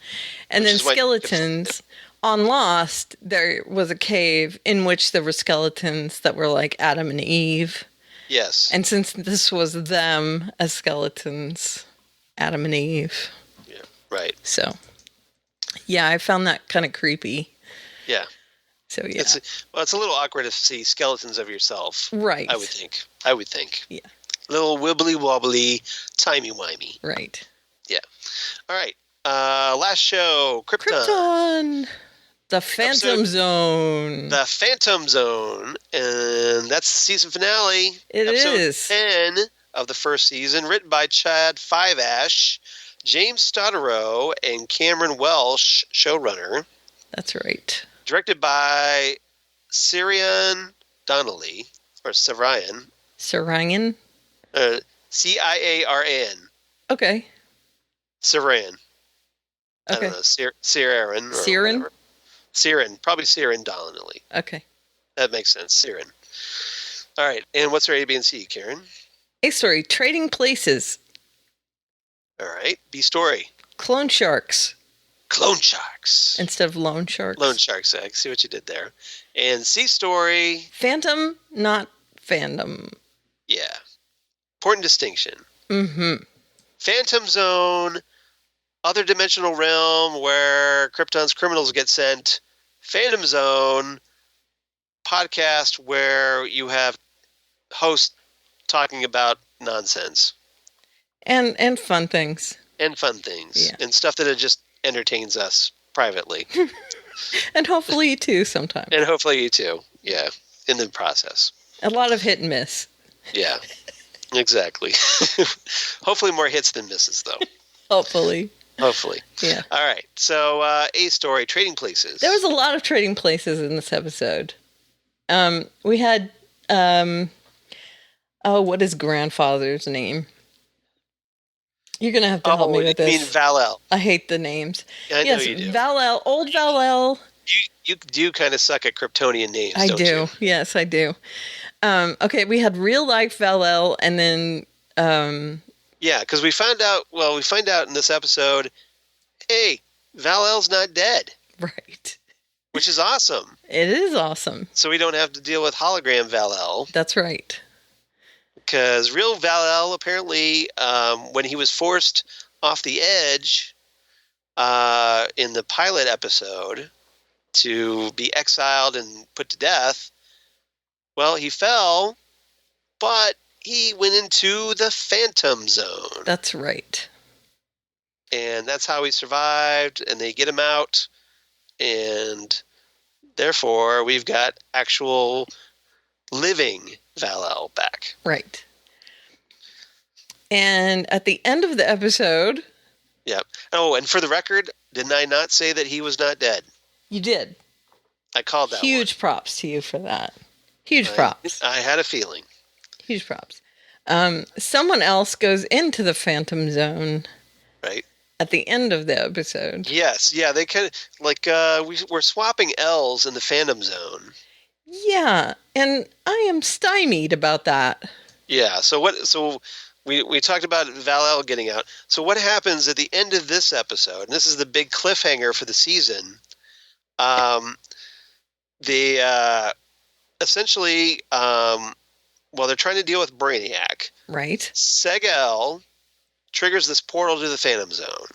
Speaker 6: And
Speaker 7: Which
Speaker 6: then
Speaker 7: is why-
Speaker 6: skeletons. On Lost, there was a cave in which there were skeletons that were like Adam and Eve.
Speaker 7: Yes.
Speaker 6: And since this was them as skeletons, Adam and Eve.
Speaker 7: Yeah. Right.
Speaker 6: So, yeah, I found that kind of creepy.
Speaker 7: Yeah.
Speaker 6: So, yeah.
Speaker 7: It's a little awkward to see skeletons of yourself.
Speaker 6: Right.
Speaker 7: I would think.
Speaker 6: Yeah.
Speaker 7: Little wibbly wobbly, timey wimey.
Speaker 6: Right.
Speaker 7: Yeah. All right. Last show, Krypton.
Speaker 6: Krypton. The Phantom Zone.
Speaker 7: The Phantom Zone, and that's the season finale.
Speaker 6: It
Speaker 7: episode
Speaker 6: is
Speaker 7: 10 of the first season, written by Chad Fiveash, James Stottero, and Cameron Welsh, showrunner.
Speaker 6: That's right.
Speaker 7: Directed by Ciaran Donnelly, or Ciaran.
Speaker 6: Sarangan?
Speaker 7: Ciarn.
Speaker 6: Okay.
Speaker 7: Ciaran. I
Speaker 6: Okay.
Speaker 7: don't know. Ciaran.
Speaker 6: Ciaran?
Speaker 7: Ciaran. Probably Ciaran Donnelly.
Speaker 6: Okay.
Speaker 7: That makes sense. Ciaran. All right. And what's our A, B, and C, Karen?
Speaker 6: A story. Trading places.
Speaker 7: All right. B story.
Speaker 6: Clone sharks.
Speaker 7: Clone sharks.
Speaker 6: Instead of loan sharks.
Speaker 7: Loan sharks. I see what you did there. And C story.
Speaker 6: Phantom, not fandom.
Speaker 7: Yeah. Important distinction.
Speaker 6: Mm-hmm.
Speaker 7: Phantom Zone. Other dimensional realm where Krypton's criminals get sent. Phantom Zone. Podcast where you have hosts talking about nonsense.
Speaker 6: And fun things.
Speaker 7: And fun things.
Speaker 6: Yeah.
Speaker 7: And stuff that just entertains us privately.
Speaker 6: And hopefully you too sometime.
Speaker 7: And hopefully you too. Yeah. In the process.
Speaker 6: A lot of hit and miss.
Speaker 7: Yeah. Exactly. Hopefully more hits than misses, though.
Speaker 6: Hopefully.
Speaker 7: Hopefully.
Speaker 6: Yeah.
Speaker 7: All right. So, A story, trading places.
Speaker 6: There was a lot of trading places in this episode. We had, what is grandfather's name? You're going to have to help me with this.
Speaker 7: You mean Val-El.
Speaker 6: I hate the names.
Speaker 7: I know you do.
Speaker 6: Val-El, old Val-El.
Speaker 7: You do kind of suck at Kryptonian names,
Speaker 6: I
Speaker 7: don't
Speaker 6: do.
Speaker 7: you?
Speaker 6: Yes, I do. Okay, we had real life Val-El, and then
Speaker 7: yeah, because we find out in this episode, hey, Val-El's not dead.
Speaker 6: Right.
Speaker 7: Which is awesome.
Speaker 6: It is awesome.
Speaker 7: So we don't have to deal with hologram Val-El.
Speaker 6: That's right.
Speaker 7: Because real Val-El, apparently, when he was forced off the edge in the pilot episode to be exiled and put to death, well, he fell, but he went into the Phantom Zone.
Speaker 6: That's right.
Speaker 7: And that's how he survived, and they get him out, and therefore we've got actual living Val-El back.
Speaker 6: Right. And at the end of the episode...
Speaker 7: Yep. Oh, and for the record, didn't I not say that he was not dead?
Speaker 6: You did.
Speaker 7: I called that
Speaker 6: Huge props to you for that. Huge props.
Speaker 7: I had a feeling.
Speaker 6: Huge props. Someone else goes into the Phantom Zone.
Speaker 7: Right.
Speaker 6: At the end of the episode.
Speaker 7: Yes. Yeah, they kind of, like, we're swapping L's in the Phantom Zone.
Speaker 6: Yeah, and I am stymied about that. Yeah,
Speaker 7: so we talked about Val-El getting out. So what happens at the end of this episode, and this is the big cliffhanger for the season, they essentially, they're trying to deal with Brainiac.
Speaker 6: Right.
Speaker 7: Skaggs triggers this portal to the Phantom Zone.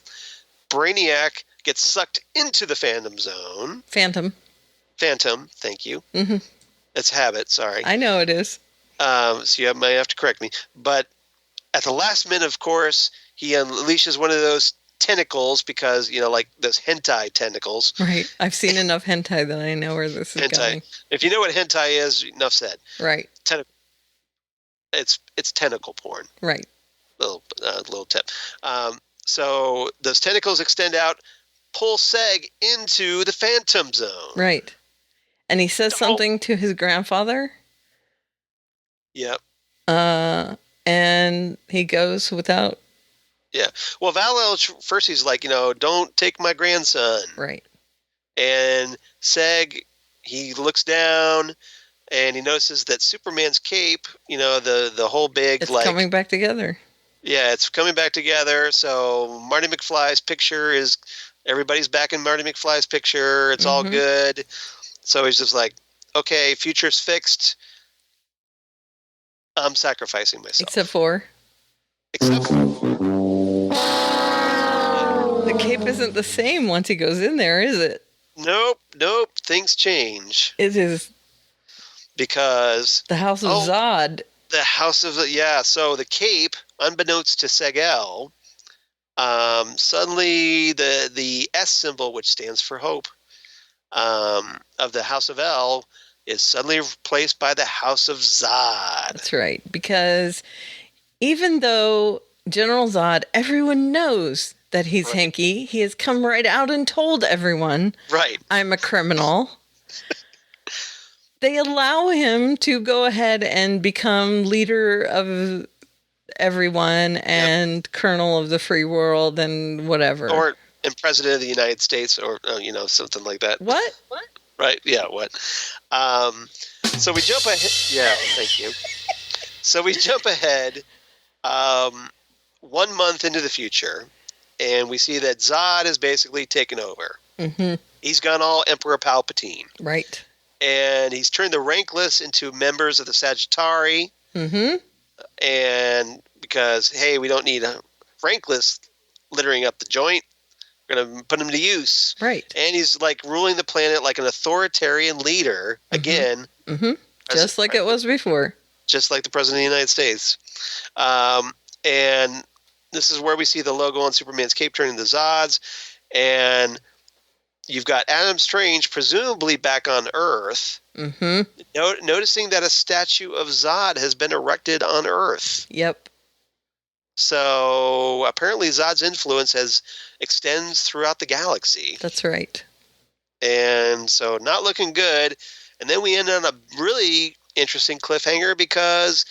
Speaker 7: Brainiac gets sucked into the Phantom Zone.
Speaker 6: Phantom,
Speaker 7: thank you.
Speaker 6: Mm-hmm.
Speaker 7: It's habit, sorry.
Speaker 6: I know it is.
Speaker 7: So you might have to correct me. But at the last minute, of course, he unleashes one of those tentacles because, like those hentai tentacles.
Speaker 6: Right. I've seen enough hentai that I know where this is going.
Speaker 7: If you know what hentai is, enough said.
Speaker 6: Right.
Speaker 7: It's tentacle porn.
Speaker 6: Right.
Speaker 7: Little tip. So those tentacles extend out, pull Seg into the Phantom Zone.
Speaker 6: Right. And he says something to his grandfather.
Speaker 7: Yep.
Speaker 6: And he goes without
Speaker 7: Yeah. Well, Val-El, first he's like, don't take my grandson.
Speaker 6: Right.
Speaker 7: And Seg, he looks down and he notices that Superman's cape, the whole big,
Speaker 6: It's coming back together.
Speaker 7: Yeah, it's coming back together. So Marty McFly's picture is, everybody's back in Marty McFly's picture. It's all good. So he's just like, okay, future's fixed. I'm sacrificing myself.
Speaker 6: Except for the cape isn't the same once he goes in there, is it?
Speaker 7: Nope. Things change.
Speaker 6: It is.
Speaker 7: Because
Speaker 6: the House of Zod.
Speaker 7: The House of so the cape, unbeknownst to Segel, suddenly the S symbol, which stands for hope, of the House of El, is suddenly replaced by the House of Zod.
Speaker 6: That's right, because even though General Zod, everyone knows that he's hanky, he has come right out and told everyone, I'm a criminal. They allow him to go ahead and become leader of everyone and colonel of the free world and whatever.
Speaker 7: And president of the United States, or, something like that.
Speaker 6: What?
Speaker 7: Right, yeah, what? So we jump ahead. Yeah, thank you. So we jump ahead 1 month into the future, and we see that Zod is basically taken over.
Speaker 6: Mm-hmm.
Speaker 7: He's gone all Emperor Palpatine.
Speaker 6: Right.
Speaker 7: And he's turned the rankless into members of the Sagittari.
Speaker 6: Mm-hmm.
Speaker 7: And because, hey, we don't need rankless littering up the joint. We're going to put him to use.
Speaker 6: Right.
Speaker 7: And he's like ruling the planet like an authoritarian leader again.
Speaker 6: Mm-hmm. Just like it was before.
Speaker 7: Just like the President of the United States. And this is where we see the logo on Superman's cape turning to Zod's. And you've got Adam Strange, presumably back on Earth, noticing that a statue of Zod has been erected on Earth.
Speaker 6: Yep.
Speaker 7: So apparently Zod's influence extends throughout the galaxy.
Speaker 6: That's right.
Speaker 7: And so not looking good. And then we end on a really interesting cliffhanger because,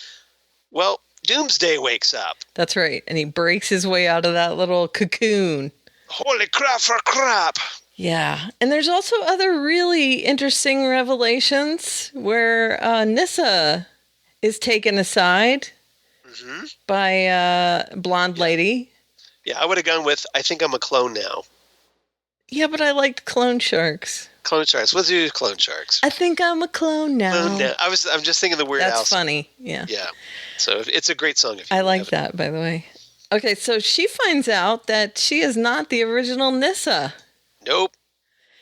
Speaker 7: well, Doomsday wakes up.
Speaker 6: That's right. And he breaks his way out of that little cocoon.
Speaker 7: Holy crap for crap.
Speaker 6: Yeah. And there's also other really interesting revelations where Nyssa is taken aside by a blonde lady.
Speaker 7: Yeah, I would have gone with, I think I'm a clone now.
Speaker 6: Yeah, but I liked Clone Sharks.
Speaker 7: Clone Sharks. Let's do Clone Sharks.
Speaker 6: I think I'm a clone now.
Speaker 7: I'm just thinking the Weird Al.
Speaker 6: That's funny. Yeah.
Speaker 7: Yeah. So it's a great song.
Speaker 6: I like that, by the way. Okay, so she finds out that she is not the original Nyssa.
Speaker 7: Nope.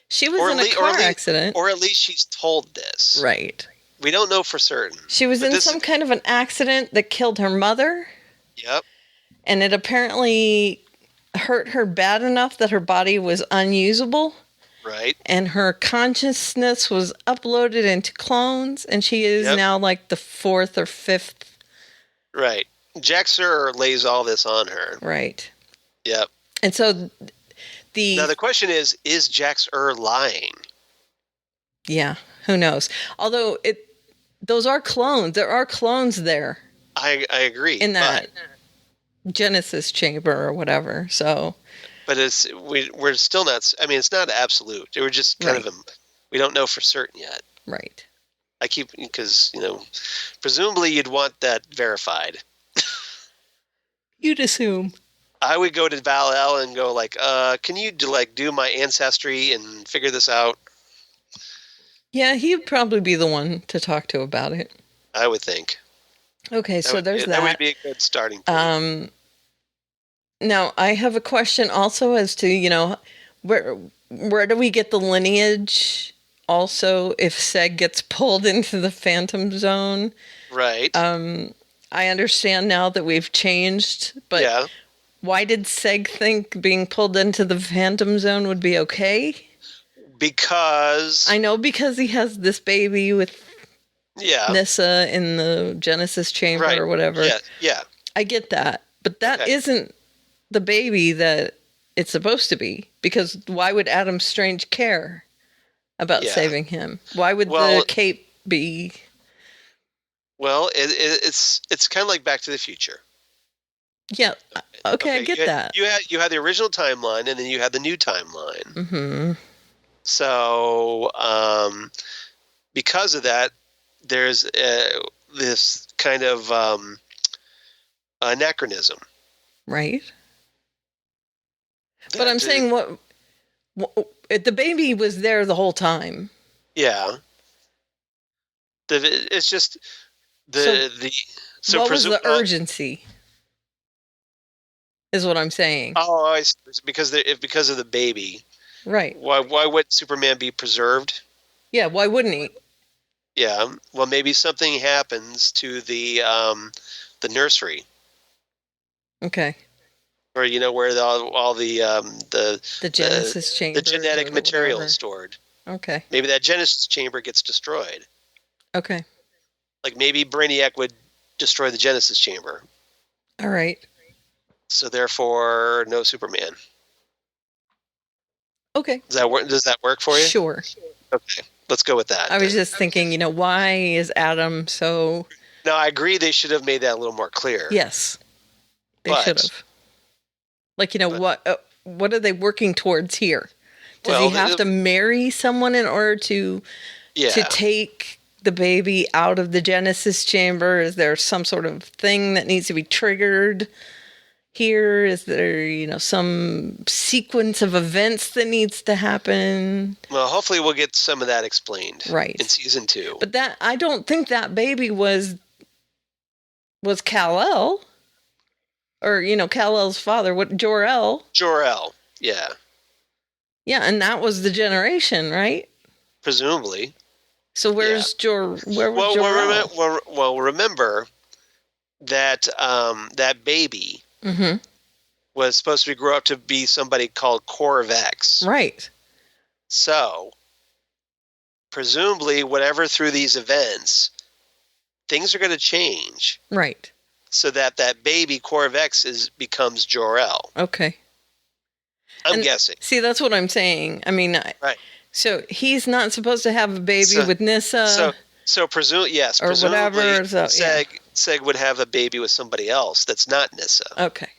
Speaker 6: She was in a car accident.
Speaker 7: Or at least she's told this.
Speaker 6: Right.
Speaker 7: We don't know for certain.
Speaker 6: She was in some kind of an accident that killed her mother.
Speaker 7: Yep.
Speaker 6: And it apparently hurt her bad enough that her body was unusable.
Speaker 7: Right.
Speaker 6: And her consciousness was uploaded into clones. And she is now like the 4th or 5th.
Speaker 7: Right. Jack Sir lays all this on her.
Speaker 6: Right.
Speaker 7: Yep.
Speaker 6: And so
Speaker 7: now the question is Jax lying?
Speaker 6: Yeah, who knows? Although those are clones. There are clones there.
Speaker 7: I agree.
Speaker 6: In that Genesis chamber or whatever. So,
Speaker 7: but we're still not. I mean, it's not absolute. We're just kind of we don't know for certain yet.
Speaker 6: Right.
Speaker 7: I keep because presumably you'd want that verified.
Speaker 6: You'd assume.
Speaker 7: I would go to Val-El and go like, can you do my ancestry and figure this out?
Speaker 6: Yeah, he'd probably be the one to talk to about it.
Speaker 7: I would think.
Speaker 6: Okay, so there's that.
Speaker 7: That would be a good starting point.
Speaker 6: Now, I have a question also as to, where do we get the lineage also if Seg gets pulled into the Phantom Zone?
Speaker 7: Right.
Speaker 6: I understand now that we've changed, but why did Seg think being pulled into the Phantom Zone would be okay?
Speaker 7: Because
Speaker 6: I know because he has this baby with Nyssa in the Genesis chamber or whatever.
Speaker 7: Yeah.
Speaker 6: I get that. But that isn't the baby that it's supposed to be. Because why would Adam Strange care about saving him? Why would the cape be?
Speaker 7: Well, it's kind of like Back to the Future.
Speaker 6: Yeah. Okay, I get that.
Speaker 7: You had the original timeline, and then you had the new timeline.
Speaker 6: Mm-hmm.
Speaker 7: So, because of that, there's this kind of anachronism.
Speaker 6: Right. But I'm saying what the baby was there the whole time.
Speaker 7: Yeah. It's just
Speaker 6: what was the urgency? Is what I'm saying.
Speaker 7: Oh, I see. Because of the baby.
Speaker 6: Right.
Speaker 7: Why would Superman be preserved?
Speaker 6: Yeah, why wouldn't he?
Speaker 7: Yeah. Well, maybe something happens to the nursery.
Speaker 6: Okay.
Speaker 7: Or where all the
Speaker 6: Genesis chamber,
Speaker 7: the genetic material is stored.
Speaker 6: Okay.
Speaker 7: Maybe that Genesis chamber gets destroyed.
Speaker 6: Okay.
Speaker 7: Like maybe Brainiac would destroy the Genesis chamber.
Speaker 6: All right.
Speaker 7: So therefore, no Superman.
Speaker 6: Okay.
Speaker 7: Does that work for you?
Speaker 6: Sure.
Speaker 7: Okay. Let's go with that.
Speaker 6: I was just thinking, why is Adam so...
Speaker 7: No, I agree they should have made that a little more clear.
Speaker 6: Yes. They should have. Like, what are they working towards here? Does he have to marry someone in order to take the baby out of the Genesis chamber? Is there some sort of thing that needs to be triggered here? Is there, some sequence of events that needs to happen?
Speaker 7: Well, hopefully we'll get some of that explained in season 2.
Speaker 6: But I don't think that baby was Kal-El. Or, Kal-El's father, Jor-El.
Speaker 7: Jor-El, yeah.
Speaker 6: Yeah, and that was the generation, right?
Speaker 7: Presumably.
Speaker 6: So where was Jor-El?
Speaker 7: Well, remember that that baby was supposed to grow up to be somebody called Corvex.
Speaker 6: Right.
Speaker 7: So, presumably, whatever through these events, things are going to change.
Speaker 6: Right.
Speaker 7: So that baby Corvex becomes Jor-El.
Speaker 6: Okay.
Speaker 7: I'm guessing.
Speaker 6: See, that's what I'm saying. I mean,
Speaker 7: right.
Speaker 6: So he's not supposed to have a baby with Nyssa.
Speaker 7: So presumably,
Speaker 6: or whatever.
Speaker 7: Seg would have a baby with somebody else that's not Nyssa.
Speaker 6: Okay.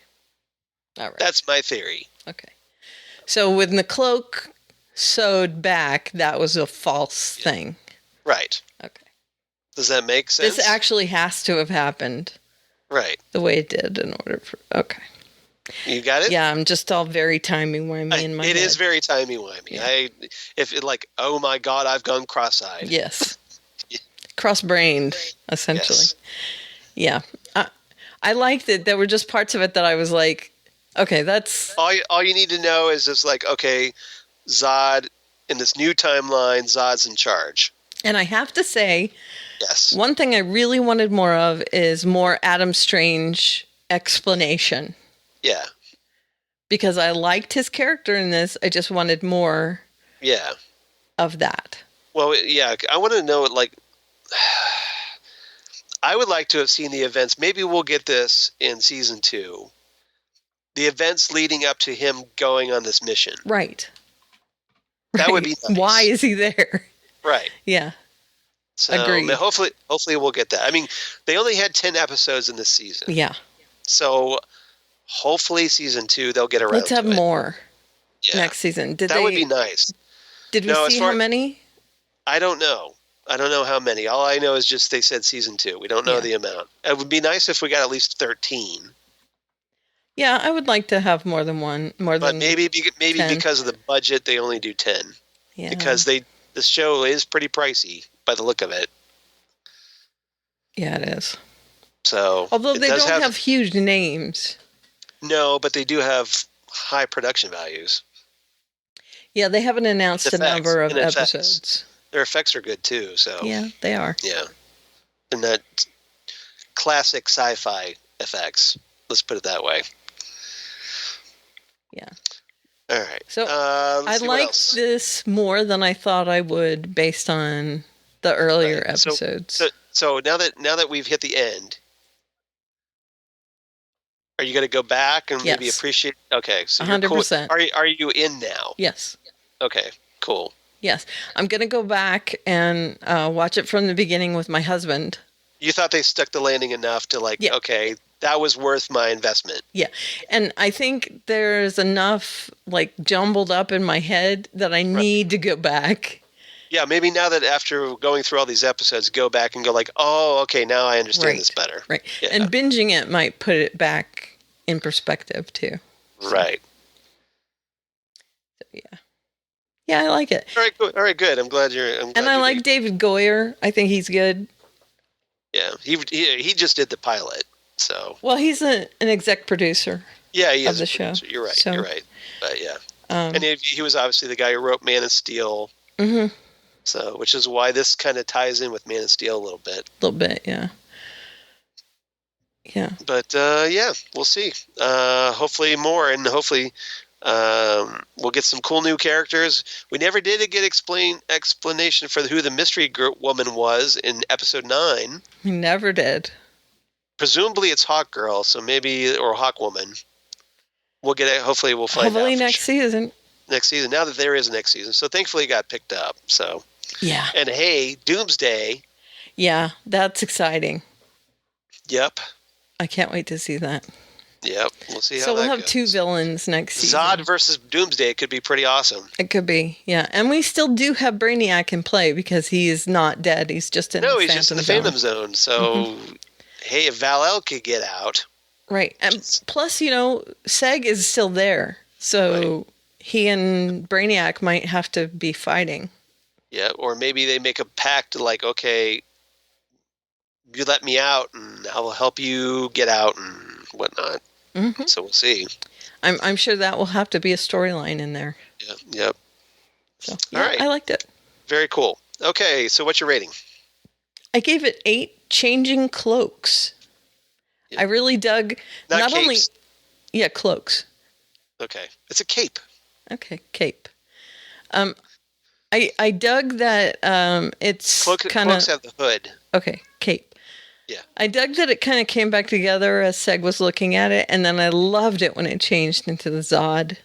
Speaker 6: All right.
Speaker 7: That's my theory.
Speaker 6: Okay. So when the cloak sewed back, that was a false thing.
Speaker 7: Right.
Speaker 6: Okay.
Speaker 7: Does that make sense?
Speaker 6: This actually has to have happened.
Speaker 7: Right.
Speaker 6: The way it did in order for... Okay.
Speaker 7: You got it?
Speaker 6: Yeah, I'm just all very timey-wimey in my head.
Speaker 7: It is very timey-wimey. Yeah. Oh my God, I've gone cross-eyed.
Speaker 6: Yes. Cross-brained, essentially.
Speaker 7: Yes.
Speaker 6: Yeah. I liked it. There were just parts of it that I was like, okay, that's...
Speaker 7: All you need to know is just like, okay, Zod, in this new timeline, Zod's in charge.
Speaker 6: And I have to say...
Speaker 7: Yes.
Speaker 6: One thing I really wanted more of is more Adam Strange explanation.
Speaker 7: Yeah.
Speaker 6: Because I liked his character in this. I just wanted more of that.
Speaker 7: Well, yeah. I want to know, I would like to have seen the events. Maybe we'll get this in season 2. The events leading up to him going on this mission.
Speaker 6: Right.
Speaker 7: That would be nice.
Speaker 6: Why is he there?
Speaker 7: Right.
Speaker 6: Yeah.
Speaker 7: So
Speaker 6: agreed.
Speaker 7: Hopefully we'll get that. I mean, they only had 10 episodes in this season.
Speaker 6: Yeah.
Speaker 7: So hopefully season 2 they'll get around.
Speaker 6: Let's have
Speaker 7: to it.
Speaker 6: more next season.
Speaker 7: That would be nice.
Speaker 6: Did we see how many?
Speaker 7: I don't know. I don't know how many. All I know is just they said season 2. We don't know the amount. It would be nice if we got at least 13.
Speaker 6: Yeah, I would like to have more than one.
Speaker 7: But maybe 10. Because of the budget, they only do 10.
Speaker 6: Yeah.
Speaker 7: Because the show is pretty pricey by the look of it.
Speaker 6: Yeah, it is.
Speaker 7: So,
Speaker 6: although they don't have huge names.
Speaker 7: No, but they do have high production values.
Speaker 6: Yeah, they haven't announced a number of episodes.
Speaker 7: Their effects are good too. So
Speaker 6: yeah, they are.
Speaker 7: Yeah, and that classic sci-fi effects. Let's put it that way.
Speaker 6: Yeah.
Speaker 7: All right.
Speaker 6: So I liked this more than I thought I would, based on the earlier episodes.
Speaker 7: So now that we've hit the end, are you going to go back and maybe appreciate? Okay, so
Speaker 6: 100%.
Speaker 7: Cool. Are you in now?
Speaker 6: Yes.
Speaker 7: Okay. Cool.
Speaker 6: Yes, I'm going to go back and watch it from the beginning with my husband.
Speaker 7: You thought they stuck the landing enough to okay, that was worth my investment.
Speaker 6: Yeah. And I think there's enough like jumbled up in my head that I need to go back.
Speaker 7: Yeah, maybe now that after going through all these episodes, go back and go like, oh, okay, now I understand this better.
Speaker 6: Right.
Speaker 7: Yeah.
Speaker 6: And binging it might put it back in perspective too.
Speaker 7: Right.
Speaker 6: So, yeah. Yeah, I like it.
Speaker 7: All right, good. I'm glad
Speaker 6: I like David Goyer. I think he's good.
Speaker 7: Yeah, he just did the pilot, so.
Speaker 6: Well, he's an exec producer.
Speaker 7: Yeah, he
Speaker 6: of
Speaker 7: is
Speaker 6: the show.
Speaker 7: You're right.
Speaker 6: So,
Speaker 7: you're right. But yeah, and he was obviously the guy who wrote Man of Steel.
Speaker 6: Mm-hmm.
Speaker 7: So, which is why this kind of ties in with Man of Steel a little bit.
Speaker 6: A little bit, yeah. Yeah.
Speaker 7: But yeah, we'll see. Hopefully more, and hopefully we'll get some cool new characters. We never did get explanation for who the mystery woman was in episode 9.
Speaker 6: We never did.
Speaker 7: Presumably it's Hawk Girl, so maybe, or Hawk Woman. We'll get it. Hopefully we'll find out.
Speaker 6: Hopefully next season.
Speaker 7: Next season. Now that there is a next season, so thankfully it got picked up. So
Speaker 6: yeah.
Speaker 7: And hey, Doomsday.
Speaker 6: Yeah, that's exciting.
Speaker 7: Yep.
Speaker 6: I can't wait to see that.
Speaker 7: Yep, we'll see how
Speaker 6: so
Speaker 7: that
Speaker 6: we'll have
Speaker 7: goes.
Speaker 6: 2 villains next season.
Speaker 7: Zod versus Doomsday could be pretty awesome.
Speaker 6: It could be, yeah. And we still do have Brainiac in play because he is not dead. He's just in the Phantom Zone.
Speaker 7: No, he's just in the Phantom Zone. So, hey, if Val-El could get out.
Speaker 6: Right. And plus, Seg is still there. So he and Brainiac might have to be fighting.
Speaker 7: Yeah, or maybe they make a pact like, okay, you let me out and I'll help you get out and whatnot. Mm-hmm. So we'll see.
Speaker 6: I'm sure that will have to be a storyline in there.
Speaker 7: Yeah. Yep.
Speaker 6: So,
Speaker 7: all right.
Speaker 6: I liked it.
Speaker 7: Very cool. Okay, so what's your rating?
Speaker 6: I gave it 8 changing cloaks. Yep. I really dug not only cloaks.
Speaker 7: Okay. It's a cape.
Speaker 6: Okay, cape. I dug that it's kind of
Speaker 7: cloaks have the hood.
Speaker 6: Okay, cape.
Speaker 7: Yeah.
Speaker 6: I dug that it kind of came back together as Seg was looking at it, and then I loved it when it changed into the Zod.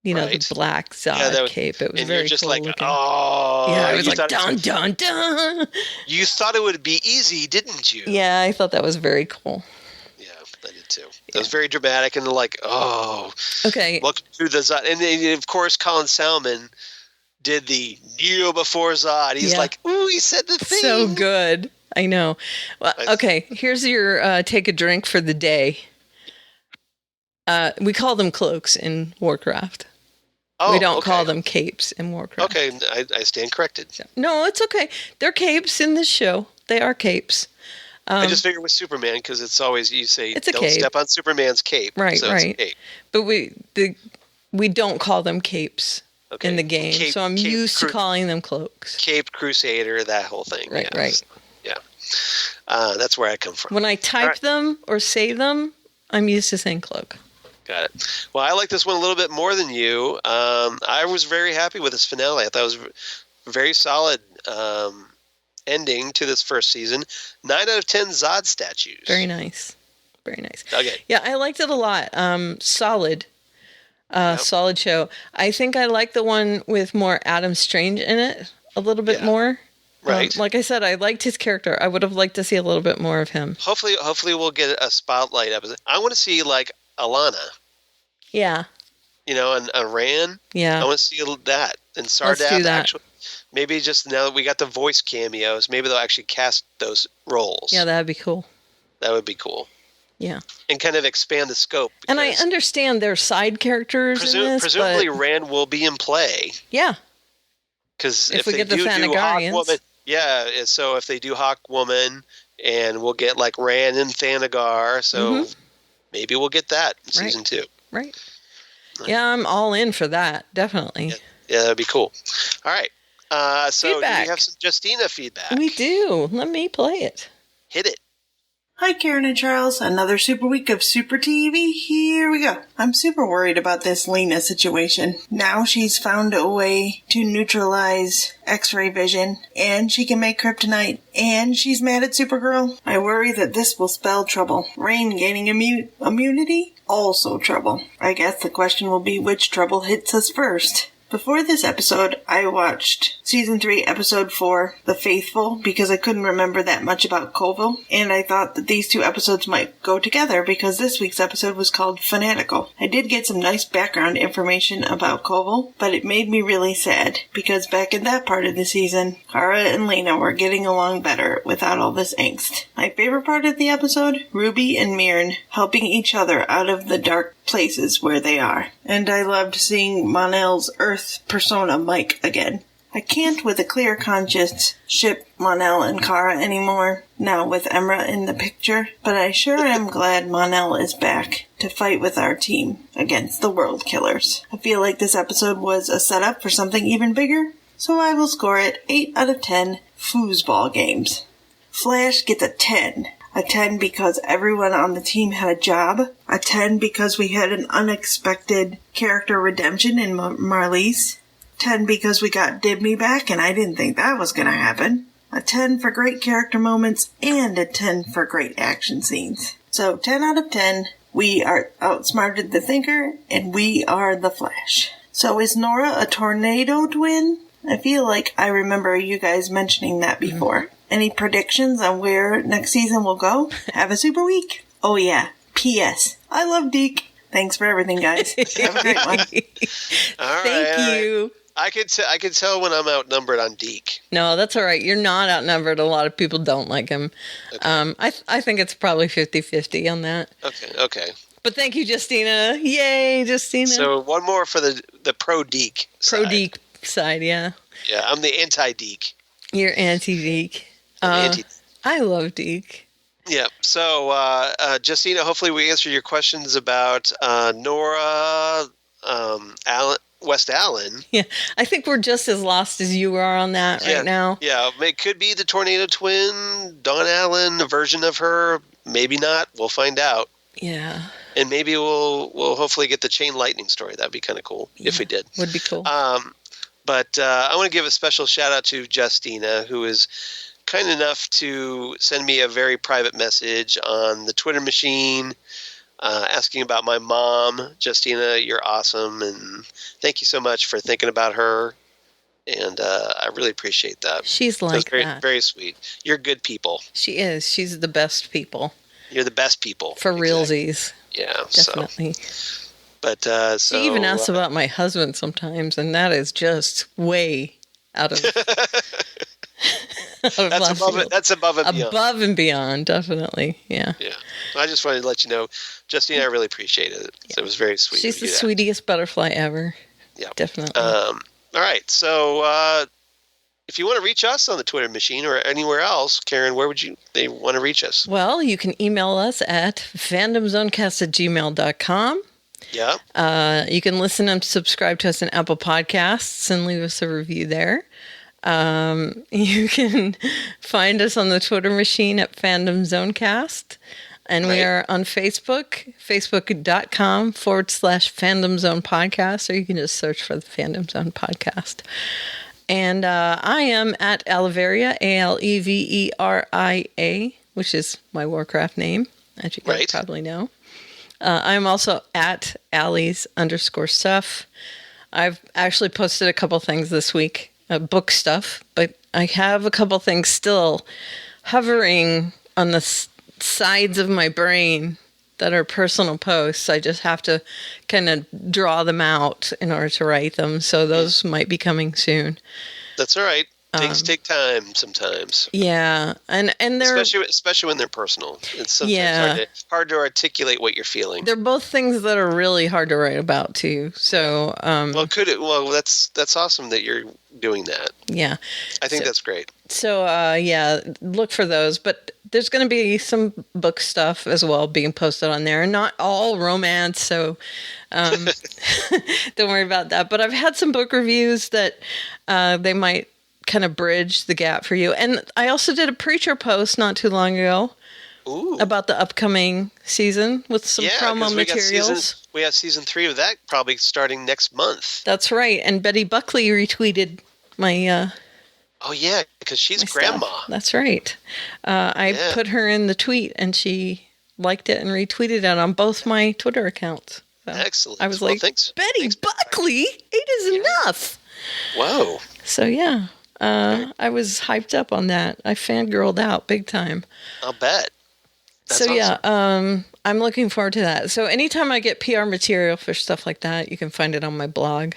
Speaker 6: The black Zod cape. It was
Speaker 7: and
Speaker 6: very
Speaker 7: you're just
Speaker 6: cool
Speaker 7: like,
Speaker 6: looking.
Speaker 7: oh.
Speaker 6: Yeah, I was like, dun, dun, dun.
Speaker 7: You thought it would be easy, didn't you?
Speaker 6: Yeah, I thought that was very cool.
Speaker 7: Yeah, I did too. It was very dramatic and like, oh.
Speaker 6: Okay.
Speaker 7: Look through the Zod. And then, of course, Colin Salmon did the Neo before Zod. He's like, ooh, he said the thing.
Speaker 6: So good. I know. Well, okay, here's your take a drink for the day. We call them cloaks in Warcraft.
Speaker 7: Oh,
Speaker 6: we don't call them capes in Warcraft.
Speaker 7: Okay, I stand corrected.
Speaker 6: No, it's okay. They're capes in this show. They are capes.
Speaker 7: I just figured with Superman because it's always you say
Speaker 6: it's
Speaker 7: don't step on Superman's cape.
Speaker 6: Right,
Speaker 7: so
Speaker 6: right.
Speaker 7: It's a cape.
Speaker 6: But we don't call them capes in the game, so I'm used to calling them cloaks.
Speaker 7: Cape Crusader, that whole thing.
Speaker 6: Right, right.
Speaker 7: Yeah, that's where I come from.
Speaker 6: When I type them or say them, I'm used to saying cloak.
Speaker 7: Got it. Well, I like this one a little bit more than you. I was very happy with this finale. I thought it was a very solid ending to this first season. 9 out of 10 Zod statues.
Speaker 6: Very nice. Very nice.
Speaker 7: Okay.
Speaker 6: Yeah, I liked it a lot. Solid. Solid show. I think I like the one with more Adam Strange in it a little bit more.
Speaker 7: Right.
Speaker 6: Like I said, I liked his character. I would have liked to see a little bit more of him.
Speaker 7: Hopefully we'll get a spotlight episode. I want to see like Alana.
Speaker 6: Yeah.
Speaker 7: And Iran.
Speaker 6: Yeah.
Speaker 7: I want to see that. And Sardath.
Speaker 6: Let's do that.
Speaker 7: Actually, maybe just now that we got the voice cameos, maybe they'll actually cast those roles.
Speaker 6: Yeah, that'd be cool.
Speaker 7: That would be cool.
Speaker 6: Yeah.
Speaker 7: And kind of expand the scope.
Speaker 6: And I understand they're side characters in this,
Speaker 7: presumably Rand will be in play.
Speaker 6: Yeah.
Speaker 7: Because if
Speaker 6: we
Speaker 7: they
Speaker 6: get the
Speaker 7: do
Speaker 6: Thanagarians.
Speaker 7: Hawkwoman, so if they do Hawkwoman, and we'll get like Rand and Thanagar, so maybe we'll get that in season 2.
Speaker 6: Right. Yeah, I'm all in for that. Definitely.
Speaker 7: Yeah, that'd be cool. All right. So
Speaker 6: feedback.
Speaker 7: Do we have some Justina feedback?
Speaker 6: We do. Let me play it.
Speaker 7: Hit it.
Speaker 2: Hi, Karen and Charles. Another super week of Super TV. Here we go. I'm super worried about this Lena situation. Now she's found a way to neutralize X-ray vision, and she can make kryptonite, and she's mad at Supergirl. I worry that this will spell trouble. Rain gaining immunity? Also trouble. I guess the question will be which trouble hits us first. Before this episode, I watched Season 3, Episode 4, The Faithful, because I couldn't remember that much about Colville, and I thought that these two episodes might go together because this week's episode was called Fanatical. I did get some nice background information about Colville, but it made me really sad, because back in that part of the season, Kara and Lena were getting along better without all this angst. My favorite part of the episode, Ruby and Mirren helping each other out of the dark places where they are. And I loved seeing Mon-El's Earth persona Mike again. I can't with a clear conscience ship Mon-El and Kara anymore, now with Emra in the picture, but I sure am glad Mon-El is back to fight with our team against the World Killers. I feel like this episode was a setup for something even bigger, so I will score it 8 out of 10 foosball games. Flash gets a 10. A 10 because everyone on the team had a job. A 10 because we had an unexpected character redemption in Marlies. 10 because we got Dibney back, and I didn't think that was going to happen. A 10 for great character moments, and a 10 for great action scenes. So 10 out of 10, we are outsmarted the Thinker, and we are the Flash. So is Nora a tornado twin? I feel like I remember you guys mentioning that before. Any predictions on where next season will go? Have a super week. Oh yeah. P.S. I love Deke. Thanks for everything, guys. Have a great one.
Speaker 6: Thank you.
Speaker 7: I could tell when I'm outnumbered on Deke.
Speaker 6: No, that's all right. You're not outnumbered. A lot of people don't like him. Okay. I think it's probably 50-50 on that.
Speaker 7: Okay.
Speaker 6: But thank you, Justina. Yay, Justina.
Speaker 7: So one more for the pro-Deke side.
Speaker 6: Pro-Deke side, yeah.
Speaker 7: Yeah, I'm the anti-Deke.
Speaker 6: You're anti-Deke. I love Deke.
Speaker 7: Yeah. So, Justina, hopefully we answered your questions about Nora, West Allen.
Speaker 6: Yeah, I think we're just as lost as you are on that right now.
Speaker 7: Yeah, it could be the Tornado Twin, Dawn Allen, a version of her. Maybe not. We'll find out.
Speaker 6: Yeah.
Speaker 7: And maybe we'll hopefully get the Chain Lightning story. That'd be kind of cool if we did.
Speaker 6: Would be cool.
Speaker 7: But I want to give a special shout out to Justina, who is kind enough to send me a very private message on the Twitter machine asking about my mom. Justina, you're awesome, and thank you so much for thinking about her. And I really appreciate that.
Speaker 6: She's like
Speaker 7: very,
Speaker 6: that.
Speaker 7: Very sweet. You're good people.
Speaker 6: She is. She's the best people.
Speaker 7: You're the best people.
Speaker 6: For realsies.
Speaker 7: Yeah.
Speaker 6: Definitely.
Speaker 7: So.
Speaker 6: She even asks about my husband sometimes, and that is just way out of...
Speaker 7: That's above and beyond.
Speaker 6: Above and beyond, definitely. Yeah.
Speaker 7: Yeah. I just wanted to let you know, Justine, I really appreciated it. Yeah. It was very sweet.
Speaker 6: She's the sweetest butterfly ever.
Speaker 7: Yeah.
Speaker 6: Definitely.
Speaker 7: All right. So if you want to reach us on the Twitter machine or anywhere else, Karen, where would they want to reach us?
Speaker 6: Well, you can email us at fandomzonecast@gmail.com.
Speaker 7: Yeah.
Speaker 6: You can listen and subscribe to us in Apple Podcasts and leave us a review there. You can find us on the Twitter machine at Fandom Zonecast. And we are on Facebook, facebook.com/Fandom Zone Podcast, or you can just search for the Fandom Zone Podcast. And I am at Aliveria, Aleveria, which is my Warcraft name, as you guys probably know. I'm also at Allies_stuff. I've actually posted a couple things this week. Book stuff, but I have a couple things still hovering on the sides of my brain that are personal posts. I just have to kind of draw them out in order to write them, so those might be coming soon.
Speaker 7: That's all right. Things take time sometimes.
Speaker 6: Yeah, and they're
Speaker 7: especially when they're personal. It's sometimes hard to articulate what you're feeling.
Speaker 6: They're both things that are really hard to write about too. So
Speaker 7: that's awesome that you're doing that.
Speaker 6: Yeah,
Speaker 7: I think that's great.
Speaker 6: So look for those, but there's going to be some book stuff as well being posted on there, and not all romance. So don't worry about that. But I've had some book reviews that they might kind of bridge the gap for you. And I also did a Preacher post not too long ago about the upcoming season with some promo materials.
Speaker 7: We have season 3 of that probably starting next month.
Speaker 6: That's right. And Betty Buckley retweeted my...
Speaker 7: oh, yeah, because she's grandma.
Speaker 6: Stuff. That's right. I put her in the tweet, and she liked it and retweeted it on both my Twitter accounts. So
Speaker 7: Excellent.
Speaker 6: I was
Speaker 7: Well,
Speaker 6: like,
Speaker 7: thanks.
Speaker 6: Betty
Speaker 7: Thanks,
Speaker 6: Buckley, 8 is enough.
Speaker 7: Whoa.
Speaker 6: So yeah, I was hyped up on that. I fangirled out big time.
Speaker 7: I'll bet. That's
Speaker 6: So
Speaker 7: awesome.
Speaker 6: yeah, I'm looking forward to that. So anytime I get PR material for stuff like that, you can find it on my blog.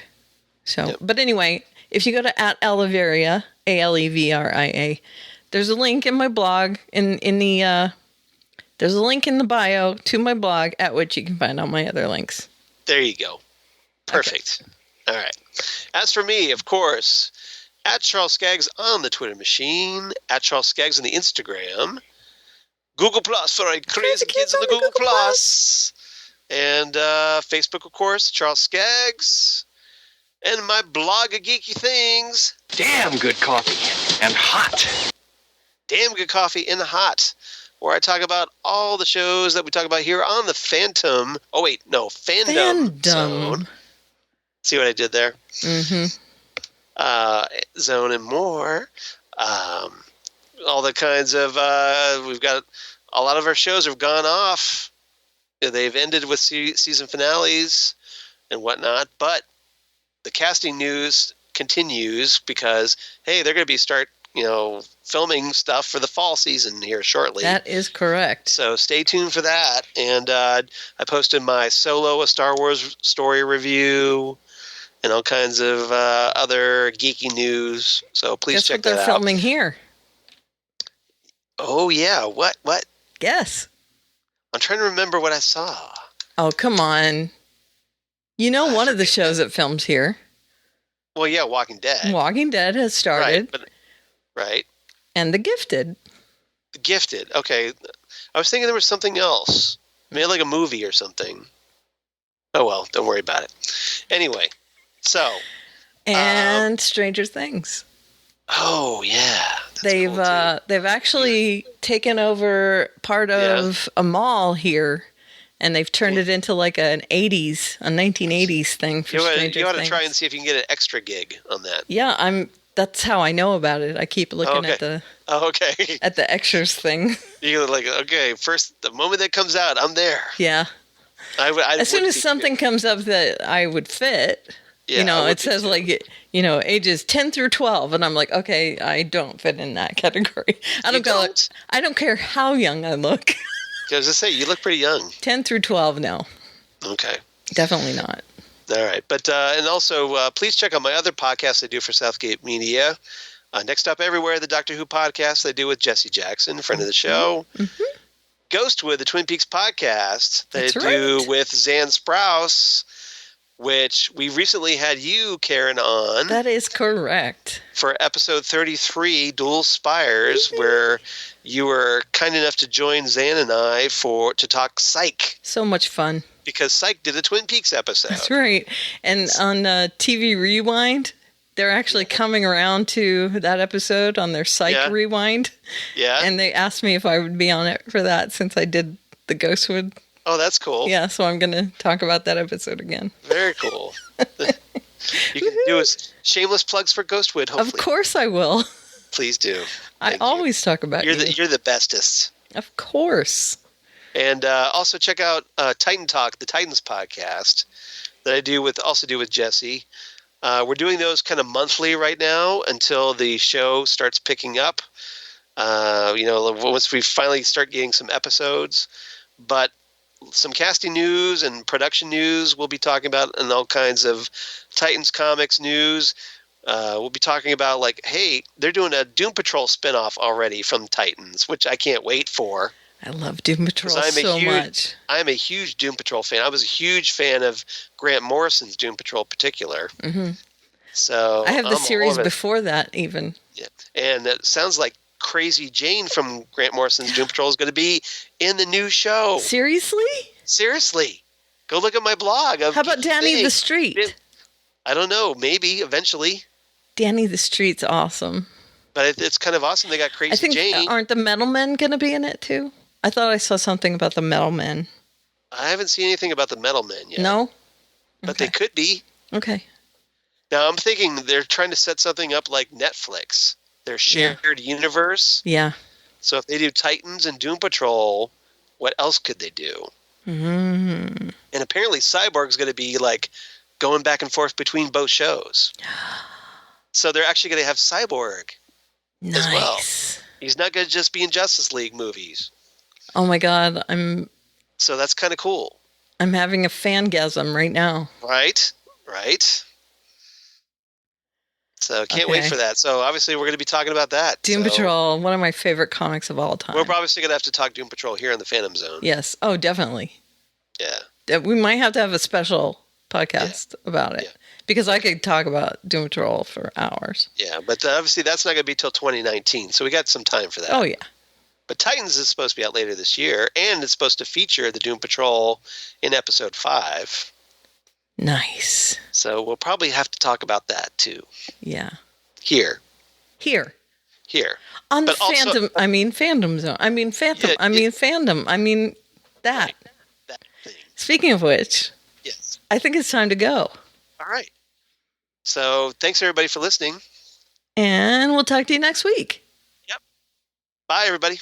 Speaker 6: So, But anyway, if you go to @Aleveria, Alevria, there's a link in my blog there's a link in the bio to my blog at which you can find all my other links.
Speaker 7: There you go. Perfect. Okay. All right. As for me, of course, @Charles Skaggs on the Twitter machine, @Charles Skaggs on the Instagram, Google Plus for our crazy kids on the Google Plus, and Facebook, of course, Charles Skaggs, and my blog of geeky things.
Speaker 3: Damn good coffee and hot.
Speaker 7: Damn Good Coffee and Hot, where I talk about all the shows that we talk about here on the Fandom Zone. See what I did there?
Speaker 6: Mm-hmm.
Speaker 7: Zone and more. All the kinds of we've got a lot of our shows have gone off. They've ended with season finales and whatnot, but the casting news continues because hey, they're going to start filming stuff for the fall season here shortly.
Speaker 6: That is correct.
Speaker 7: So stay tuned for that. And I posted my Solo, a Star Wars story review, and all kinds of other geeky news. So please check that out.
Speaker 6: Guess what they're filming here?
Speaker 7: Oh, yeah. What?
Speaker 6: Guess.
Speaker 7: I'm trying to remember what I saw.
Speaker 6: Oh, come on. You know one of the shows that films here.
Speaker 7: Well, yeah, Walking Dead.
Speaker 6: Walking Dead has started.
Speaker 7: Right.
Speaker 6: And The Gifted.
Speaker 7: The Gifted. Okay. I was thinking there was something else. Maybe like a movie or something. Oh, well, don't worry about it. Anyway, so.
Speaker 6: And Stranger Things.
Speaker 7: Oh, yeah.
Speaker 6: They've actually taken over part of a mall here, and they've turned it into like a 1980s thing for Stranger Things.
Speaker 7: You ought to try and see if you can get an extra gig on that.
Speaker 6: Yeah, that's how I know about it. I keep looking at the at the extras thing.
Speaker 7: You're like, okay, first the moment that comes out, I'm there.
Speaker 6: Yeah. As soon as something comes up that I would fit, it says ages 10 through 12, and I'm like, okay, I don't fit in that category. I don't care how young I look.
Speaker 7: I was just say you look pretty young.
Speaker 6: 10 through 12, no.
Speaker 7: Okay.
Speaker 6: Definitely not.
Speaker 7: All right. But, and also, please check out my other podcasts I do for Southgate Media. Next Up Everywhere, the Doctor Who podcast I do with Jesse Jackson, friend of the show. Mm-hmm. Ghostwood, the Twin Peaks podcast that I do with Zan Sprouse, which we recently had you, Karen, on.
Speaker 6: That is correct.
Speaker 7: For episode 33, Dual Spires, where you were kind enough to join Zan and I to talk Psych.
Speaker 6: So much fun.
Speaker 7: Because Psych did a Twin Peaks episode.
Speaker 6: That's right. And on TV Rewind, they're actually coming around to that episode on their Psych Rewind. Yeah. And they asked me if I would be on it for that since I did the Ghostwood.
Speaker 7: Oh, that's cool.
Speaker 6: Yeah, so I'm going to talk about that episode again.
Speaker 7: Very cool. You can do shameless plugs for Ghostwood, hopefully.
Speaker 6: Of course I will.
Speaker 7: Please do.
Speaker 6: I always talk about you.
Speaker 7: You're the bestest.
Speaker 6: Of course.
Speaker 7: And also check out Titan Talk, the Titans podcast that I do with Jesse. We're doing those kind of monthly right now until the show starts picking up. Once we finally start getting some episodes, but some casting news and production news we'll be talking about, and all kinds of Titans comics news. We'll be talking about hey, they're doing a Doom Patrol spinoff already from Titans, which I can't wait for.
Speaker 6: I love Doom Patrol much.
Speaker 7: I'm a huge Doom Patrol fan. I was a huge fan of Grant Morrison's Doom Patrol in particular. Mm-hmm. So
Speaker 6: I have the series before that even.
Speaker 7: Yeah, and it sounds like Crazy Jane from Grant Morrison's Doom Patrol is going to be in the new show.
Speaker 6: Seriously?
Speaker 7: Go look at my blog.
Speaker 6: How about Danny the Street?
Speaker 7: I don't know. Maybe eventually.
Speaker 6: Danny the Street's awesome.
Speaker 7: But it's kind of awesome. They got Crazy Jane.
Speaker 6: Aren't the Metal Men going to be in it too? I thought I saw something about the Metal Men.
Speaker 7: I haven't seen anything about the Metal Men yet.
Speaker 6: No?
Speaker 7: But they could be.
Speaker 6: Okay.
Speaker 7: Now, I'm thinking they're trying to set something up like Netflix. Their shared universe.
Speaker 6: Yeah.
Speaker 7: So if they do Titans and Doom Patrol, what else could they do? And apparently Cyborg's going to be like going back and forth between both shows. So they're actually going to have Cyborg as well. He's not going to just be in Justice League movies.
Speaker 6: Oh my God,
Speaker 7: So that's kind of cool.
Speaker 6: I'm having a fangasm right now.
Speaker 7: Right. So can't wait for that. So obviously we're going to be talking about that.
Speaker 6: Doom Patrol, one of my favorite comics of all time.
Speaker 7: We're obviously going to have to talk Doom Patrol here in the Phantom Zone.
Speaker 6: Yes. Oh, definitely.
Speaker 7: Yeah.
Speaker 6: We might have to have a special podcast about it because I could talk about Doom Patrol for hours.
Speaker 7: Yeah, but obviously that's not going to be till 2019, so we got some time for that.
Speaker 6: Oh, yeah.
Speaker 7: But Titans is supposed to be out later this year, and it's supposed to feature the Doom Patrol in episode 5.
Speaker 6: Nice.
Speaker 7: So we'll probably have to talk about that too.
Speaker 6: Yeah.
Speaker 7: Here.
Speaker 6: On
Speaker 7: but
Speaker 6: the Phantom, Phantom Zone. Fandom. That.
Speaker 7: Right. That thing.
Speaker 6: Speaking of which,
Speaker 7: yes.
Speaker 6: I think it's time to go.
Speaker 7: All right. So thanks everybody for listening.
Speaker 6: And we'll talk to you next week.
Speaker 7: Yep. Bye, everybody.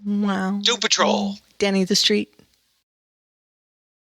Speaker 6: Wow.
Speaker 7: Doom Patrol.
Speaker 6: Danny the Street.